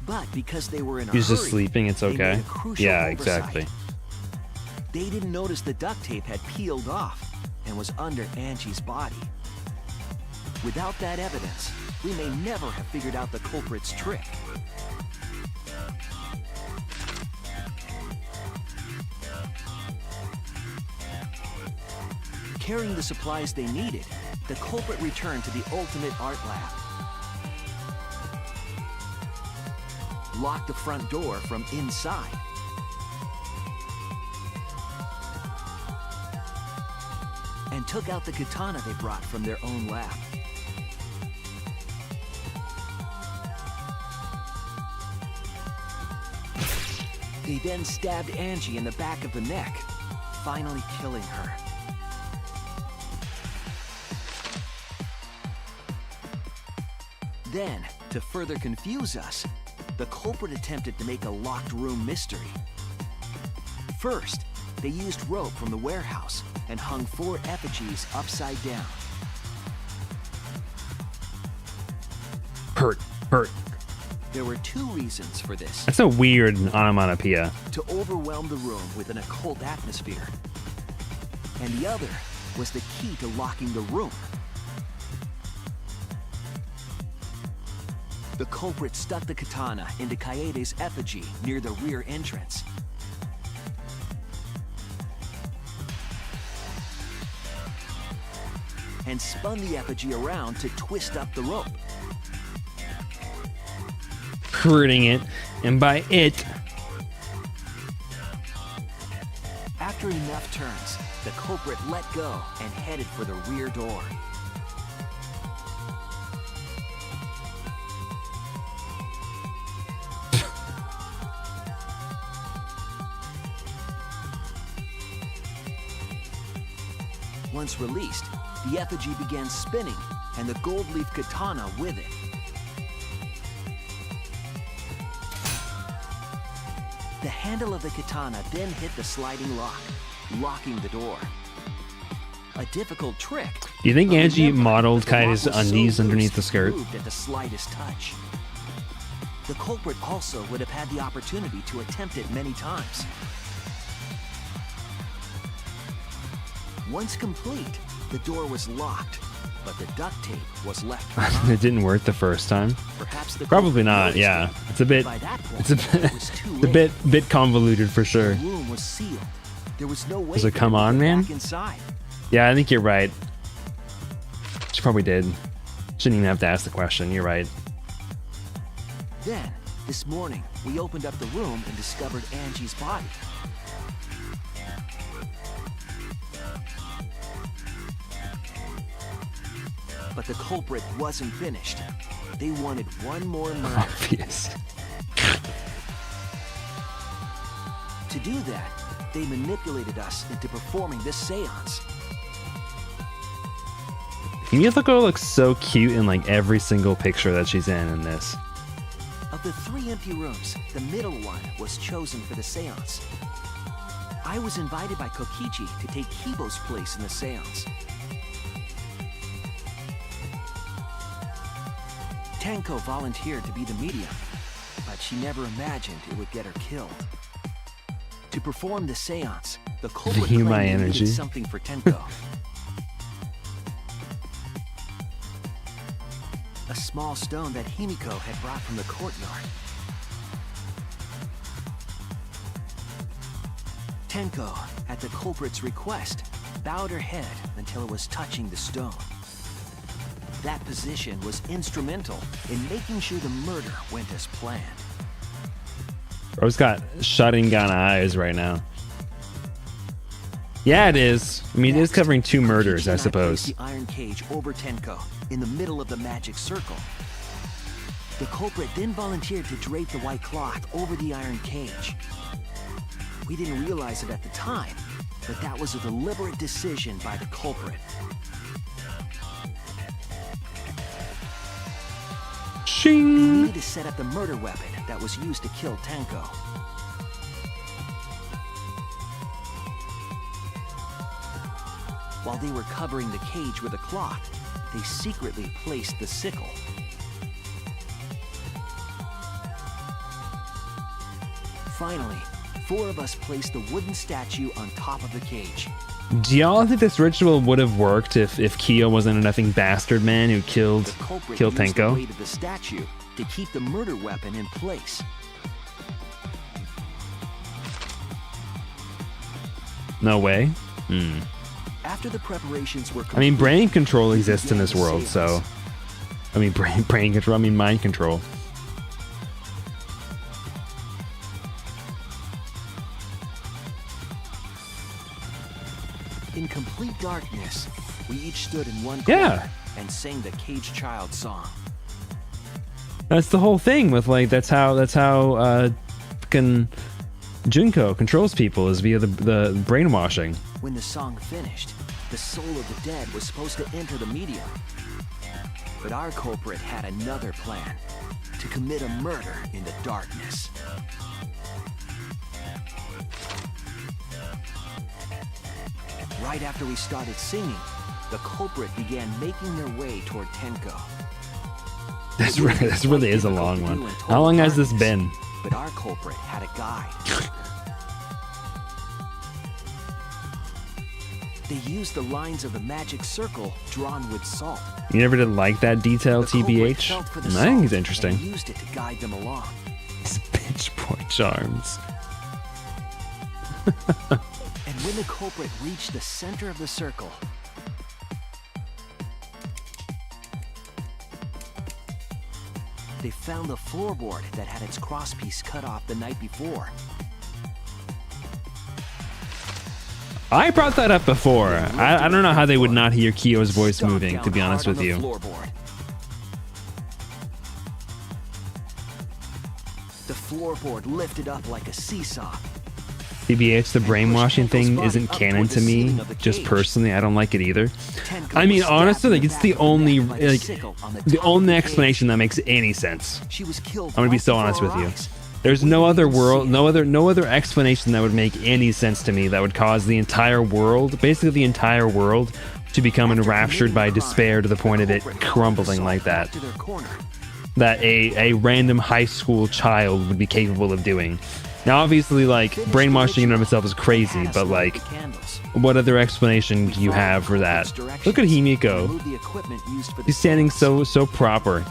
Speaker 11: But because they were in a
Speaker 1: He's
Speaker 11: hurry,
Speaker 1: just sleeping, it's
Speaker 11: they made
Speaker 1: okay.
Speaker 11: a crucial
Speaker 1: Yeah,
Speaker 11: oversight.
Speaker 1: exactly.
Speaker 11: They didn't notice the duct tape had peeled off and was under Angie's body. Without that evidence, we may never have figured out the culprit's trick. Carrying the supplies they needed, the culprit returned to the ultimate art lab. Locked the front door from inside. And took out the katana they brought from their own lab. They then stabbed Angie in the back of the neck, finally killing her. Then, to further confuse us, the culprit attempted to make a locked room mystery. First, they used rope from the warehouse and hung 4 effigies upside down.
Speaker 1: Hurt.
Speaker 11: There were 2 reasons for this.
Speaker 1: That's a weird onomatopoeia.
Speaker 11: To overwhelm the room with an occult atmosphere. And the other was the key to locking the room. The culprit stuck the katana into Kaede's effigy near the rear entrance. And spun the effigy around to twist up the rope.
Speaker 1: Hurting it, and by it,
Speaker 11: After enough turns, the culprit let go and headed for the rear door. Once released, the effigy began spinning, and the gold leaf katana with it.
Speaker 6: The handle of the katana then hit the sliding lock, locking the door. A difficult trick.
Speaker 1: Do you think
Speaker 6: but
Speaker 1: Angie
Speaker 6: remember,
Speaker 1: modeled
Speaker 6: the lock
Speaker 1: Kai's
Speaker 6: was so
Speaker 1: undies underneath
Speaker 6: loose
Speaker 1: the skirt?
Speaker 6: it moved at the slightest touch. The culprit also would have had the opportunity to attempt it many times. Once complete, the door was locked, but the duct tape was left behind.
Speaker 1: It didn't work the first time.
Speaker 6: Perhaps the
Speaker 1: Probably
Speaker 6: culprit
Speaker 1: not.
Speaker 6: noticed
Speaker 1: Yeah,
Speaker 6: it.
Speaker 1: it's a bit.
Speaker 6: By that point,
Speaker 1: It's a bit.
Speaker 6: it was too
Speaker 1: It's a
Speaker 6: late.
Speaker 1: bit convoluted for sure.
Speaker 6: The room was sealed. There was no way.
Speaker 1: Was it
Speaker 6: for
Speaker 1: come
Speaker 6: them to
Speaker 1: on,
Speaker 6: get
Speaker 1: man?
Speaker 6: back inside.
Speaker 1: Yeah, I think you're right. She probably did. Shouldn't even have to ask the question. You're right.
Speaker 6: Then, this morning, we opened up the room and discovered Angie's body. But the culprit wasn't finished. They wanted one more murder.
Speaker 1: Obvious.
Speaker 6: To do that, they manipulated us into performing this seance.
Speaker 1: Miyako looks so cute in like every single picture that she's in this.
Speaker 6: Of the 3 empty rooms, the middle one was chosen for the seance. I was invited by Kokichi to take Kibo's place in the seance. Tenko volunteered to be the medium, but she never imagined it would get her killed. To perform the seance, the culprit
Speaker 1: View
Speaker 6: claimed
Speaker 1: my
Speaker 6: they needed
Speaker 1: energy.
Speaker 6: something for Tenko. A small stone that Himiko had brought from the courtyard. Tenko, at the culprit's request, bowed her head until it was touching the stone. That position was instrumental in making sure the murder went as planned.
Speaker 1: Bro's got shutting down eyes right now. Yeah, it is. I mean, it is covering 2 murders,
Speaker 6: Kokichi
Speaker 1: I
Speaker 6: and
Speaker 1: suppose.
Speaker 6: placed the iron cage over Tenko in the middle of the magic circle. The culprit then volunteered to drape the white cloth over the iron cage. We didn't realize it at the time, but that was a deliberate decision by the culprit. They
Speaker 1: Shing!
Speaker 6: needed to set up the murder weapon that was used to kill Tenko. While they were covering the cage with a cloth, they secretly placed the sickle. Finally, 4 of us placed the wooden statue on top of the cage.
Speaker 1: Do y'all think this ritual would have worked if Kyo wasn't an effing bastard man who killed
Speaker 6: The culprit
Speaker 1: killed
Speaker 6: used the
Speaker 1: Tenko?
Speaker 6: weight of the statue to keep the murder weapon in place.
Speaker 1: No way.
Speaker 6: After the preparations were complete,
Speaker 1: I mean, brain control exists in
Speaker 6: began
Speaker 1: this
Speaker 6: the
Speaker 1: world, so.
Speaker 6: seance.
Speaker 1: I mean, brain control. I mean, mind control.
Speaker 6: In complete darkness, we each stood in one corner
Speaker 1: Yeah.
Speaker 6: and sang the Cage Child song.
Speaker 1: That's the whole thing with like that's how fucking Junko controls people is via the brainwashing.
Speaker 6: When the song finished, the soul of the dead was supposed to enter the medium. But our culprit had another plan, to commit a murder in the darkness. Right after we started singing, the culprit began making their way toward Tenko.
Speaker 1: This
Speaker 6: It would have been
Speaker 1: this really
Speaker 6: quite
Speaker 1: is a
Speaker 6: difficult
Speaker 1: long
Speaker 6: to
Speaker 1: one.
Speaker 6: do in
Speaker 1: How
Speaker 6: total
Speaker 1: long has this
Speaker 6: darkness,
Speaker 1: been?
Speaker 6: But our culprit had a guide. They used the lines of the magic circle drawn with salt.
Speaker 1: You never did like that detail,
Speaker 6: The culprit
Speaker 1: TBH?
Speaker 6: felt for the
Speaker 1: I think it's
Speaker 6: salt
Speaker 1: interesting.
Speaker 6: and used it to guide them along.
Speaker 1: These bitch boy charms.
Speaker 6: And when the culprit reached the center of the circle, they found the floorboard that had its crosspiece cut off the night before.
Speaker 1: I brought that up before. I don't know how they would not hear Kyo's voice
Speaker 6: Stomped
Speaker 1: moving, to
Speaker 6: down
Speaker 1: be honest
Speaker 6: hard
Speaker 1: with
Speaker 6: on the
Speaker 1: you.
Speaker 6: floorboard. The floorboard lifted up like a seesaw.
Speaker 1: TBH, the brainwashing thing isn't canon to me, just personally. I don't like it either. I mean, honestly, like it's the only like the only explanation that makes any sense.
Speaker 6: She was killed
Speaker 1: I'm gonna be so
Speaker 6: right
Speaker 1: honest
Speaker 6: before
Speaker 1: with
Speaker 6: our
Speaker 1: you.
Speaker 6: eyes.
Speaker 1: There's no other world, no other explanation that would make any sense to me that would cause the entire world, basically the entire world, to become enraptured by despair to the point of it crumbling like that. That a random high school child would be capable of doing. Now, obviously, like, brainwashing in and of itself is crazy, but, like, what other explanation do you have for that? Look at Himiko. He's standing so proper.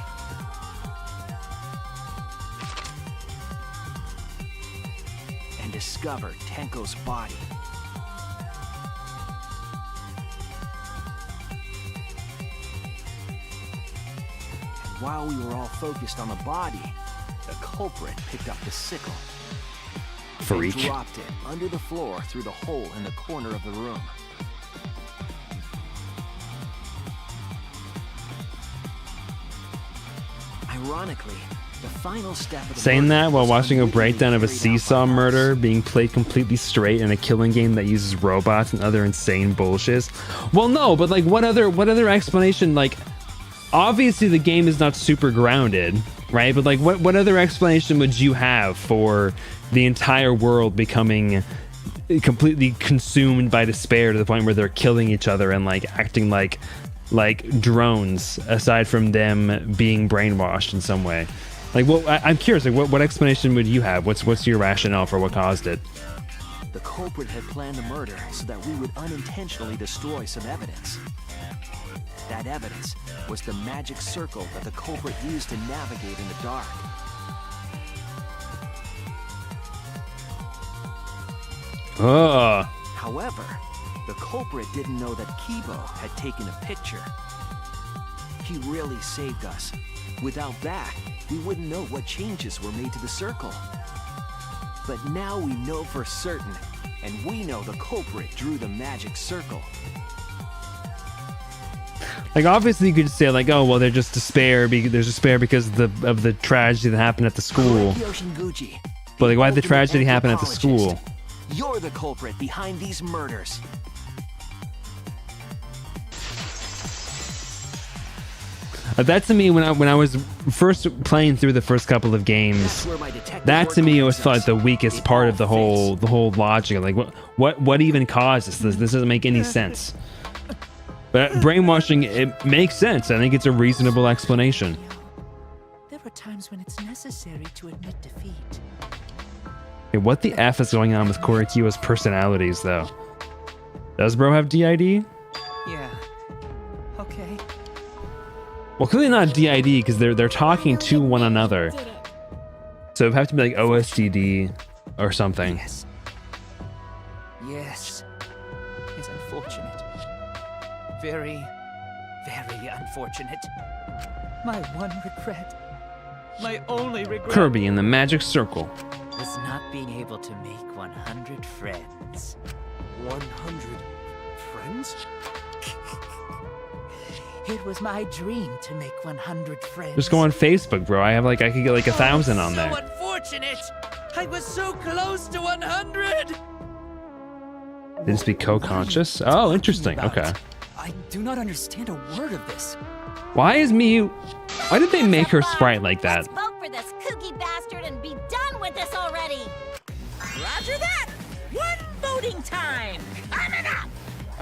Speaker 11: And discover Tenko's body. And while we were all focused on the body, the culprit picked up the sickle.
Speaker 1: Freak.
Speaker 11: And dropped it under the floor through the hole in the corner of the room. Ironically, the final step of the
Speaker 1: Saying
Speaker 11: murder
Speaker 1: that while
Speaker 11: was
Speaker 1: watching a
Speaker 11: unwittingly
Speaker 1: breakdown of a
Speaker 11: carried out
Speaker 1: seesaw
Speaker 11: by us.
Speaker 1: murder being played completely straight in a killing game that uses robots and other insane bullshit. Well, no, but like what other explanation? Like, obviously the game is not super grounded, right? But like what other explanation would you have for the entire world becoming completely consumed by despair to the point where they're killing each other and like acting like drones, aside from them being brainwashed in some way? Like, well, I'm curious, like what explanation would you have? What's your rationale for what caused it?
Speaker 11: The culprit had planned a murder so that we would unintentionally destroy some evidence. That evidence was the magic circle that the culprit used to navigate in the dark.
Speaker 1: Oh,
Speaker 11: However, the culprit didn't know that Kibo had taken a picture. He really saved us. Without that, we wouldn't know what changes were made to the circle. But now we know for certain, and we know the culprit drew the magic circle.
Speaker 1: like obviously you could say like, oh well, there's despair because of the tragedy that happened at the school.
Speaker 11: Yoshinguchi,
Speaker 1: But like, why did the
Speaker 11: ultimate
Speaker 1: tragedy happen at the
Speaker 11: anthropologist.
Speaker 1: school?
Speaker 11: You're the culprit behind these murders.
Speaker 1: That to me, when I was first playing through the first couple of games,
Speaker 11: That's where my detective
Speaker 1: that
Speaker 11: work
Speaker 1: to me
Speaker 11: lands
Speaker 1: was like
Speaker 11: us.
Speaker 1: the weakest
Speaker 11: It
Speaker 1: part
Speaker 11: all
Speaker 1: of the whole logic. Like what even caused this? This doesn't make any sense. But brainwashing, it makes sense. I think it's a reasonable explanation.
Speaker 6: There are times when it's necessary to admit defeat.
Speaker 1: Hey, what the F is going on with Korikiwa's personalities, though? Does bro have DID?
Speaker 6: Yeah. Okay.
Speaker 1: Well, clearly not DID because they're talking to one another. So it would have to be like OSDD or something.
Speaker 6: Yes. Yes. It's unfortunate. Very, very unfortunate. My one regret. My only regret.
Speaker 1: Kirby in the Magic Circle.
Speaker 6: Was not being able to make 100 friends.
Speaker 4: 100 friends?
Speaker 6: It was my dream to make 100 friends.
Speaker 1: Just go on Facebook, bro. I could get like 1,000 on there.
Speaker 6: So unfortunate. I was so close to 100.
Speaker 1: They just be co-conscious? Oh, interesting. Okay.
Speaker 7: I do not understand a word of this.
Speaker 1: Why did they make her sprite like that?
Speaker 3: Let's vote for this kooky bastard and be done with this already.
Speaker 5: Roger that! One voting time! Coming up!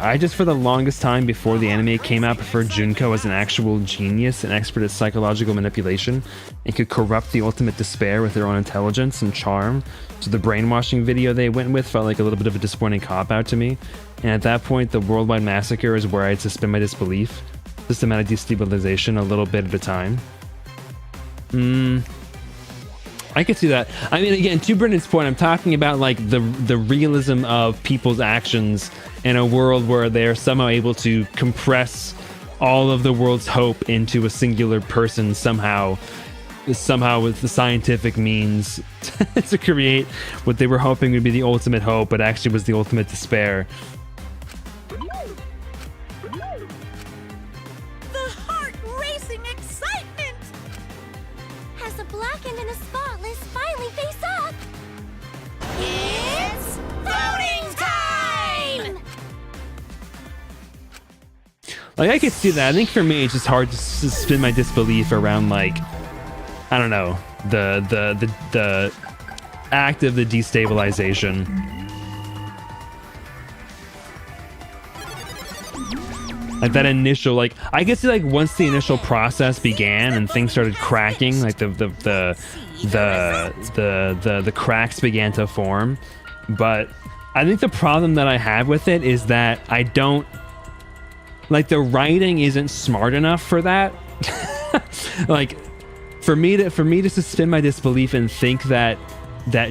Speaker 1: I just, for the longest time before the anime came out, preferred Junko as an actual genius, an expert at psychological manipulation, and could corrupt the ultimate despair with their own intelligence and charm. So the brainwashing video they went with felt like a little bit of a disappointing cop-out to me. And at that point, the worldwide massacre is where I'd suspend my disbelief. Systematic destabilization a little bit at a time. I could see that. I mean, again, to Brendan's point, I'm talking about like the realism of people's actions in a world where they are somehow able to compress all of the world's hope into a singular person somehow with the scientific means to create what they were hoping would be the ultimate hope, but actually was the ultimate despair.
Speaker 3: The heart-racing excitement! As the blackened and the spotless finally face up, it's voting time!
Speaker 1: Like, I could see that. I think for me, it's just hard to suspend my disbelief around, like, I don't know, the act of the destabilization. Like that initial, like I guess like once the initial process began and things started cracking, like the cracks began to form. But I think the problem that I have with it is that I don't like the writing isn't smart enough for that. Like for me to suspend my disbelief and think that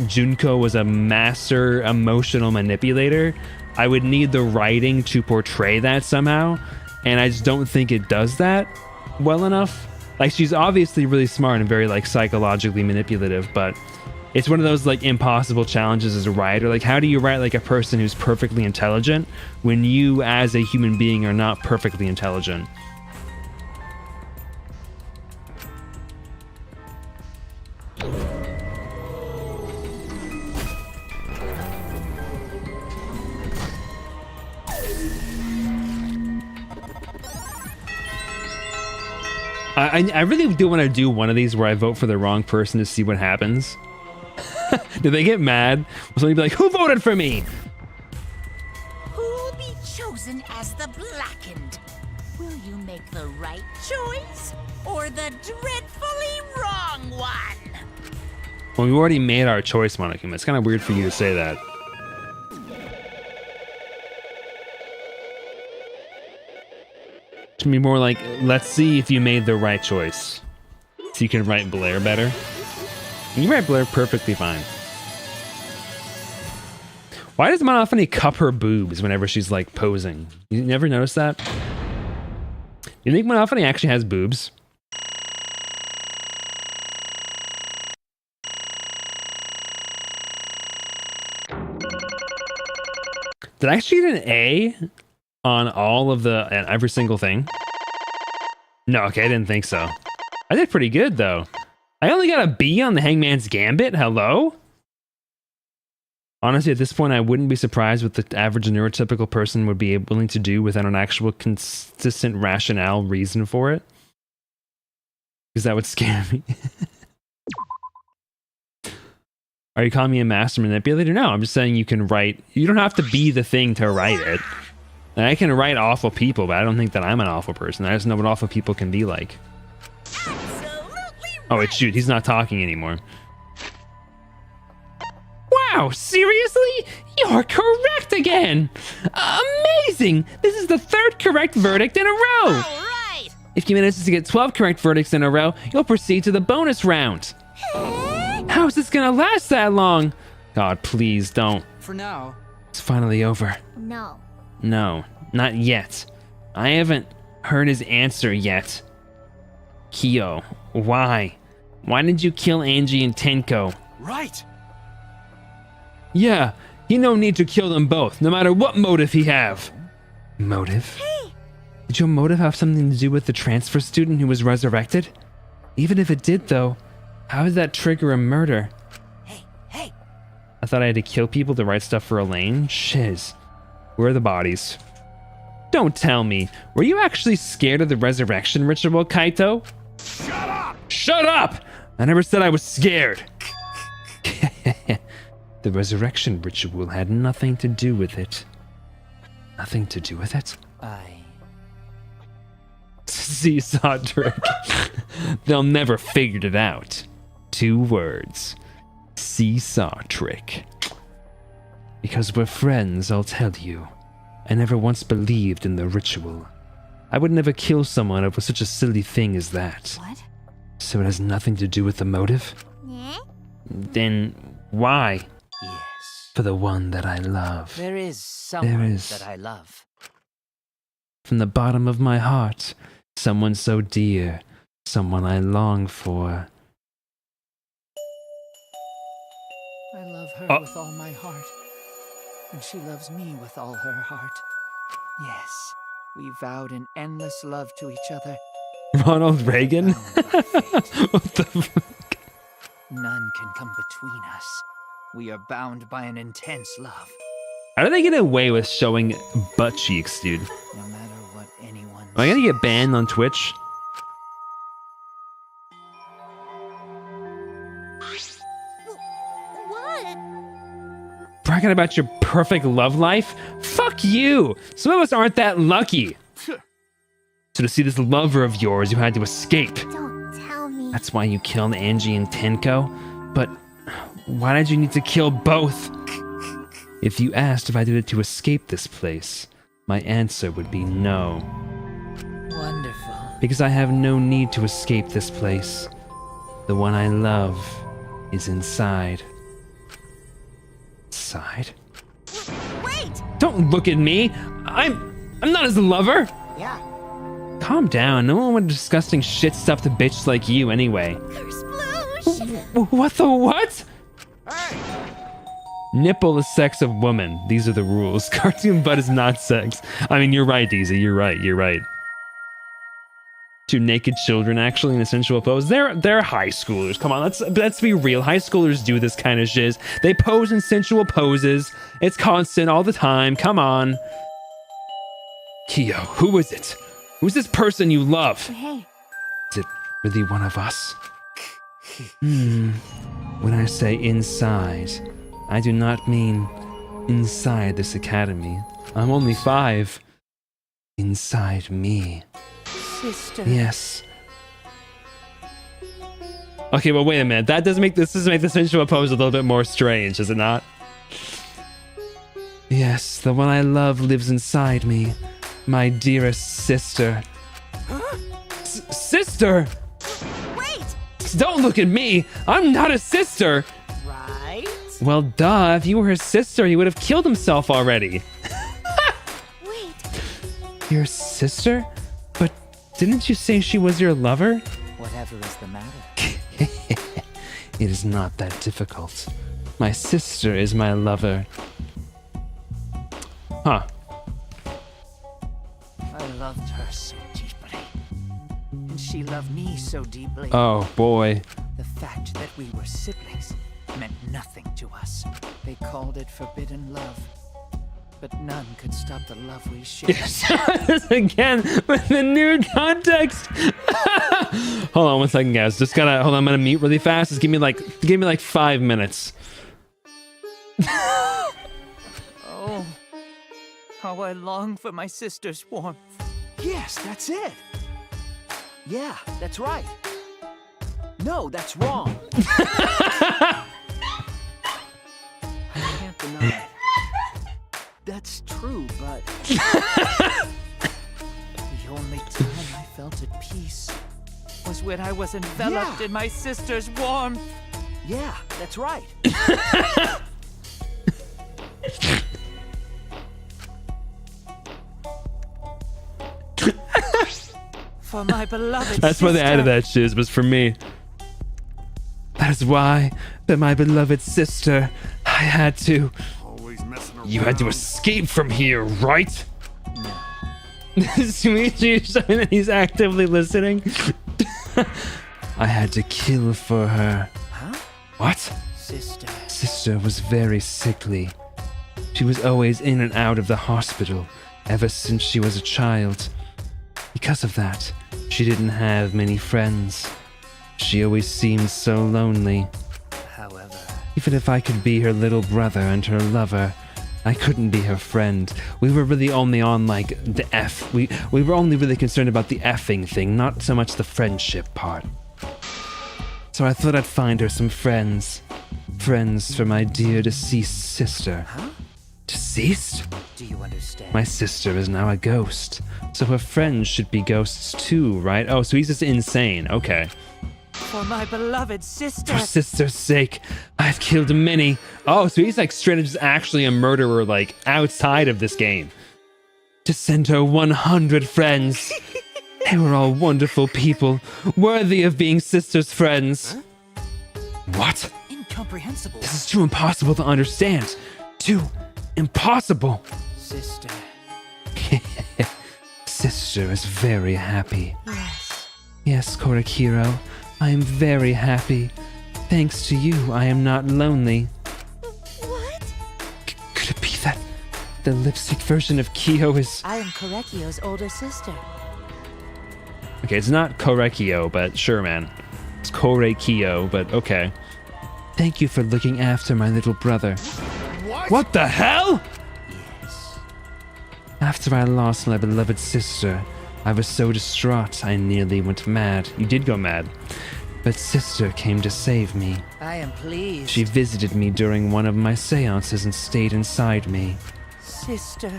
Speaker 1: Junko was a master emotional manipulator, I would need the writing to portray that somehow, and I just don't think it does that well enough. Like she's obviously really smart and very like psychologically manipulative, but it's one of those like impossible challenges as a writer. Like how do you write like a person who's perfectly intelligent when you as a human being are not perfectly intelligent? I really do want to do one of these where I vote for the wrong person to see what happens. Do they get mad? Will somebody be like, who voted for me?
Speaker 5: Who'll be chosen as the blackened? Will you make the right choice or the dreadfully wrong one?
Speaker 1: Well, we already made our choice, Monokuma. It's kind of weird for you to say that. To be more like, let's see if you made the right choice. So you can write Blair better. You write Blair perfectly fine. Why does Monophony cup her boobs whenever she's like posing? You never notice that? You think Monophony actually has boobs? Did I actually get an A on all of the every single thing? No, okay, I didn't think so. I did pretty good though. I only got a B on the Hangman's Gambit. Hello? Honestly, at this point, I wouldn't be surprised what the average neurotypical person would be willing to do without an actual consistent rationale reason for it. Because that would scare me. Are you calling me a master manipulator? No, I'm just saying you can write. You don't have to be the thing to write it. And I can write awful people, but I don't think that I'm an awful person. I just know what awful people can be like. Oh, wait, shoot. He's not talking anymore.
Speaker 2: Wow, seriously? You're correct again! Amazing! This is the third correct verdict in a row!
Speaker 5: All right!
Speaker 2: If you manage to get 12 correct verdicts in a row, you'll proceed to the bonus round. How is this gonna last that long?
Speaker 1: God, please don't.
Speaker 7: For now.
Speaker 1: It's finally over.
Speaker 3: No.
Speaker 1: No, not yet. I haven't heard his answer yet. Kyo, why? Why did you kill Angie and Tenko?
Speaker 4: Right.
Speaker 1: Yeah, he no need to kill them both, no matter what motive he have. Motive?
Speaker 3: Hey!
Speaker 1: Did your motive have something to do with the transfer student who was resurrected? Even if it did, though, how did that trigger a murder?
Speaker 5: Hey!
Speaker 1: I thought I had to kill people to write stuff for Elaine? Shiz. Where are the bodies? Don't tell me. Were you actually scared of the resurrection ritual, Kaito?
Speaker 8: Shut up!
Speaker 1: Shut up! I never said I was scared. The resurrection ritual had nothing to do with it. Nothing to do with it? Seesaw trick. They'll never figured it out. 2 words. Seesaw trick. Because we're friends, I'll tell you. I never once believed in the ritual. I would never kill someone over such a silly thing as that.
Speaker 10: What?
Speaker 1: So it has nothing to do with the motive?
Speaker 3: Eh?
Speaker 1: Then why?
Speaker 6: Yes.
Speaker 1: For the one that I love.
Speaker 6: There is someone
Speaker 1: is.
Speaker 6: that I love.
Speaker 1: From the bottom of my heart, someone so dear, someone I long for.
Speaker 7: I love her
Speaker 1: Oh.
Speaker 7: with all my heart. And she loves me with all her heart. Yes, we vowed an endless love to each other.
Speaker 1: Ronald Reagan? What the fuck?
Speaker 7: None can come between us. We are bound by an intense love.
Speaker 1: How do they get away with showing butt cheeks, dude?
Speaker 7: No matter what anyone
Speaker 1: Am I gonna get banned on Twitch?
Speaker 3: Why?
Speaker 2: bragging about your perfect love life? Fuck you! Some of us aren't that lucky. So to see this lover of yours, you had to escape.
Speaker 3: Don't tell me.
Speaker 2: That's why you killed Angie and Tenko. But why did you need to kill both? If you asked if I did it to escape this place, my answer would be no.
Speaker 6: Wonderful.
Speaker 2: Because I have no need to escape this place. The one I love is inside. Inside?
Speaker 5: Wait!
Speaker 2: Don't look at me! I'm not his lover!
Speaker 9: Yeah.
Speaker 2: Calm down. No one would disgusting shit stuff to bitches like you anyway.
Speaker 3: Sploosh!
Speaker 2: What the what?
Speaker 8: Hey!
Speaker 2: Nipple is sex of woman. These are the rules. Cartoon butt is not sex. I mean, you're right, Deezy. You're right. Two naked children actually in a sensual pose. They're high schoolers. Come on, let's be real. High schoolers do this kind of shiz. They pose in sensual poses. It's constant all the time. Come on. Kyo, who is it? Who's this person you love?
Speaker 10: Hey,
Speaker 2: Is it really one of us? When I say inside, I do not mean inside this academy. I'm only 5. Inside me.
Speaker 6: Sister.
Speaker 2: Yes. Okay, well, wait a minute. That does make the sensual pose a little bit more strange, does it not? Yes, the one I love lives inside me. My dearest sister. Sister?
Speaker 5: Wait!
Speaker 2: Don't look at me! I'm not a sister!
Speaker 5: Right?
Speaker 2: Well, duh. If you were his sister, he would have killed himself already.
Speaker 3: Wait,
Speaker 2: Your sister? But didn't you say she was your lover?
Speaker 6: Whatever is the matter.
Speaker 2: It is not that difficult. My sister is my lover. Huh.
Speaker 6: I loved her so deeply. And she loved me so deeply.
Speaker 2: Oh, boy.
Speaker 6: The fact that we were siblings meant nothing to us. They called it forbidden love. But none could stop the love we shared.
Speaker 2: Again, with the new context. Hold on 1 second, guys. Hold on, I'm gonna mute really fast. Just give me like 5 minutes.
Speaker 6: Oh, how I long for my sister's warmth.
Speaker 11: Yes, that's it. Yeah, that's right. No, that's wrong.
Speaker 6: I can't deny it.
Speaker 11: That's true, but
Speaker 6: The only time I felt at peace was when I was enveloped
Speaker 11: Yeah.
Speaker 6: in my sister's warmth.
Speaker 11: yeah, that's right.
Speaker 6: For my beloved
Speaker 2: That's why they
Speaker 6: sister.
Speaker 2: added that shiz, was for me. That is why, that my beloved sister, I had to.
Speaker 8: Always messing around.
Speaker 2: You had to escape from here, right? Sumichi, he's actively listening. I had to kill for her.
Speaker 6: Huh?
Speaker 2: What?
Speaker 6: Sister.
Speaker 2: Sister was very sickly. She was always in and out of the hospital ever since she was a child. Because of that, she didn't have many friends. She always seemed so lonely.
Speaker 6: However,
Speaker 2: Even if I could be her little brother and her lover, I couldn't be her friend. We were really only on like the F. We were only really concerned about the effing thing, not so much the friendship part. So I thought I'd find her some friends. Friends for my dear deceased sister.
Speaker 6: Huh?
Speaker 2: Deceased?
Speaker 6: do you understand?
Speaker 2: My sister is now a ghost. So her friends should be ghosts too, right? Oh, so he's just insane. Okay.
Speaker 6: For my beloved sister.
Speaker 2: For sister's sake, I've killed many. Oh, so he's like straight up just actually a murderer, like outside of this game. To send her 100 friends. They were all wonderful people, worthy of being sister's friends. What?
Speaker 7: Incomprehensible.
Speaker 2: This is too impossible to understand. Too impossible.
Speaker 6: Sister.
Speaker 2: Sister is very happy.
Speaker 10: yes.
Speaker 2: Yes, Korikiro, I am very happy. Thanks to you, I am not lonely.
Speaker 3: what?
Speaker 2: Could it be that the lipstick version of Kyo is...
Speaker 10: I am Korekio's older sister.
Speaker 2: Okay, it's not Korekio, but sure, man. It's Korekio, but okay. Thank you for looking after my little brother.
Speaker 8: What?
Speaker 2: What the hell?
Speaker 6: Yes.
Speaker 2: After I lost my beloved sister, I was so distraught I nearly went mad. You did go mad. But sister came to save me.
Speaker 6: I am pleased.
Speaker 2: She visited me during one of my seances and stayed inside me.
Speaker 6: Sister.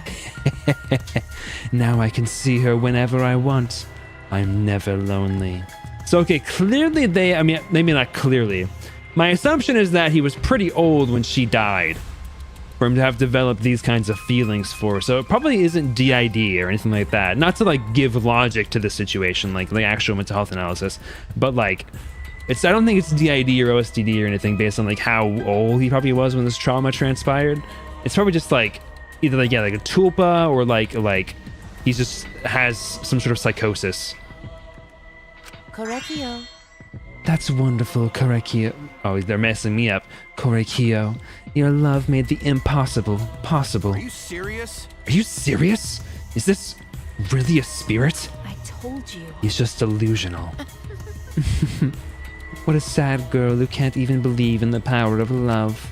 Speaker 2: Now I can see her whenever I want. I'm never lonely. So, okay, clearly I mean, maybe not clearly. My assumption is that he was pretty old when she died for him to have developed these kinds of feelings for her. So it probably isn't DID or anything like that. Not to like give logic to the situation, like the actual mental health analysis, but like I don't think it's DID or OSDD or anything based on like how old he probably was when this trauma transpired. It's probably just like either like a tulpa or like he just has some sort of psychosis.
Speaker 10: Correcchio.
Speaker 2: That's wonderful, Correcchio. Oh, they're messing me up. Correcchio, your love made the impossible possible.
Speaker 8: Are you serious?
Speaker 2: Are you serious? Is this really a spirit?
Speaker 10: I told you.
Speaker 2: He's just delusional. What a sad girl who can't even believe in the power of love.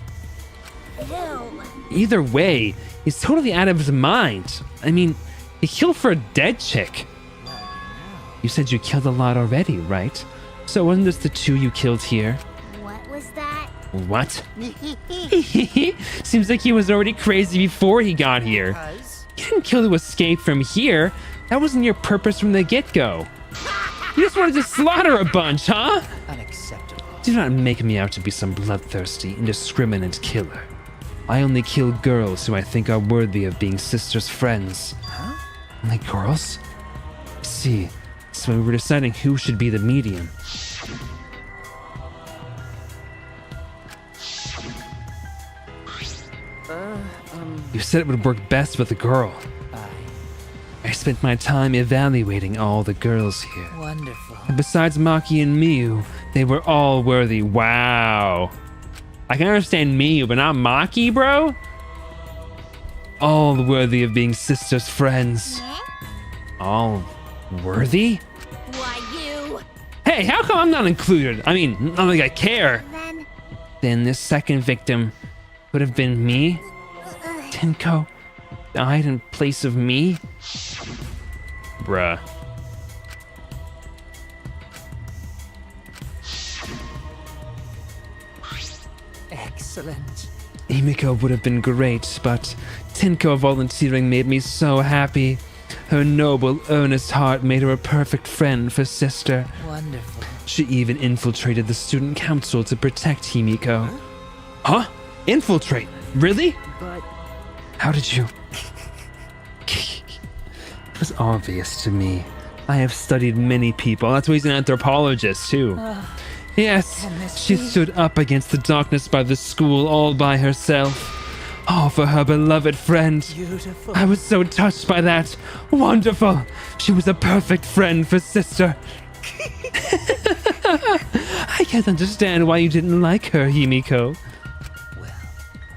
Speaker 3: Ew.
Speaker 2: Either way, he's totally out of his mind. I mean, he killed for a dead chick. You said you killed a lot already, right? So wasn't this the 2 you killed here?
Speaker 3: What was that?
Speaker 2: What? Seems like he was already crazy before he got here. You didn't kill to escape from here. That wasn't your purpose from the get-go. You just wanted to slaughter a bunch, huh?
Speaker 6: Unacceptable.
Speaker 2: Do not make me out to be some bloodthirsty, indiscriminate killer. I only kill girls who I think are worthy of being sisters' friends.
Speaker 6: Huh?
Speaker 2: Only girls? See, so when we were deciding who should be the medium. You said it would work best with a girl. I spent my time evaluating all the girls here.
Speaker 6: Wonderful.
Speaker 2: And besides Maki and Miyu, they were all worthy. Wow. I can understand Miyu, but not Maki, bro? All worthy of being sisters' friends. All worthy?
Speaker 3: Why you?
Speaker 2: Hey, how come I'm not included? I mean, not like I care. Then this second victim would have been me? Tenko died in place of me? Bruh.
Speaker 6: Excellent.
Speaker 2: Himiko would have been great, but Tenko volunteering made me so happy. Her noble, earnest heart made her a perfect friend for sister.
Speaker 6: Wonderful.
Speaker 2: She even infiltrated the student council to protect Himiko. Huh? Infiltrate? Really?
Speaker 7: But
Speaker 2: How did you? It was obvious to me. I have studied many people. That's why he's an anthropologist, too. Yes, she stood up against the darkness by the school all by herself. All for her beloved friend.
Speaker 6: Beautiful.
Speaker 2: I was so touched by that. Wonderful. She was a perfect friend for sister. I can't understand why you didn't like her, Himiko.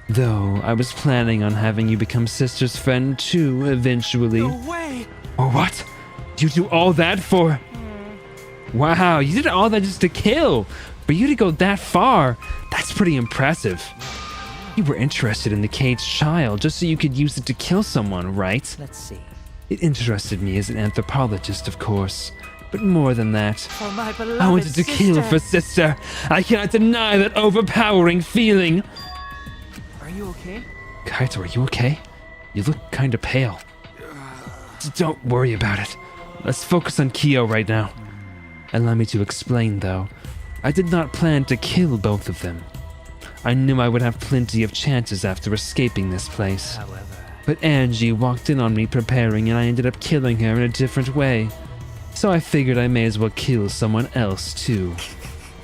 Speaker 2: Though I was planning on having you become sister's friend too, eventually.
Speaker 4: No way!
Speaker 2: Or what? You do all that for... Wow, you did all that just to kill. For you to go that far, that's pretty impressive. You were interested in the caged child just so you could use it to kill someone, right?
Speaker 6: Let's see.
Speaker 2: It interested me as an anthropologist, of course. But more than that,
Speaker 6: For my beloved
Speaker 2: I wanted to kill for sister. I cannot deny that overpowering feeling.
Speaker 7: are you okay?
Speaker 2: Kaito, are you okay? You look kinda pale. Don't worry about it. Let's focus on Kyo right now. Allow me to explain, though. I did not plan to kill both of them. I knew I would have plenty of chances after escaping this place.
Speaker 6: However,
Speaker 2: But Angie walked in on me preparing and I ended up killing her in a different way. So I figured I may as well kill someone else, too.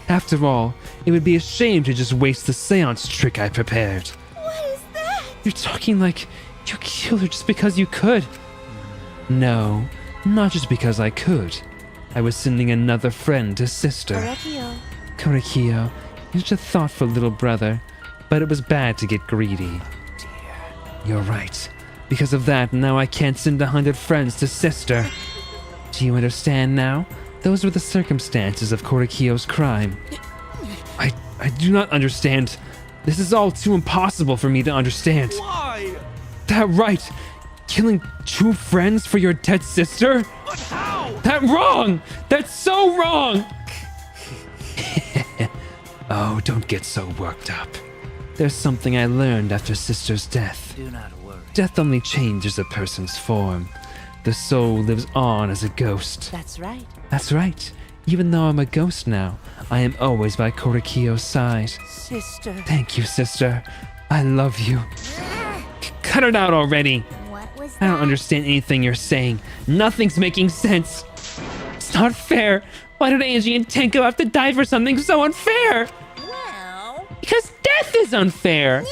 Speaker 2: After all, it would be a shame to just waste the seance trick I prepared.
Speaker 3: What is that?
Speaker 2: You're talking like you killed her just because you could. No, not just because I could. I was sending another friend to sister.
Speaker 10: Correcchio.
Speaker 2: Korikio, you're such a thoughtful little brother, but it was bad to get greedy. You're right. Because of that, now I can't send 100 friends to sister. Do you understand now? Those were the circumstances of Korikio's crime. I do not understand. This is all too impossible for me to understand.
Speaker 4: Why?
Speaker 2: That right? Killing 2 friends for your dead sister?
Speaker 4: But how?
Speaker 2: That wrong! That's so wrong! Oh, don't get so worked up. There's something I learned after sister's death.
Speaker 6: Do not worry.
Speaker 2: Death only changes a person's form. The soul lives on as a ghost.
Speaker 6: That's right.
Speaker 2: That's right. Even though I'm a ghost now, I am always by Korakio's side.
Speaker 6: Sister.
Speaker 2: Thank you, sister. I love you. Cut it out already.
Speaker 3: What was
Speaker 2: I don't
Speaker 3: that?
Speaker 2: understand anything you're saying. Nothing's making sense. It's not fair. Why did Angie and Tenko have to die for something so unfair?
Speaker 5: Well,
Speaker 2: Because death is unfair.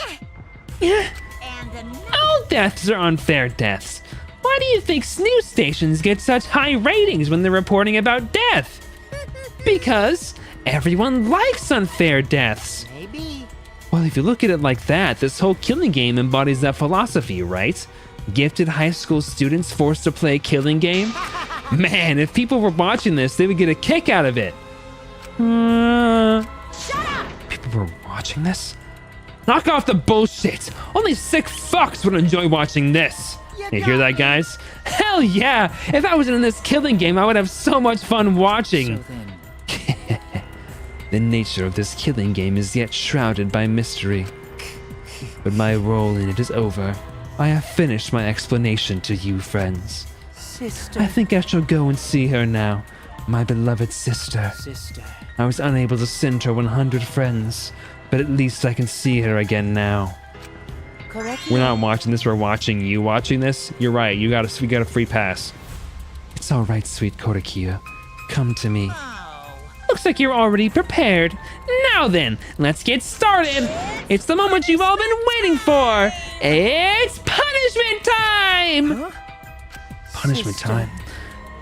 Speaker 2: Yeah.
Speaker 5: and another.
Speaker 2: All deaths are unfair deaths. Why do you think snooze stations get such high ratings when they're reporting about death? Because everyone likes unfair deaths.
Speaker 9: Maybe.
Speaker 2: Well, if you look at it like that, this whole killing game embodies that philosophy, right? Gifted high school students forced to play a killing game? Man, if people were watching this, they would get a kick out of it.
Speaker 5: Shut up!
Speaker 2: People were watching this? Knock off the bullshit! Only sick fucks would enjoy watching this! You hear that, guys? Hell yeah! If I wasn't in this killing game, I would have so much fun watching!
Speaker 6: So then,
Speaker 2: The nature of this killing game is yet shrouded by mystery. But my role in it is over. I have finished my explanation to you, friends.
Speaker 6: sister.
Speaker 2: I think I shall go and see her now. My beloved sister.
Speaker 6: Sister.
Speaker 2: I was unable to send her 100 friends, but at least I can see her again now.
Speaker 6: Correct.
Speaker 2: We're not watching this, we're watching you watching this. You're right, we got a free pass. It's all right, sweet Korakia. Come to me.
Speaker 5: Oh.
Speaker 2: Looks like you're already prepared. Now then, let's get started. It's the moment you've all been waiting for. It's punishment time! Punishment
Speaker 6: Sister.
Speaker 2: time.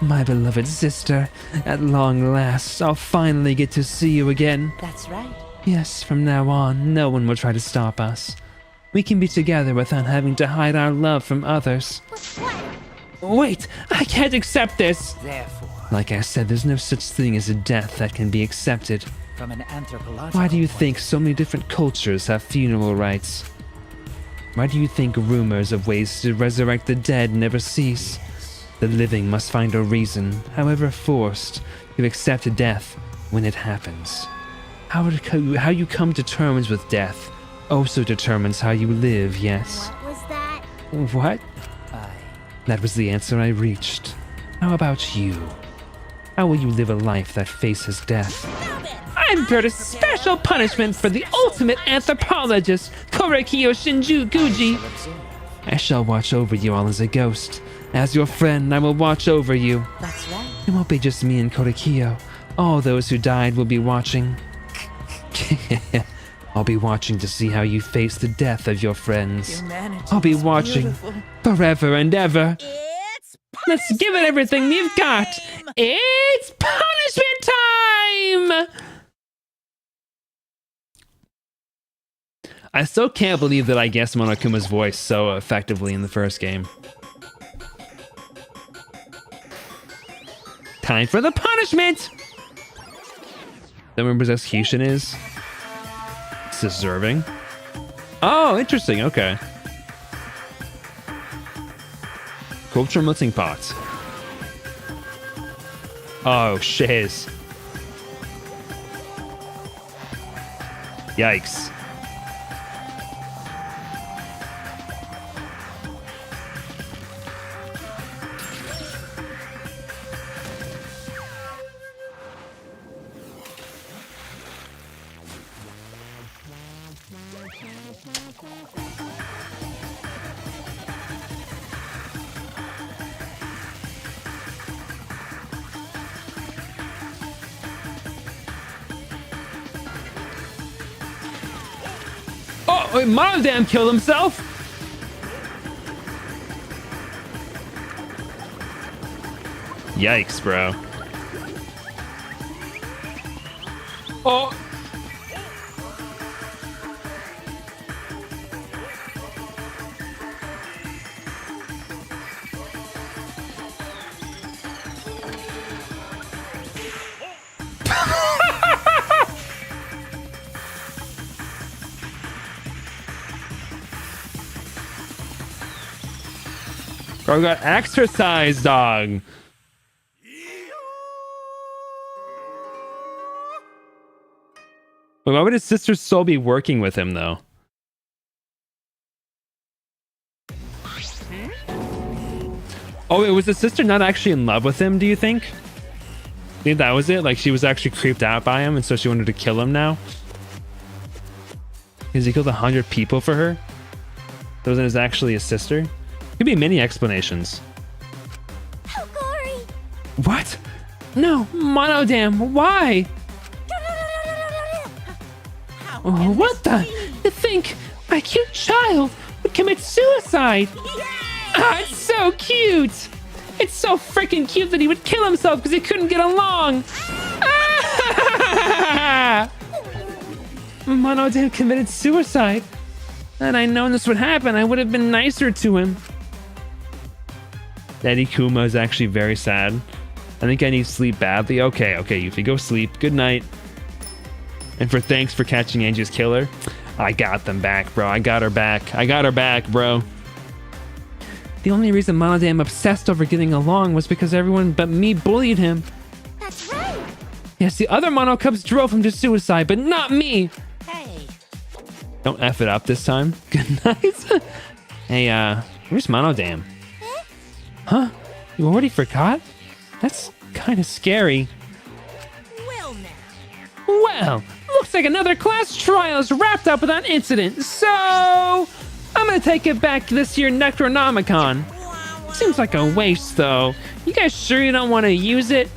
Speaker 2: My beloved sister, at long last, I'll finally get to see you again.
Speaker 6: That's right.
Speaker 2: Yes, from now on, no one will try to stop us. We can be together without having to hide our love from others. Wait, I can't accept this.
Speaker 6: Therefore,
Speaker 2: Like I said, there's no such thing as a death that can be accepted.
Speaker 6: from an anthropological
Speaker 2: Why do you
Speaker 6: point
Speaker 2: think so many different cultures have funeral rites? Why do you think rumors of ways to resurrect the dead never cease? The living must find a reason, however forced, to accept death when it happens. How you come to terms with death also determines how you live, yes.
Speaker 3: What was that?
Speaker 2: What?
Speaker 6: I
Speaker 2: That was the answer I reached. How about you? How will you live a life that faces death?
Speaker 5: Stop it!
Speaker 2: I've prepared a special punishment for the ultimate anthropologist, Korakio Shinjuguji.
Speaker 6: observe.
Speaker 2: I shall watch over you all as a ghost. As your friend, I will watch over you.
Speaker 6: That's right.
Speaker 2: It won't be just me and Korakio. All those who died will be watching. I'll be watching to see how you face the death of your friends.
Speaker 6: Humanity
Speaker 2: I'll be
Speaker 6: is
Speaker 2: watching
Speaker 6: beautiful.
Speaker 2: forever and ever.
Speaker 5: It's
Speaker 2: Let's give it everything we've got.
Speaker 5: time!
Speaker 2: It's punishment time! I still can't believe that I guessed Monokuma's voice so effectively in the first game. Time for the punishment! Don't remember what his execution is? It's deserving. Oh, interesting, okay. Culture melting pot. Oh, shiz. Yikes. Oh, wait, Monodam killed himself? Yikes, bro. Oh. Bro, we got exercise, dog. But why would his sister's soul be working with him, though? Oh, wait, was the sister not actually in love with him, do you think? I think that was it? Like, she was actually creeped out by him, and so she wanted to kill him now? Because he killed 100 people for her? That wasn't actually his sister? Could be many explanations.
Speaker 3: Hokori!
Speaker 2: What? No, Monodam, why? Oh, what the? To think a cute child would commit suicide? Ah, it's so cute! It's so freaking cute that he would kill himself because he couldn't get along! Ah! Monodam committed suicide. Had I known this would happen, I would have been nicer to him. Daddy Kuma is actually very sad. I think I need sleep badly. Okay, Yuffie, go sleep. Good night. And for thanks for catching Angie's killer. I got them back, bro. I got her back, bro. The only reason Monodam obsessed over getting along was because everyone but me bullied him.
Speaker 3: That's right!
Speaker 2: Yes, the other Mono Cubs drove him to suicide, but not me.
Speaker 5: Hey.
Speaker 2: Don't F it up this time. Good night. Hey, where's Monodam? Huh? You already forgot? That's kind of scary.
Speaker 5: Well now.
Speaker 2: Well, looks like another class trial is wrapped up without incident, so I'm gonna take it back to this year Necronomicon. Seems like a waste, though. You guys sure you don't want to use it?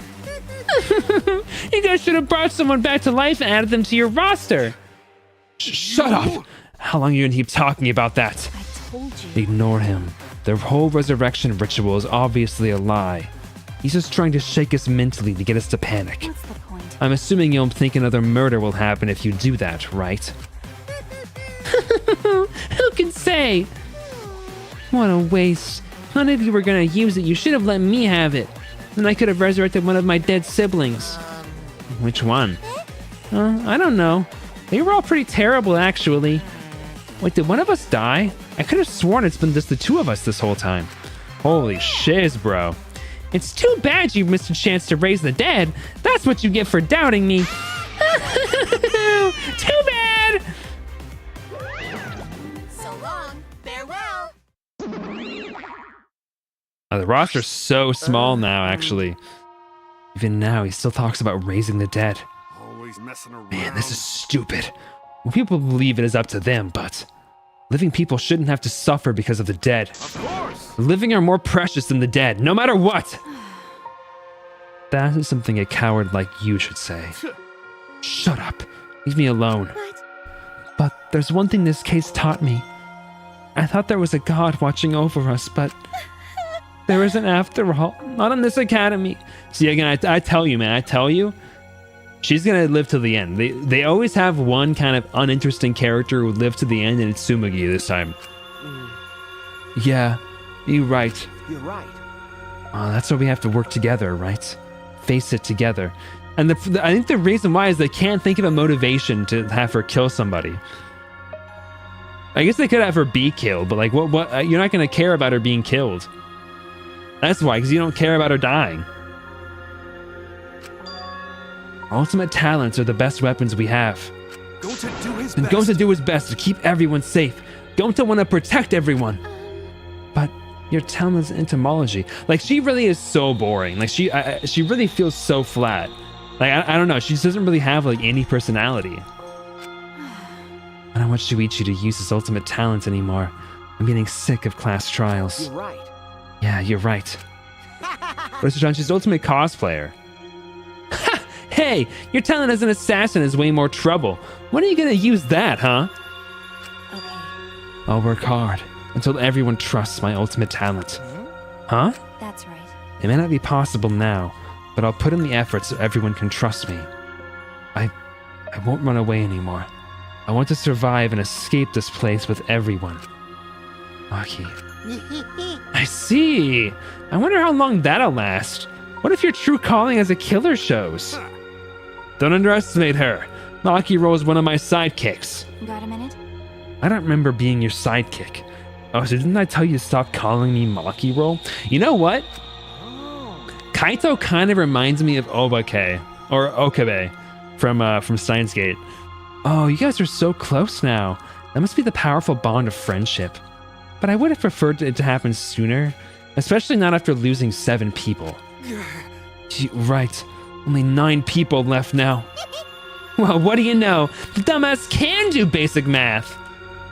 Speaker 2: You guys should have brought someone back to life and added them to your roster. Shut up! How long are you gonna keep talking about that?
Speaker 10: I told you.
Speaker 2: Ignore him. The whole resurrection ritual is obviously a lie. He's just trying to shake us mentally to get us to panic.
Speaker 10: What's the point?
Speaker 2: I'm assuming you'll think another murder will happen if you do that, right? Who can say? What a waste. None of you were gonna use it. You should have let me have it. Then I could have resurrected one of my dead siblings. Which one? I don't know. They were all pretty terrible, actually. Wait, did one of us die? I could have sworn it's been just the two of us this whole time. Holy shiz, bro. It's too bad you missed a chance to raise the dead. That's what you get for doubting me. Too bad!
Speaker 5: So long. Farewell.
Speaker 2: The roster's so small now, actually. Even now, he still talks about raising the dead.
Speaker 8: Always messing around.
Speaker 2: Man, this is stupid. Well, people believe it is up to them, but living people shouldn't have to suffer because of the dead.
Speaker 8: Of course.
Speaker 2: The living are more precious than the dead, no matter what. That is something a coward like you should say. Shut up. Leave me alone. But there's one thing this case taught me. I thought there was a god watching over us, but there isn't after all. Not in this academy. See, again, I tell you, man, I tell you, she's gonna live to the end. They always have one kind of uninteresting character who would live to the end, and it's Tsumugi this time. Yeah, you're right.
Speaker 11: You're right.
Speaker 2: That's why we have to work together, right? Face it together. And I think the reason why is they can't think of a motivation to have her kill somebody. I guess they could have her be killed, but like, what? You're not gonna care about her being killed. That's why, because you don't care about her dying. Ultimate talents are the best weapons we have.
Speaker 8: Gonta do his
Speaker 2: And
Speaker 8: best.
Speaker 2: Gonta do his best to keep everyone safe. Gonta want to protect everyone. But your talent is entomology. Like, she really is so boring. Like, she really feels so flat. Like, I don't know. She doesn't really have, like, any personality. I don't want Shuichi to use his ultimate talent anymore. I'm getting sick of class trials.
Speaker 11: You're right.
Speaker 2: Yeah, you're right. Where's she's ultimate cosplayer? Ha! Hey, your talent as an assassin is way more trouble. When are you gonna use that, huh?
Speaker 10: Okay,
Speaker 2: I'll work hard until everyone trusts my ultimate talent. Huh?
Speaker 10: that's right.
Speaker 2: It may not be possible now, but I'll put in the effort so everyone can trust me. I won't run away anymore. I want to survive and escape this place with everyone. Aki. I see. I wonder how long that'll last. What if your true calling as a killer shows? Don't underestimate her. Maki rolls one of my sidekicks.
Speaker 10: Got a minute?
Speaker 2: I don't remember being your sidekick. Oh, so didn't I tell you to stop calling me Maki Roll? You know what? Kaito kind of reminds me of Obake or Okabe from Steins Gate. Oh, you guys are so close now. That must be the powerful bond of friendship. But I would have preferred it to happen sooner, especially not after losing 7 people. Right, only 9 people left now. Well, what do you know? The dumbass can do basic math.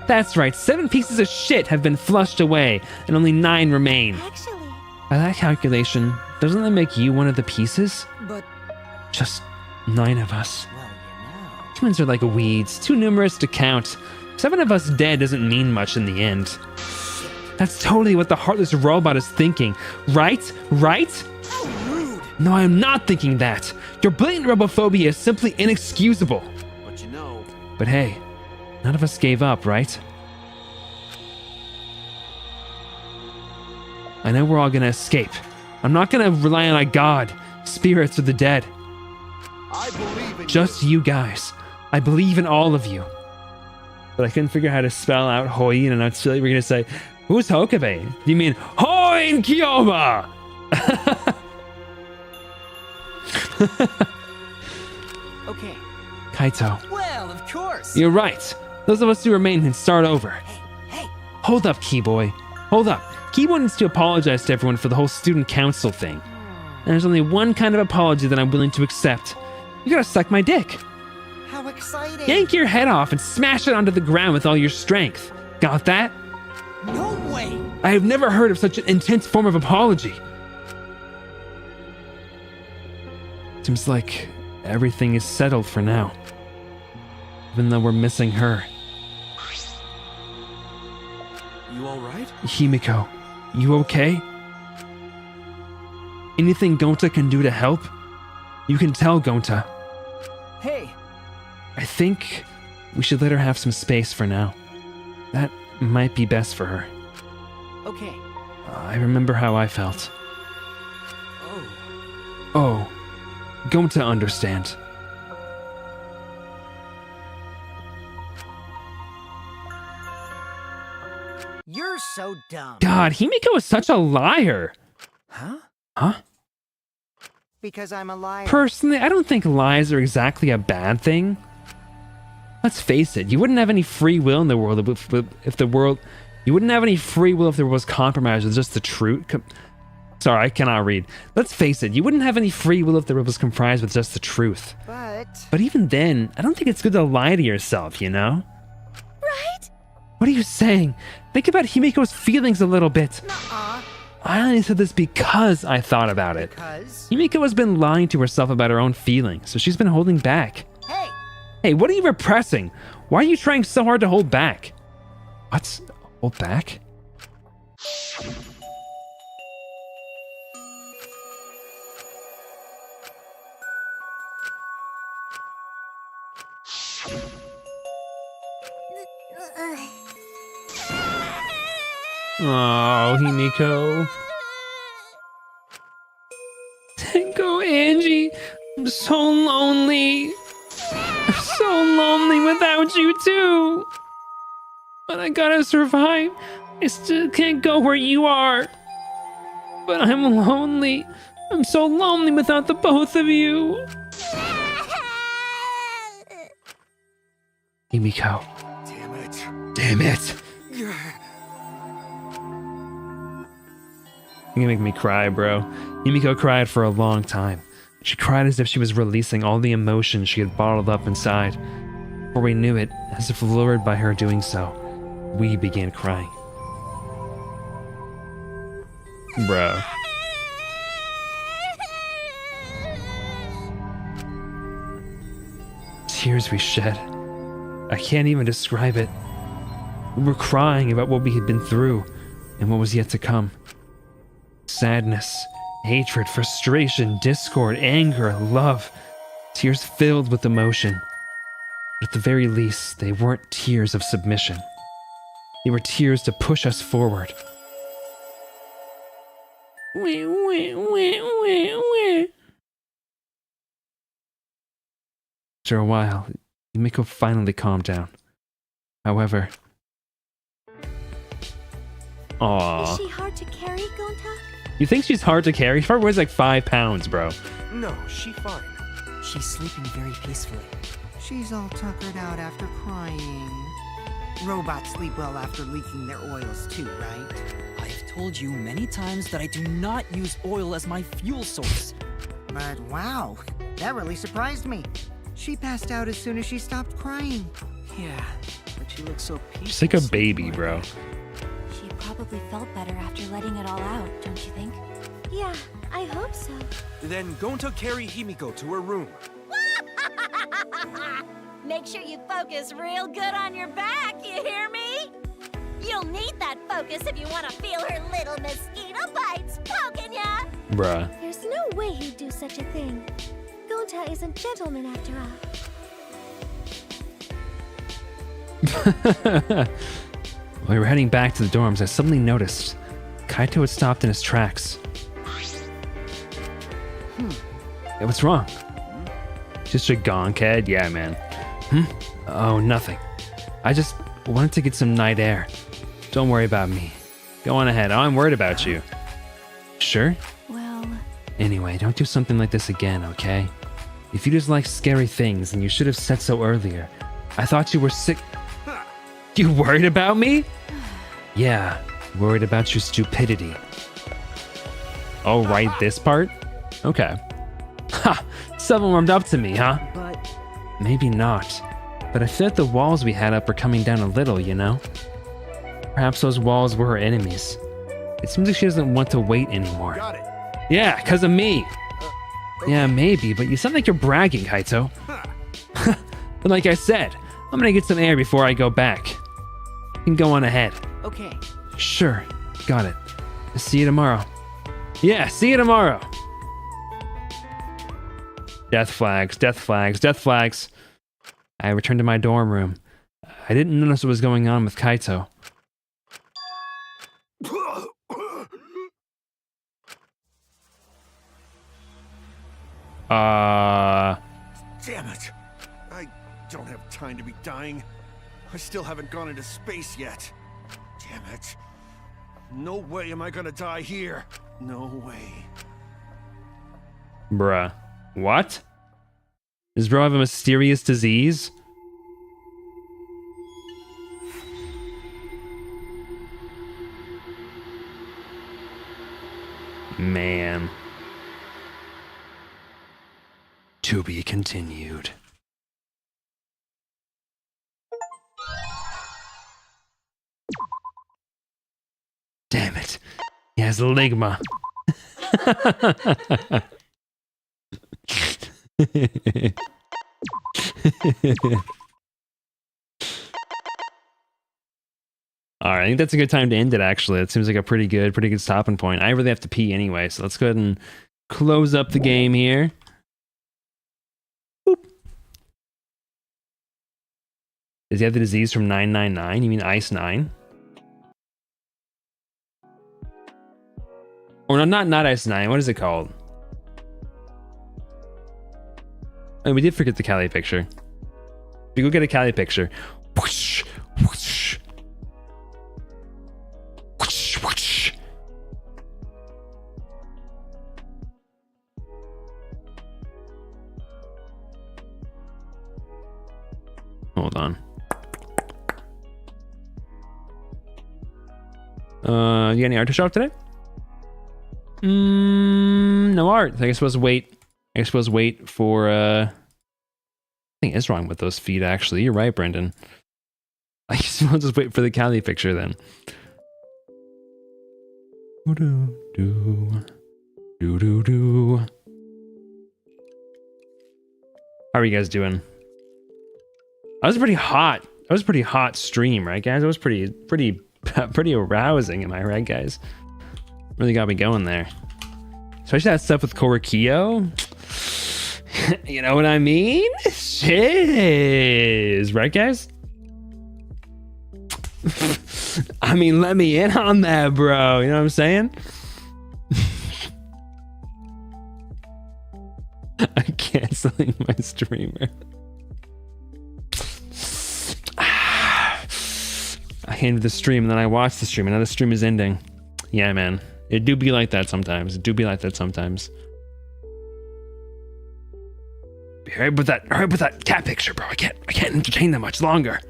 Speaker 2: That's right, 7 pieces of shit have been flushed away, and only 9 remain.
Speaker 10: Actually,
Speaker 2: By that calculation, doesn't that make you one of the pieces?
Speaker 7: But,
Speaker 2: Just 9 of us.
Speaker 6: Well, you know.
Speaker 2: Humans are like weeds, too numerous to count. 7 of us dead doesn't mean much in the end. That's totally what the heartless robot is thinking. Right? Right? No, I am not thinking that. Your blatant robophobia is simply inexcusable.
Speaker 8: But you know,
Speaker 2: But hey, none of us gave up, right? I know we're all gonna escape. I'm not gonna rely on a god, spirits, or the dead.
Speaker 8: I believe in
Speaker 2: Just you guys. I believe in all of you. But I couldn't figure out how to spell out Hoi, and I'm silly. We're gonna say, who's Hokabe? Do you mean Hoi and Kiyoma?
Speaker 7: okay.
Speaker 2: Kaito,
Speaker 7: Well, of course.
Speaker 2: you're right. Those of us who remain can start over.
Speaker 7: Hey,
Speaker 2: Hold up, Keyboy. Hold up. Keyboy needs to apologize to everyone for the whole student council thing. And there's only one kind of apology that I'm willing to accept. You gotta suck my dick.
Speaker 9: How exciting!
Speaker 2: Yank your head off and smash it onto the ground with all your strength. Got that?
Speaker 7: no way.
Speaker 2: I have never heard of such an intense form of apology. Seems like everything is settled for now. Even though we're missing her.
Speaker 4: You alright?
Speaker 2: Himiko, you okay? Anything Gonta can do to help? You can tell Gonta.
Speaker 7: Hey,
Speaker 2: I think we should let her have some space for now. That might be best for her.
Speaker 7: okay.
Speaker 2: I remember how I felt.
Speaker 4: Oh.
Speaker 2: Oh, Gonta understand.
Speaker 9: You're so dumb.
Speaker 2: God, Himiko is such a liar.
Speaker 6: Huh?
Speaker 2: Huh?
Speaker 9: Because I'm a liar.
Speaker 2: Personally, I don't think lies are exactly a bad thing. Let's face it, you wouldn't have any free will in the world if the world... You wouldn't have any free will if there was compromise with just the truth. Sorry, I cannot read. Let's face it, you wouldn't have any free will if there was comprised with just the truth. But even then, I don't think it's good to lie to yourself, you know?
Speaker 10: right?
Speaker 2: What are you saying? Think about Himiko's feelings a little bit.
Speaker 9: Nuh-uh.
Speaker 2: I only said this because I thought about it.
Speaker 9: Because...
Speaker 2: Himiko has been lying to herself about her own feelings, so she's been holding back.
Speaker 9: Hey!
Speaker 2: Hey, what are you repressing? Why are you trying so hard to hold back? What's hold back? Oh, Himiko. Tenko, Angie, I'm so lonely. I'm so lonely without you too. But I gotta survive. I still can't go where you are. But I'm lonely. I'm so lonely without the both of you. Himiko.
Speaker 8: damn it.
Speaker 2: Damn it. You're gonna make me cry, bro. Himiko cried for a long time. She cried as if she was releasing all the emotions she had bottled up inside. Before we knew it, as if lured by her doing so, we began crying. Bro. Tears we shed. I can't even describe it. We were crying about what we had been through and what was yet to come. Sadness, hatred, frustration, discord, anger, love. Tears filled with emotion. But at the very least, they weren't tears of submission. They were tears to push us forward. After a while, Himiko finally calmed down. However, Aw.
Speaker 10: Is she hard to carry, Gonta?
Speaker 2: You think she's hard to carry? She probably weighs like 5 pounds, bro.
Speaker 8: No, she fine.
Speaker 7: She's sleeping very peacefully.
Speaker 9: She's all tuckered out after crying. Robots sleep well after leaking their oils too, right?
Speaker 7: I've told you many times that I do not use oil as my fuel source.
Speaker 9: But wow, that really surprised me. She passed out as soon as she stopped crying.
Speaker 7: Yeah, but she looks so peaceful.
Speaker 2: She's like a
Speaker 7: sleeping
Speaker 2: baby,
Speaker 7: like
Speaker 2: bro.
Speaker 7: that.
Speaker 10: She probably felt better after letting it all out, don't you think? Yeah, I hope so.
Speaker 4: Then Gonta carry Himiko to her room.
Speaker 5: Make sure you focus real good on your back, you hear me? You'll need that focus if you want to feel her little mosquito bites poking ya.
Speaker 2: Bruh.
Speaker 10: There's no way he'd do such a thing. Gonta is a gentleman after all.
Speaker 2: While we were heading back to the dorms, I suddenly noticed Kaito had stopped in his tracks. Hey, what's wrong? Just a gonk head? Yeah, man. Oh, nothing. I just wanted to get some night air. Don't worry about me. Go on ahead. I'm worried about you. Sure?
Speaker 10: Well,
Speaker 2: Anyway, don't do something like this again, okay? If you just like scary things, then you should have said so earlier. I thought you were sick. You worried about me? Yeah, worried about your stupidity. Oh, right, this part? Okay. Ha! Someone warmed up to me, huh?
Speaker 7: But
Speaker 2: Maybe not. But I feel like the walls we had up are coming down a little, you know? Perhaps those walls were her enemies. It seems like she doesn't want to wait anymore.
Speaker 8: Got it.
Speaker 2: Yeah, because of me. Yeah, maybe, but you sound like you're bragging, Kaito. But like I said, I'm gonna get some air before I go back. You can go on ahead.
Speaker 7: okay.
Speaker 2: Sure, got it. See you tomorrow. Yeah, see you tomorrow. Death flags, death flags, death flags. I returned to my dorm room. I didn't notice what was going on with Kaito.
Speaker 8: Damn it. I don't have time to be dying. I still haven't gone into space yet. Damn it. No way am I gonna die here. No way.
Speaker 2: Bruh. What? Does bro have a mysterious disease? Man. To be continued. Damn it. He has ligma. All right, I think that's a good time to end it, actually. It seems like a pretty good stopping point. I really have to pee anyway, so let's go ahead and close up the game here. Boop. Does he have the disease from 999? You mean Ice 9? Or no, not Ice 9. What is it called? Oh, we did forget the Cali picture. We go get a Cali picture. Whoosh, whoosh. Whoosh, whoosh. Hold on. You got any art to show up today? No art. I guess we'll wait for Something is wrong with those feet, actually. You're right, Brendan. I guess we'll just wait for the Cali picture then. How are you guys doing? That was pretty hot. That was a pretty hot stream, right, guys? That was pretty arousing, am I right, guys? Really got me going there. Especially that stuff with Korikio. You know what I mean? Shiz, right, guys? I mean, let me in on that, bro. You know what I'm saying? I'm canceling my streamer. I into the stream and then I watch the stream and now the stream is ending. Yeah, man. It do be like that sometimes. It do be like that sometimes. Hurry up with that cat picture, bro. I can't entertain them much longer.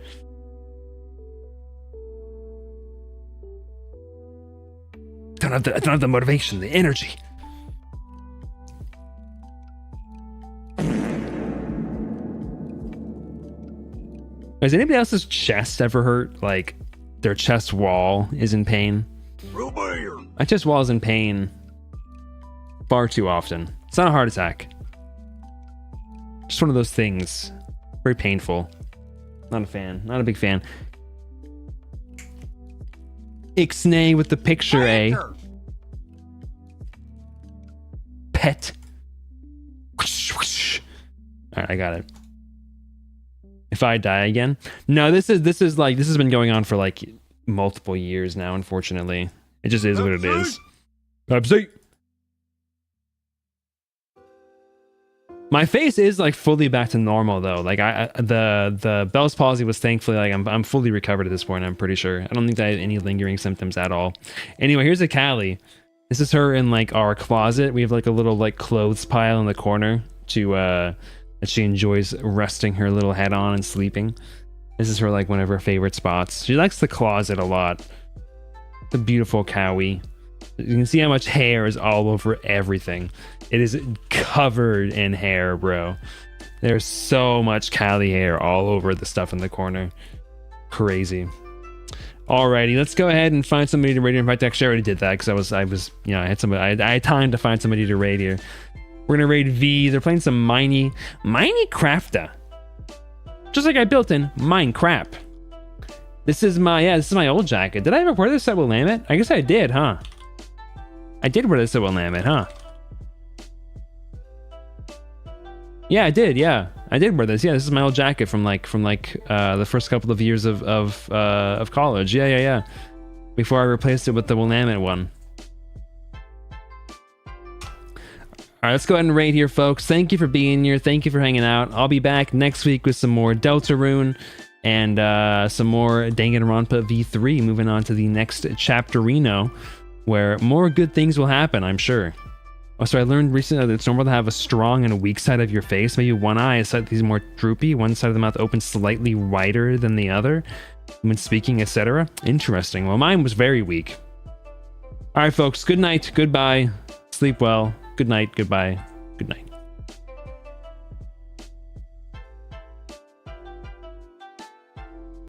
Speaker 2: I don't have the motivation, the energy. Has anybody else's chest ever hurt? Like their chest wall is in pain? My chest wall is in pain far too often. It's not a heart attack. Just one of those things. Very painful. Not a fan. Not a big fan. Ixnay with the picture, eh? Pet. Alright, I got it. If I die again? No, this has been going on for like multiple years now, unfortunately. It just is what it is. Pepsi. My face is like fully back to normal though. Like the Bell's palsy was thankfully like I'm fully recovered at this point, I'm pretty sure. I don't think I had any lingering symptoms at all. Anyway, here's a Callie. This is her in like our closet. We have like a little like clothes pile in the corner to that she enjoys resting her little head on and sleeping. This is her like one of her favorite spots. She likes the closet a lot. The beautiful Cowie. You can see how much hair is all over everything. It is covered in hair, bro. There's so much Callie hair all over the stuff in the corner. Crazy. Alrighty, let's go ahead and find somebody to raid here. In fact, actually, I already did that because I had time to find somebody to raid here. We're gonna raid V. They're playing some Minecrafta. Just like I built in Minecraft. This is my old jacket. Did I ever wear this at Willamette? I guess I did, huh? I did wear this at Willamette, huh? Yeah, I did. Yeah, I did wear this. Yeah, this is my old jacket from the first couple of years of college. Yeah. Before I replaced it with the Willamette one. All right, let's go ahead and raid here, folks. Thank you for being here. Thank you for hanging out. I'll be back next week with some more Deltarune and some more Danganronpa V3. Moving on to the next chapterino, where more good things will happen, I'm sure. Also, I learned recently that it's normal to have a strong and a weak side of your face. Maybe one eye is slightly more droopy, one side of the mouth opens slightly wider than the other when speaking, etc. Interesting. Well, mine was very weak. All right, folks. Good night. Goodbye. Sleep well. Good night. Goodbye. Good night.